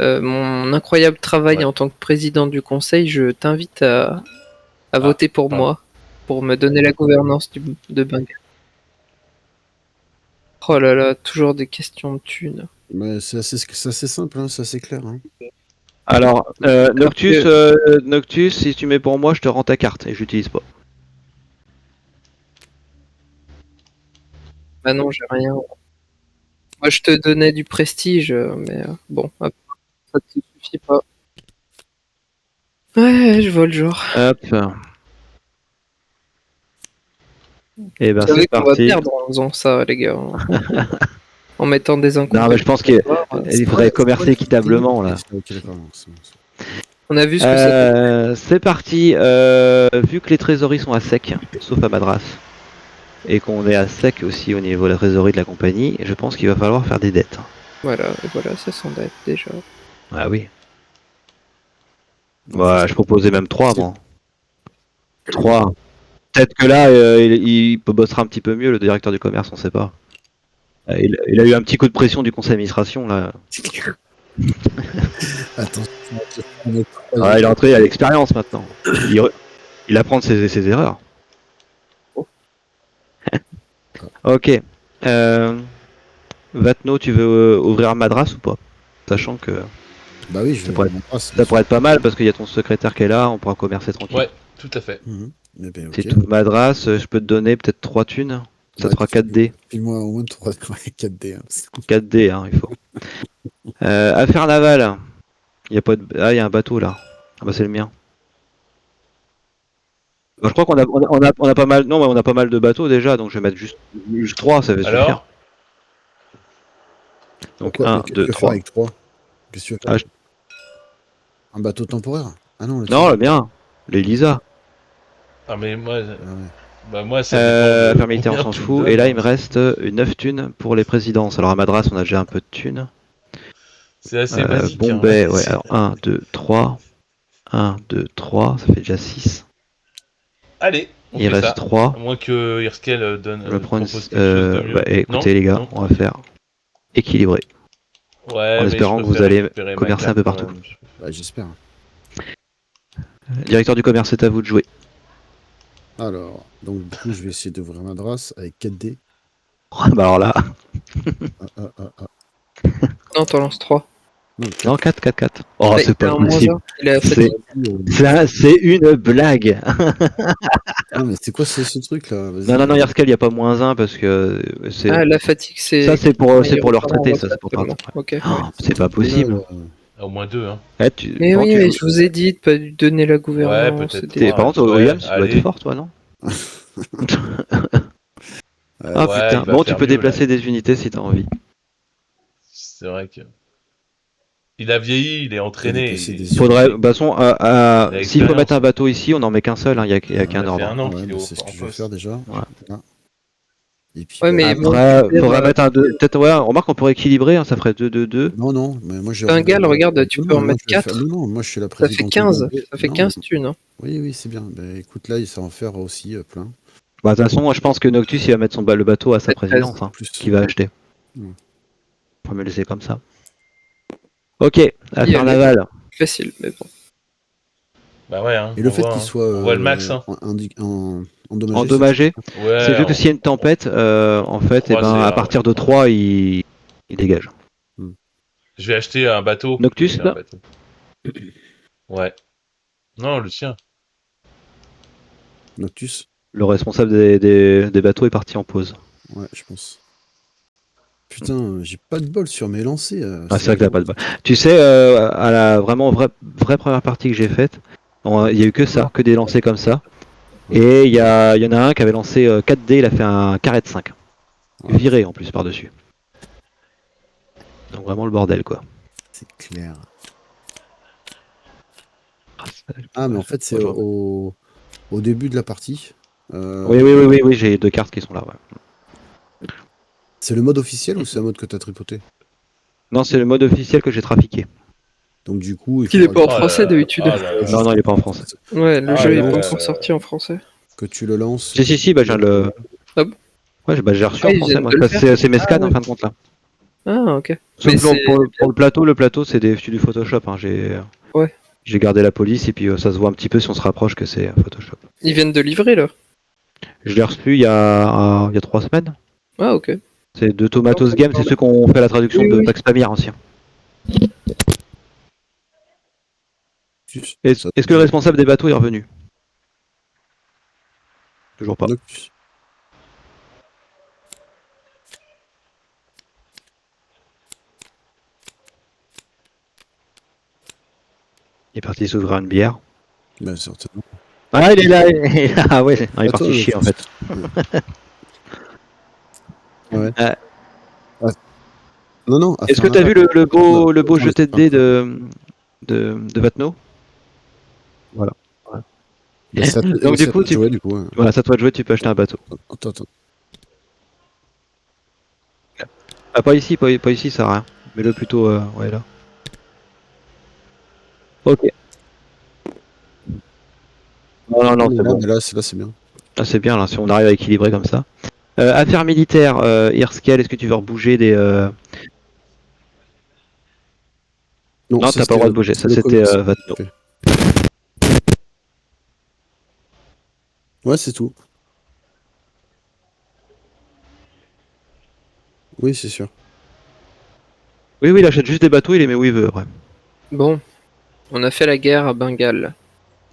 mon incroyable travail Ouais. en tant que président du conseil, je t'invite à voter pour pardon. moi, pour me donner la gouvernance de Bengale. Oh là là, toujours des questions de thunes. Mais c'est assez simple, hein, c'est assez clair. Hein. Alors, Noctus, si tu mets pour moi, je te rends ta carte et j'utilise pas. Bah non, j'ai rien. Moi, je te donnais du prestige, mais bon, hop, ça te suffit pas. Ouais, je vois le genre. Hop. Et ben Vous savez c'est qu'on va parti. perdre en faisant ça, les gars. En mettant des Non, incompétents. mais je pense qu'il C'est faudrait quoi commercer le équitablement là. Ok, d'accord. Non, c'est bon. On a vu ce que c'était. C'est parti. Vu que les trésoreries sont à sec, sauf à Madras, et qu'on est à sec aussi au niveau de la trésorerie de la compagnie, je pense qu'il va falloir faire des dettes. Voilà, et voilà, ça s'en date déjà. Ah oui. Non, faut Je proposais même 3 c'est- moi. 3. Peut-être que là, il bossera un petit peu mieux, le directeur du commerce, on sait pas. Il a eu un petit coup de pression du conseil d'administration là. Attends. Il est entré à l'expérience maintenant. Il apprend de ses erreurs. Ok. Vatno, tu veux ouvrir Madras ou pas? Sachant que Bah oui, je ça vais pourrait, mon passe, ça pourrait être pas mal parce qu'il y a ton secrétaire qui est là, on pourra commercer tranquille. Ouais, tout à fait. Eh ben, Si ok. tu ouvres Madras, je peux te donner peut-être 3 thunes. Ça Ouais, te fera 4D. File-moi au moins 3 4D. Hein. 4D, hein, il faut. Affaire navale. Il y a pas de... Ah, il y a un bateau là. Ah bah c'est le mien. Bah, je crois qu'on a pas mal. Non, mais on a pas mal de bateaux déjà, donc je vais mettre juste 3, ça va suffire. Alors, Donc Pourquoi? 1, Mais qu'est-ce que 2, tu veux faire 3. avec 3? Qu'est-ce que tu veux Ah, faire? Un bateau temporaire? Ah non, le Non, tien. le mien. l'Elisa. ah mais moi, Ah ouais. bah moi ça dépend de Affaire militaire, on combien s'en tu me fout. donnes, Et là, hein. il me reste une 9 thunes pour les présidences. Alors à Madras, on a déjà un peu de thunes. C'est assez basique. Hein. Bombay, ouais. Alors 1, 2, 3. 1, 2, 3. Ça fait déjà 6. Allez, on Il fait reste ça. 3. À moins que Irskel donne, Je vais prendre propose quelque chose de mieux. bah, écoutez les gars, Non on va faire équilibré. Ouais, En mais espérant je que vous préfère allez récupérer ma commercer carte un peu quand partout. même. Bah, j'espère. Directeur du commerce, c'est à vous de jouer. Alors, donc du coup, je vais essayer d'ouvrir Madras avec 4D. Bah alors là, Non, t'en lances 3. non, 4, 4, 4. Oh, Ouais, c'est pas il a un possible. moins 1, il a C'est fatigue. c'est une blague. Non, mais c'est quoi ce truc là? Vas-y. Non, Yerskel, il n'y a pas moins 1 parce que c'est. Ah, la fatigue, c'est. Ça, c'est pour le retraité, ça, c'est pour toi. toi. Ok. Oh, Ouais. c'est pas possible. Au moins 2, hein. Eh, Mais par oui, contre, mais je vous ai dit de pas lui donner la Ouais, gouvernance. peut-être. des- par contre, Ouais, William, tu dois allez. être fort, toi, non? Ah Ouais, putain, il va bon, tu faire peux mieux, déplacer là. des unités si t'as envie. C'est vrai que. Il a vieilli, il est entraîné. déplacer des Faudrait, de unités. toute façon, Il a s'il faut mettre un l'expérience. bateau ici, on n'en met qu'un seul, il n'y a Il qu'un a fait ordre. 1 an Ouais, qu'il est bah, au c'est ce que en je vais poste. faire déjà. Ouais. Là. Et puis, Ouais, mais bon, Après, je veux faudrait dire, mettre un 2. Peut-être, ouais, remarque, on pourrait équilibrer, hein, ça ferait 2-2-2. Non, mais moi j'ai. Bengale, regarde, tu peux en mettre 4. Non, moi je suis la Ça fait présidente. 15. de- Ça fait Non, 15 thunes. Hein. Oui, c'est bien. Bah, écoute, là, ça va en faire aussi plein. Bah, de toute façon, moi, je pense que Noctus, il va mettre le bateau à sa présidence, hein, Plus. qu'il va acheter. Ouais. On va me laisser comme ça. Ok, affaire allez. navale. Facile, mais bon. Bah ouais, hein. Et le on fait voit, qu'il hein. soit On voit le max, hein. endommagé. Endommagé. Ouais, C'est juste que s'il y a une tempête, en fait, Croisé, à hein, partir ouais. de 3, il dégage. Je vais acheter un bateau. Noctus, Acheter un là bateau. Ouais. Non, le sien. Noctus. Le responsable des bateaux est parti en pause. Ouais, je pense. Putain, j'ai pas de bol sur mes lancers. Ah, c'est vrai que t'as pas de bol. Tu sais, à la vraiment vraie première partie que j'ai faite, il y a eu que ça, que des lancers comme ça. Et il y en a un qui avait lancé 4D, il a fait un carré de 5. Viré en plus par-dessus. Donc vraiment le bordel quoi. C'est clair. Ah, mais en fait, c'est au début de la partie. Oui, j'ai 2 cartes qui sont là. Ouais. C'est le mode officiel ou c'est un mode que t'as tripoté? Non, c'est le mode officiel que j'ai trafiqué. Donc du coup, Il est pas en Oh là français là, d'habitude. oh là là. Non, il est pas en français. Ouais, le Ah jeu est non, pas encore sorti en français. que tu le lances. Si, bah, je viens de le. Ah bon Ouais, bah, j'ai reçu Ah, en ils français, viennent moi. de le Parce que faire. c'est Mescan, Ah, en fin de compte, là. Ah, ok. Sauf Mais pour, c'est- pour le plateau, c'est du Photoshop. Hein. Ouais. J'ai gardé la police et puis ça se voit un petit peu si on se rapproche que c'est Photoshop. Ils viennent de livrer là. Je l'ai reçu il y a 3 semaines. Ah, ok. C'est de Tomatos Game, c'est ceux qui ont fait la traduction Oui, de oui. Pax Pamir ancien. Est-ce que le responsable des bateaux est revenu? Toujours pas. Noctus. Il est parti s'ouvrir une bière. Bah, certainement. Ah, il est là, il est là. Ah ouais, non, il est Attends, parti chier en fait. Ouais. Euh. Non, Est-ce que tu as vu le beau jeté de dés de Vatno? Voilà. Donc du coup, voilà, ça à toi de jouer, tu peux acheter un bateau. Attends. Ah, pas ici, pas ici, ça sert à rien. Mets-le plutôt, ouais, là. Ok. Non, c'est bon. Là, c'est bien. Ah, c'est bien, là, si on arrive à équilibrer comme ça. Affaires militaires, Irskel, est-ce que tu veux rebouger des... Non, t'as pas le droit de bouger, ça c'était Vatno. Ouais, c'est tout. Oui, c'est sûr. Oui, il achète juste des bateaux, il les met où il veut après. Bon. On a fait la guerre à Bengale.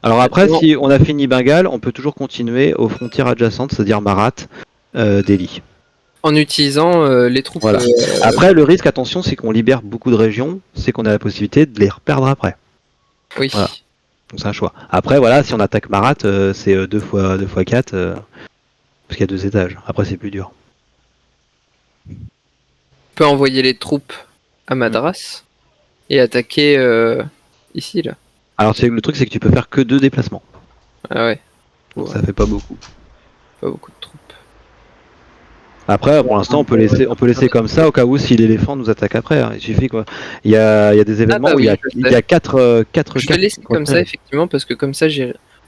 Alors après, Maintenant- si on a fini Bengale, on peut toujours continuer aux frontières adjacentes, c'est-à-dire Marat, Delhi. En utilisant les troupes. Voilà. Après, le risque, attention, c'est qu'on libère beaucoup de régions, c'est qu'on a la possibilité de les reperdre après. Oui. Voilà. Donc c'est un choix. Après, voilà, si on attaque Marat, c'est 2 fois 4, parce qu'il y a 2 étages. Après, c'est plus dur. On peut envoyer les troupes à Madras et attaquer ici là. Alors le truc, c'est que tu peux faire que 2 déplacements. Ah ouais. Donc ça fait pas beaucoup. Pas beaucoup de troupes. Après, pour l'instant, on peut laisser comme ça au cas où si l'éléphant nous attaque après. Hein. Il suffit quoi. Il y a des événements où il y a 4 Je vais laisser comme ça effectivement parce que comme ça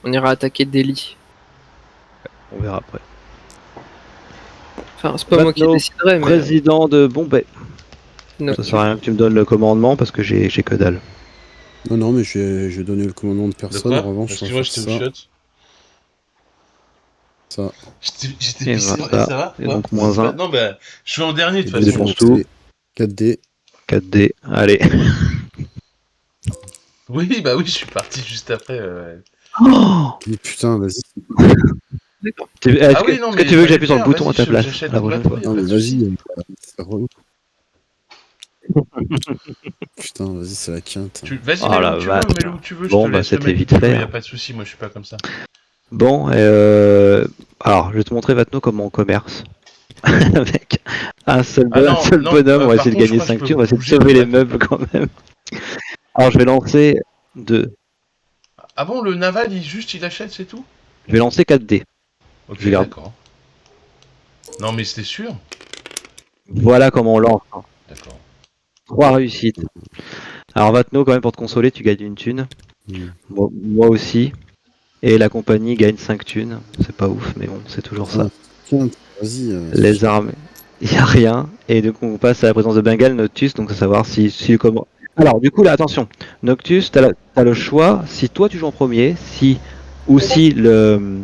on ira attaquer Delhi. On verra après. Enfin, c'est pas moi qui déciderai, mais. Président de Bombay. Non. Ça sert à rien que tu me donnes le commandement parce que j'ai que dalle. Non, mais je vais donner le commandement de personne. En revanche, excuse-moi, j'étais au chiottes. Ça. J'étais pissé, ça va? Et donc moins 1. Non, bah, je suis en dernier de toute façon. façon. Tout. 4D. 4D, allez. Oui, bah oui, je suis parti juste après. Oh mais putain, vas-y. Est-ce que tu veux que j'appuie sur le bouton à ta place la prochaine fois? Non, mais vas-y. C'est relou. Putain, vas-y, c'est la quinte. Vas-y, mets-le où tu veux. Bon, bah c'était vite fait. Y a pas de soucis, moi je suis pas comme ça. Bon, alors je vais te montrer Vatno comment on commerce. Avec un seul bonhomme, on va essayer de gagner 5 thunes, on va essayer de sauver les meubles quand même. Alors je vais lancer 2. Ah bon, le naval, il achète, c'est tout? Je vais lancer 4D. Ok, d'accord. Non, mais c'était sûr. Voilà comment on lance. D'accord. 3 réussites. Alors Vatno, quand même, pour te consoler, tu gagnes une thune. Moi aussi. Et la compagnie gagne 5 thunes. C'est pas ouf, mais bon, c'est toujours ça. Vas-y. Les armes, il n'y a rien. Et donc on passe à la présence de Bengale, Noctus, donc à savoir si comment. Alors du coup là, attention. Noctus, t'as le choix, si toi tu joues en premier, si le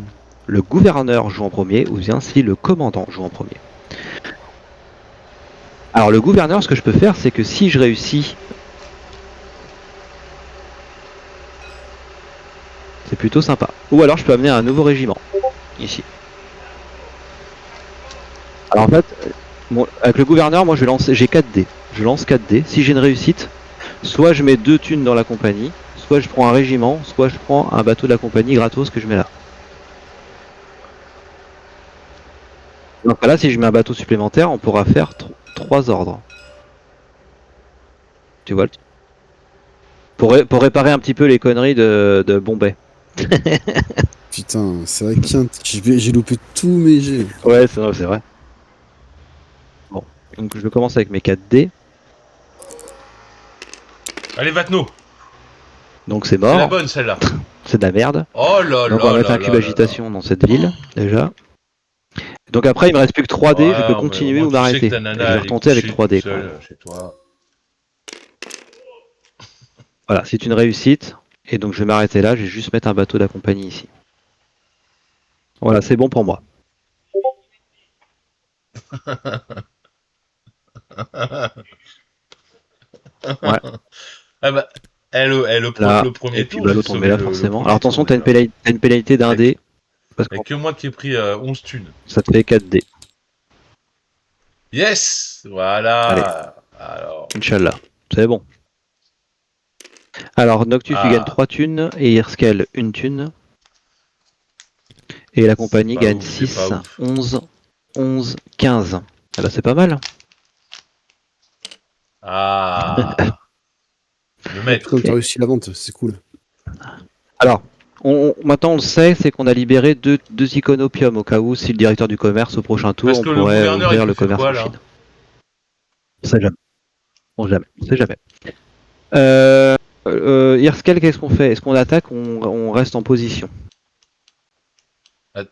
gouverneur joue en premier, ou bien si le commandant joue en premier. Alors le gouverneur, ce que je peux faire, c'est que si je réussis, c'est plutôt sympa. Ou alors je peux amener un nouveau régiment, ici. Alors en fait, avec le gouverneur, moi j'ai 4D. Je lance 4D. Si j'ai une réussite, soit je mets 2 thunes dans la compagnie, soit je prends un régiment, soit je prends un bateau de la compagnie gratos que je mets là. Donc là, si je mets un bateau supplémentaire, on pourra faire 3 ordres. Tu vois pour réparer un petit peu les conneries de Bombay. Putain, c'est la quinte. J'ai loupé tous mes jets. Ouais, c'est vrai. Bon. Donc je commence avec mes 4 dés. Allez, Vatno. Donc c'est C'est la mort. bonne, celle-là. C'est de la merde. Oh là là. Donc on va mettre là un cube là agitation dans cette ville, déjà. Donc après, il me reste plus que 3 dés, je peux continuer ou m'arrêter. Je vais retenter avec 3 dés. Chez toi. Voilà, c'est une réussite. Et donc je vais m'arrêter là, je vais juste mettre un bateau de la compagnie ici. Voilà, c'est bon pour moi. Ouais. Ah bah, Là, le premier et puis tour. bah, j'ai l'autre sauvé tombé là le forcément. premier Alors attention, tour, t'as une pénalité d'un dé. Parce Il n'y que a que moi qui ai pris 11 thunes. ça te fait 4 dés. Yes. Voilà. Allez. Alors. Inch'Allah. C'est bon. Alors, Noctus, tu gagnes 3 thunes et Irskel 1 thune. Et la compagnie gagne 6, 11, 11, 15. Ah bah c'est pas mal. Ah. Le maître. Comme tu as réussi la vente, c'est cool. Alors, maintenant on le sait, c'est qu'on a libéré deux iconopium au cas où, si le directeur du commerce au prochain tour, Parce on que le pourrait gouverneur, ouvrir il le fait commerce quoi, en là Chine. On sait jamais. On sait jamais. Irskel, qu'est-ce qu'on fait? Est-ce qu'on attaque ou on reste en position?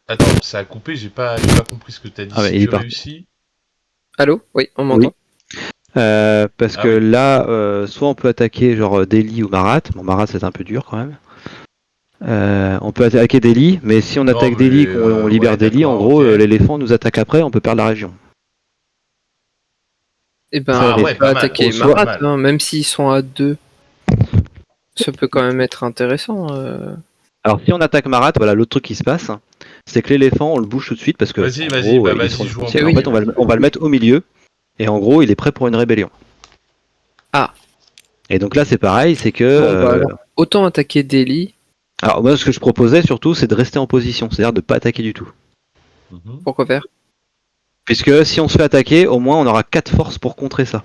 Attends, ça a coupé, j'ai pas compris ce que t'as dit. Ah ouais, Si il est tu parti. réussis. Allô? Oui, on m'entend. Parce que là, soit on peut attaquer genre Delhi ou Marat. Bon, Marat c'est un peu dur quand même. On peut attaquer Delhi, mais si on attaque Delhi, qu'on libère Delhi, en gros, l'éléphant nous attaque après, on peut perdre la région. Et ben, on peut attaquer Soit Marat, hein, même s'ils sont à 2. Ça peut quand même être intéressant. Alors si on attaque Marat, voilà l'autre truc qui se passe, c'est que l'éléphant on le bouge tout de suite parce que Vas-y, joue. En fait, on va le mettre au milieu et en gros il est prêt pour une rébellion. Ah. Et donc là c'est pareil, c'est que alors, autant attaquer Delhi. Alors moi ce que je proposais surtout c'est de rester en position, c'est-à-dire de pas attaquer du tout. Pourquoi faire? Puisque si on se fait attaquer, au moins on aura 4 forces pour contrer ça.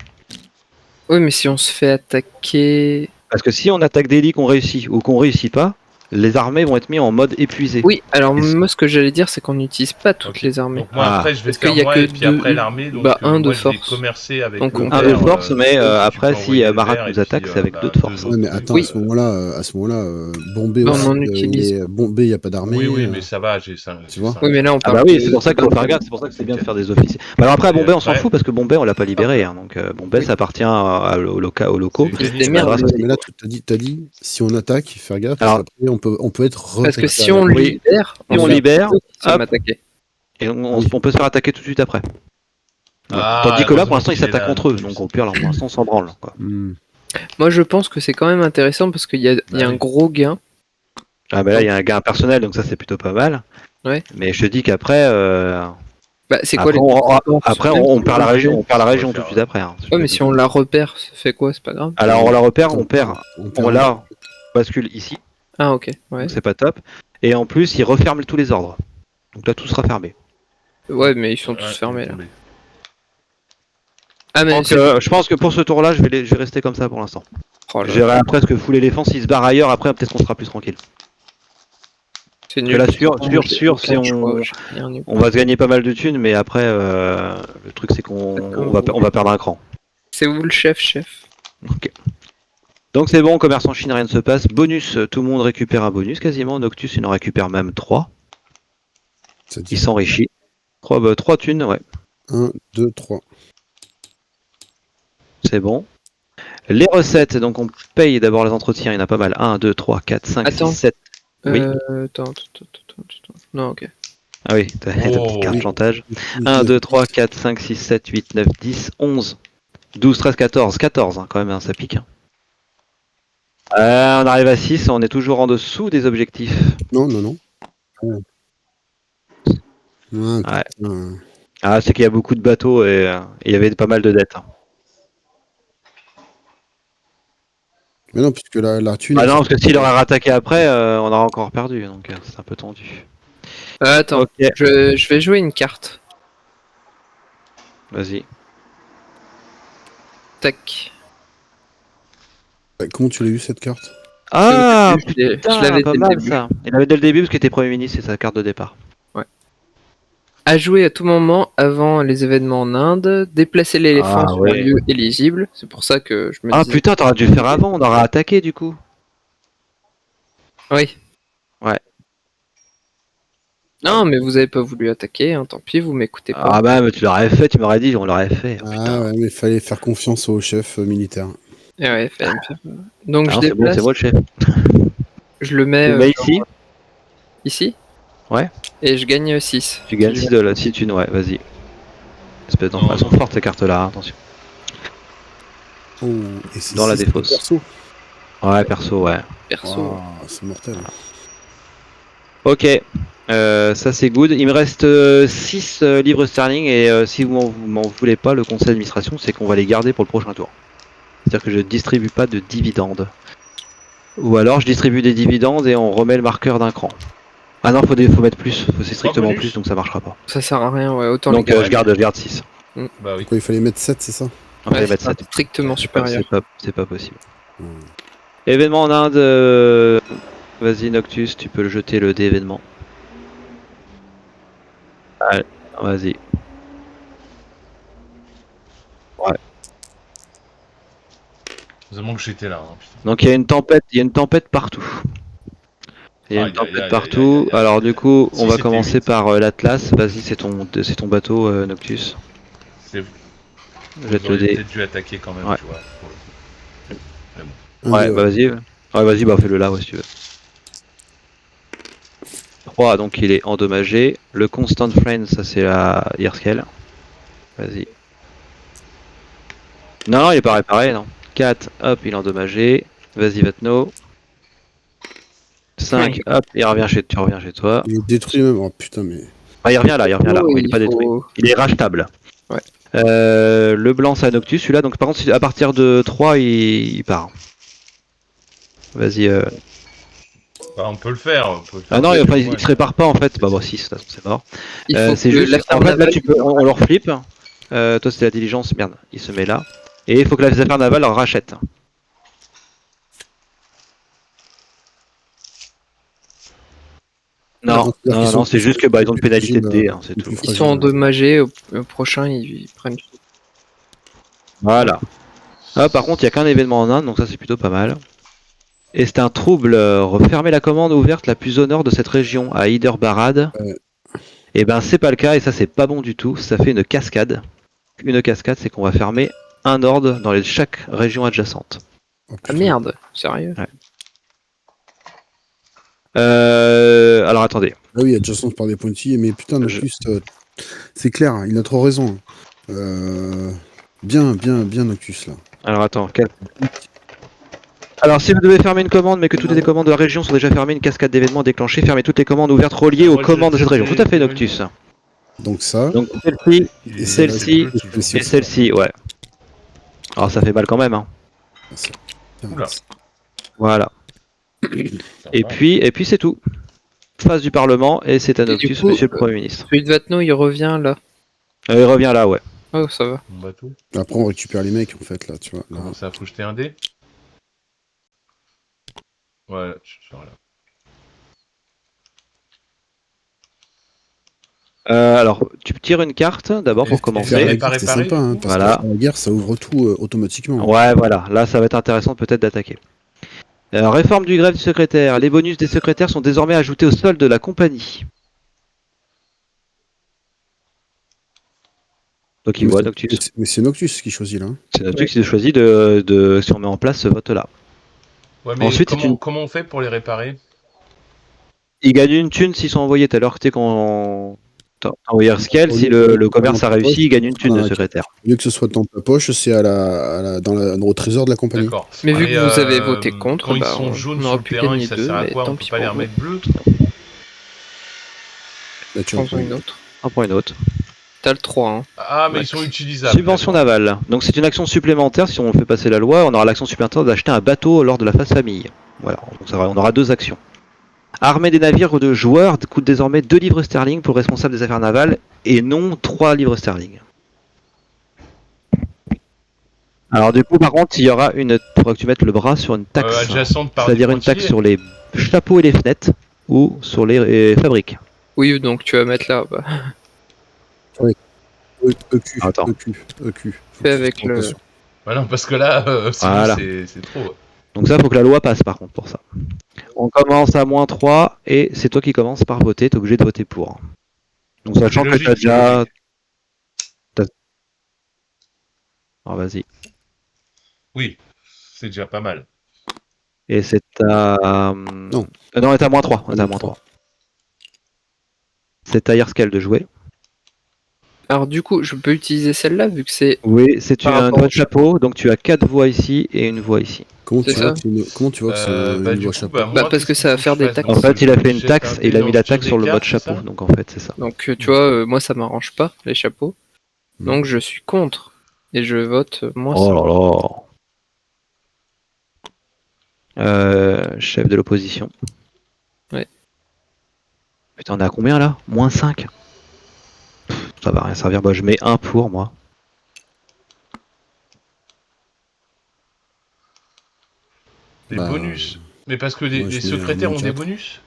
Oui, mais si on se fait attaquer... Parce que si on attaque Delhi qu'on réussit ou qu'on réussit pas, les armées vont être mises en mode épuisé. Oui, alors moi ce que j'allais dire c'est qu'on n'utilise pas toutes les armées. Donc moi après je vais faire moi et puis après l'armée, donc un de moi, je vais force. commercer avec donc, un de force, mais après si Marat nous attaque c'est avec d'autres forces. Ouais, mais attends, à ce moment-là, Bombay on aussi, en utilise. Bombay, il n'y a pas d'armée. Oui, mais ça va, j'ai ça. Tu vois? Oui, mais là on parle. Ah bah oui, c'est pour ça qu'il faut faire gaffe, c'est pour ça que c'est bien de faire des officiers. Bah alors après à Bombay on s'en fout parce que Bombay on l'a pas libéré, hein, donc Bombay ça appartient aux locaux. Des merdes. Mais là t'as dit si on attaque, faire gaffe, Alors, parce qu'après on peut être parce que si on libère, on libère, m'attaquer. Et on peut se faire attaquer tout de suite après. Tandis que là pour l'instant ils s'attaquent entre eux, donc au pire alors, pour l'instant on s'en branle. Quoi. Moi je pense que c'est quand même intéressant parce qu'il y a un gros gain. Ah bah là il y a un gain personnel donc ça c'est plutôt pas mal. Ouais. Mais je te dis qu'après c'est quoi après on perd la région tout de suite après. Hein, ouais mais si on la repère, ça fait quoi? C'est pas grave. Alors on la repère, on perd. On la bascule ici. Ah ok, ouais. C'est pas top. Et en plus il referme tous les ordres. Donc là tout sera fermé. Ouais mais ils sont tous fermés là. Ah mais donc, je pense que pour ce tour là je vais rester comme ça pour l'instant. J'irai presque full éléphant, s'il se barre ailleurs après peut-être qu'on sera plus tranquille. C'est nul. Là sûr si on va se gagner pas mal de thunes mais après le truc c'est qu'on va perdre un cran. C'est vous le chef. Ok. Donc c'est bon, commerce en Chine, rien ne se passe. Bonus, tout le monde récupère un bonus quasiment. Noctus il en récupère même 3. Il s'enrichit. 3 thunes, ouais. 1, 2, 3. C'est bon. Les recettes, donc on paye d'abord les entretiens, il y en a pas mal. 1, 2, 3, 4, 5, 6, 7. Oui. Attends. Non, ok. Ah oui, t'as ta petite carte chantage. 1, 2, 3, 4, 5, 6, 7, 8, 9, 10, 11, 12, 13, 14. 14 hein, quand même, hein, ça pique. Hein. On arrive à 6, on est toujours en dessous des objectifs. Non. Ouais. Ah, c'est qu'il y a beaucoup de bateaux et il y avait pas mal de dettes. Hein. Mais non, puisque la thune... Ah non, parce que s'il aurait rattaqué après, on aurait encore perdu, donc c'est un peu tendu. Attends, okay. Je vais jouer une carte. Vas-y. Tac. Comment tu l'as eu cette carte? Ah, je l'avais pas mal ça. Il avait dès le début parce qu'il était Premier ministre, c'est sa carte de départ. Ouais. À jouer à tout moment avant les événements en Inde, déplacer l'éléphant Ah, sur ouais. un lieu éligible. C'est pour ça que je me Ah disais. putain, t'aurais dû faire avant, on aurait attaqué du coup. Oui. Ouais. Non, mais vous avez pas voulu attaquer, hein, tant pis, vous m'écoutez pas. Ah bah, mais tu l'aurais fait, tu m'aurais dit, on l'aurait fait. Oh, Ah putain. ouais, mais il fallait faire confiance au chef militaire. Et ouais, fallait me faire- Donc Ah je non, c'est bon, déplace, c'est moi le chef. je le mets Tu le mets ici, ici. Ouais. Et je gagne 6. tu gagnes 6 de la 6 thunes, ouais, vas-y. Espèce d'enfant. Elles sont fortes ces cartes-là, hein, attention. Oh, et c'est Dans la six défausse. perso. Ouais, perso, ouais. Perso. Waouh, c'est mortel. Ok, ça c'est good. Il me reste 6 livres sterling et si vous m'en voulez pas, le conseil d'administration, c'est qu'on va les garder pour le prochain tour. C'est-à-dire que je distribue pas de dividendes. Ou alors je distribue des dividendes et on remet le marqueur d'un cran. Ah non, faut mettre plus, c'est strictement bonus. plus, donc ça marchera pas. Ça sert à rien, ouais, autant Donc les garder. je garde 6. Bah oui. Quoi, il fallait mettre 7, c'est ça? On va Ouais, les mettre c'est 7. strictement supérieur. C'est pas possible. Hmm. Événement en Inde, vas-y Noctus, tu peux le jeter le dé événement. Allez, vas-y. Heureusement que j'étais là. Hein, putain. Donc il y a une tempête partout. Il y a une Aïe, tempête aïe, aïe, partout. aïe, aïe, aïe. Alors du coup, Si on va c'était commencer 8. par l'Atlas. Vas-y, c'est ton bateau Noctus. C'est- Jette Vous le auriez dé. peut-être dû attaquer quand même, Ouais. tu vois. Ouais, bah vas-y. Ouais, vas-y, bah fais-le là, ouais, si tu veux. 3, donc il est endommagé. Le Constant Friend, ça c'est la Earscale. Vas-y. Non, il est pas réparé, non. 4, hop, il est endommagé. Vas-y, Vatno. 5, hop, tu reviens chez toi. Il est détruit même. Oh putain, mais. Ah, il revient là. Oh, Il est pas détruit. Il est rachetable. Ouais. Le blanc, c'est un Noctus, celui-là. Donc, par contre, à partir de 3, il part. Vas-y. Bah, on peut le faire. Ah non, Ouais. il se répare pas en fait. Bah, bon, 6, de toute façon, c'est mort. Il faut C'est que juste. l'affaire En fait, là, navale- tu peux. On leur flippe. Toi, c'était la diligence. Merde, il se met là. Et il faut que les affaires navales leur rachètent. Non, c'est juste que bah, ils ont une pénalité de dé, hein, c'est tout. Ils sont endommagés, au prochain ils prennent. Voilà. Ah, par contre, il n'y a qu'un événement en Inde, donc ça c'est plutôt pas mal. Et c'est un trouble. Refermer la commande ouverte la plus au nord de cette région, à Hyderabad. Et ben c'est pas le cas, et ça c'est pas bon du tout. Ça fait une cascade. Une cascade, c'est qu'on va fermer un ordre dans chaque région adjacente. Ah merde, sérieux. Ouais. Alors attendez. Ah oui, adjacent par des pointillés, mais putain, Noctus, c'est clair, hein, il a trop raison. Bien, Noctus là. Alors attends. Alors si vous devez fermer une commande, mais que toutes les commandes de la région sont déjà fermées, une cascade d'événements déclenchée, fermez toutes les commandes ouvertes reliées aux commandes de cette région. Tout à fait, Noctus. Donc ça. Donc celle-ci, et celle-ci celle-ci et celle-ci, ouais. Alors ça fait mal quand même, hein. Oula. Voilà. Et puis c'est tout. Phase du Parlement et c'est à Et du Noctus, coup, monsieur le Premier ministre. Celui de Vatno il revient là. Il revient là, ouais. Oh ça va. Mon bateau. Après, on récupère les mecs en fait là, tu vois. Là. Commencer à faut jeter un dé. Ouais, tu seras là. Alors, tu tires une carte d'abord pour Et Faire la commencer. guerre, c'est réparer, sympa, hein, du coup. parce Voilà. que la guerre, ça ouvre tout automatiquement. Ouais, voilà. Là, ça va être intéressant peut-être d'attaquer. Réforme du greffe du secrétaire. Les bonus des secrétaires sont désormais ajoutés au solde de la compagnie. Donc il voit Noctus. Mais c'est Noctus qui choisit là. Hein. C'est Noctus qui choisit de si on met en place ce vote-là. Ouais, mais Ensuite, comment on fait pour les réparer? Ils gagnent une thune s'ils sont envoyés. Tout à l'heure, tu sais, quand t'as envoyé Erscale, si le commerce a réussi, il gagne une thune, le secrétaire. Au lieu que ce soit dans ta poche, c'est au trésor de la compagnie. D'accord. Mais vu Et, que vous avez voté contre, quand ils bah, sont on jaunes aurait sur le pu terrain, gagner ça deux, sert à mais quoi? tant On peut pis pas les pour vous. remettre bleus? Là, tu vois, Prends-en une autre. Un point une autre. T'as le 3 hein. Ah, mais Ouais. ils sont utilisables. Subvention d'accord. navale. Donc c'est une action supplémentaire. Si on fait passer la loi, on aura l'action supplémentaire d'acheter un bateau lors de la phase famille. Voilà. Donc on aura 2 actions. Armée des navires de joueurs coûte désormais 2 livres sterling pour le responsable des affaires navales et non 3 livres sterling. Alors du coup par contre il y aura une... faudra que tu mettes le bras sur une taxe. Adjacente par C'est-à-dire des une taxe pointillés. sur les chapeaux et les fenêtres ou sur les fabriques. Oui donc tu vas mettre là. Bah. EQ. Attends. EQ. Fais avec le. Bah non, parce que là, Voilà. c'est trop. Donc ça, faut que la loi passe par contre pour ça. On commence à -3 et c'est toi qui commences par voter, t'es obligé de voter pour. Donc sachant que logique, t'as déjà... logique. Alors vas-y. Oui, c'est déjà pas mal. Et c'est à... Non. Non, on est à -3. On est à -3. C'est à Yerskel de jouer. Alors du coup, je peux utiliser celle-là vu que c'est. Oui, c'est Par un rapport voix au de chapeau, donc tu as 4 voix ici et une voix ici. Comment C'est tu vois que c'est Bah, une du voix coup, chapeau moi, parce que qu'est-ce ça va qu'il faut faire que des je fasse taxes. En fait, il a fait une Jette taxe un et il a dé mis dans la le tir taxe des sur le mode cartes, c'est chapeau, ça donc en fait, c'est ça. Donc tu vois, moi ça m'arrange pas les chapeaux. Donc je suis contre et je vote moins. Oh là là. Chef de l'opposition. Ouais. Putain, on est à combien là -5. Ça va rien servir, moi je mets 1 pour moi. Des bonus. Mais parce que les moi, je mets secrétaires ont des -4. bonus.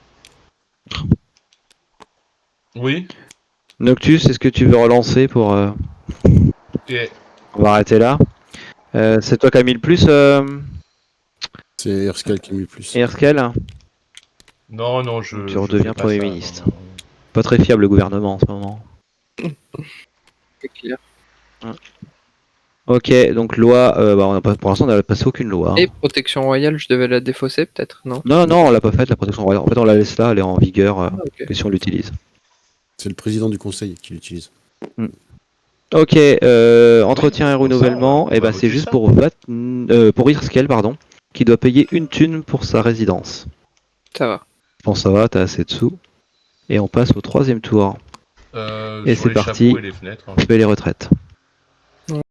Oui. Noctus, est-ce que tu veux relancer pour... Et... On va arrêter là. C'est toi qui as mis le plus, C'est Erscal qui a mis le plus. Erskel. Non, Tu je redeviens fais pas Premier ça, ministre. non. Pas très fiable le gouvernement en ce moment. C'est clair. Ok, donc loi, on a pas, pour l'instant on n'a passé aucune loi. Hein. Et protection royale, je devais la défausser peut-être, non? Non, on l'a pas faite la protection royale. En fait, on la laisse là, elle est en vigueur, Ok. que si on l'utilise. C'est le président du conseil qui l'utilise. Ok, entretien et c'est pour ça, renouvellement, on et va ben c'est voter juste ça. pour Irskel, pardon, qui doit payer une thune pour sa résidence. Ça va. Je pense que ça va, t'as assez de sous. Et on passe au 3e tour. Et Sur c'est les parti. chapeaux et les fenêtres. Hein. On fait les retraites.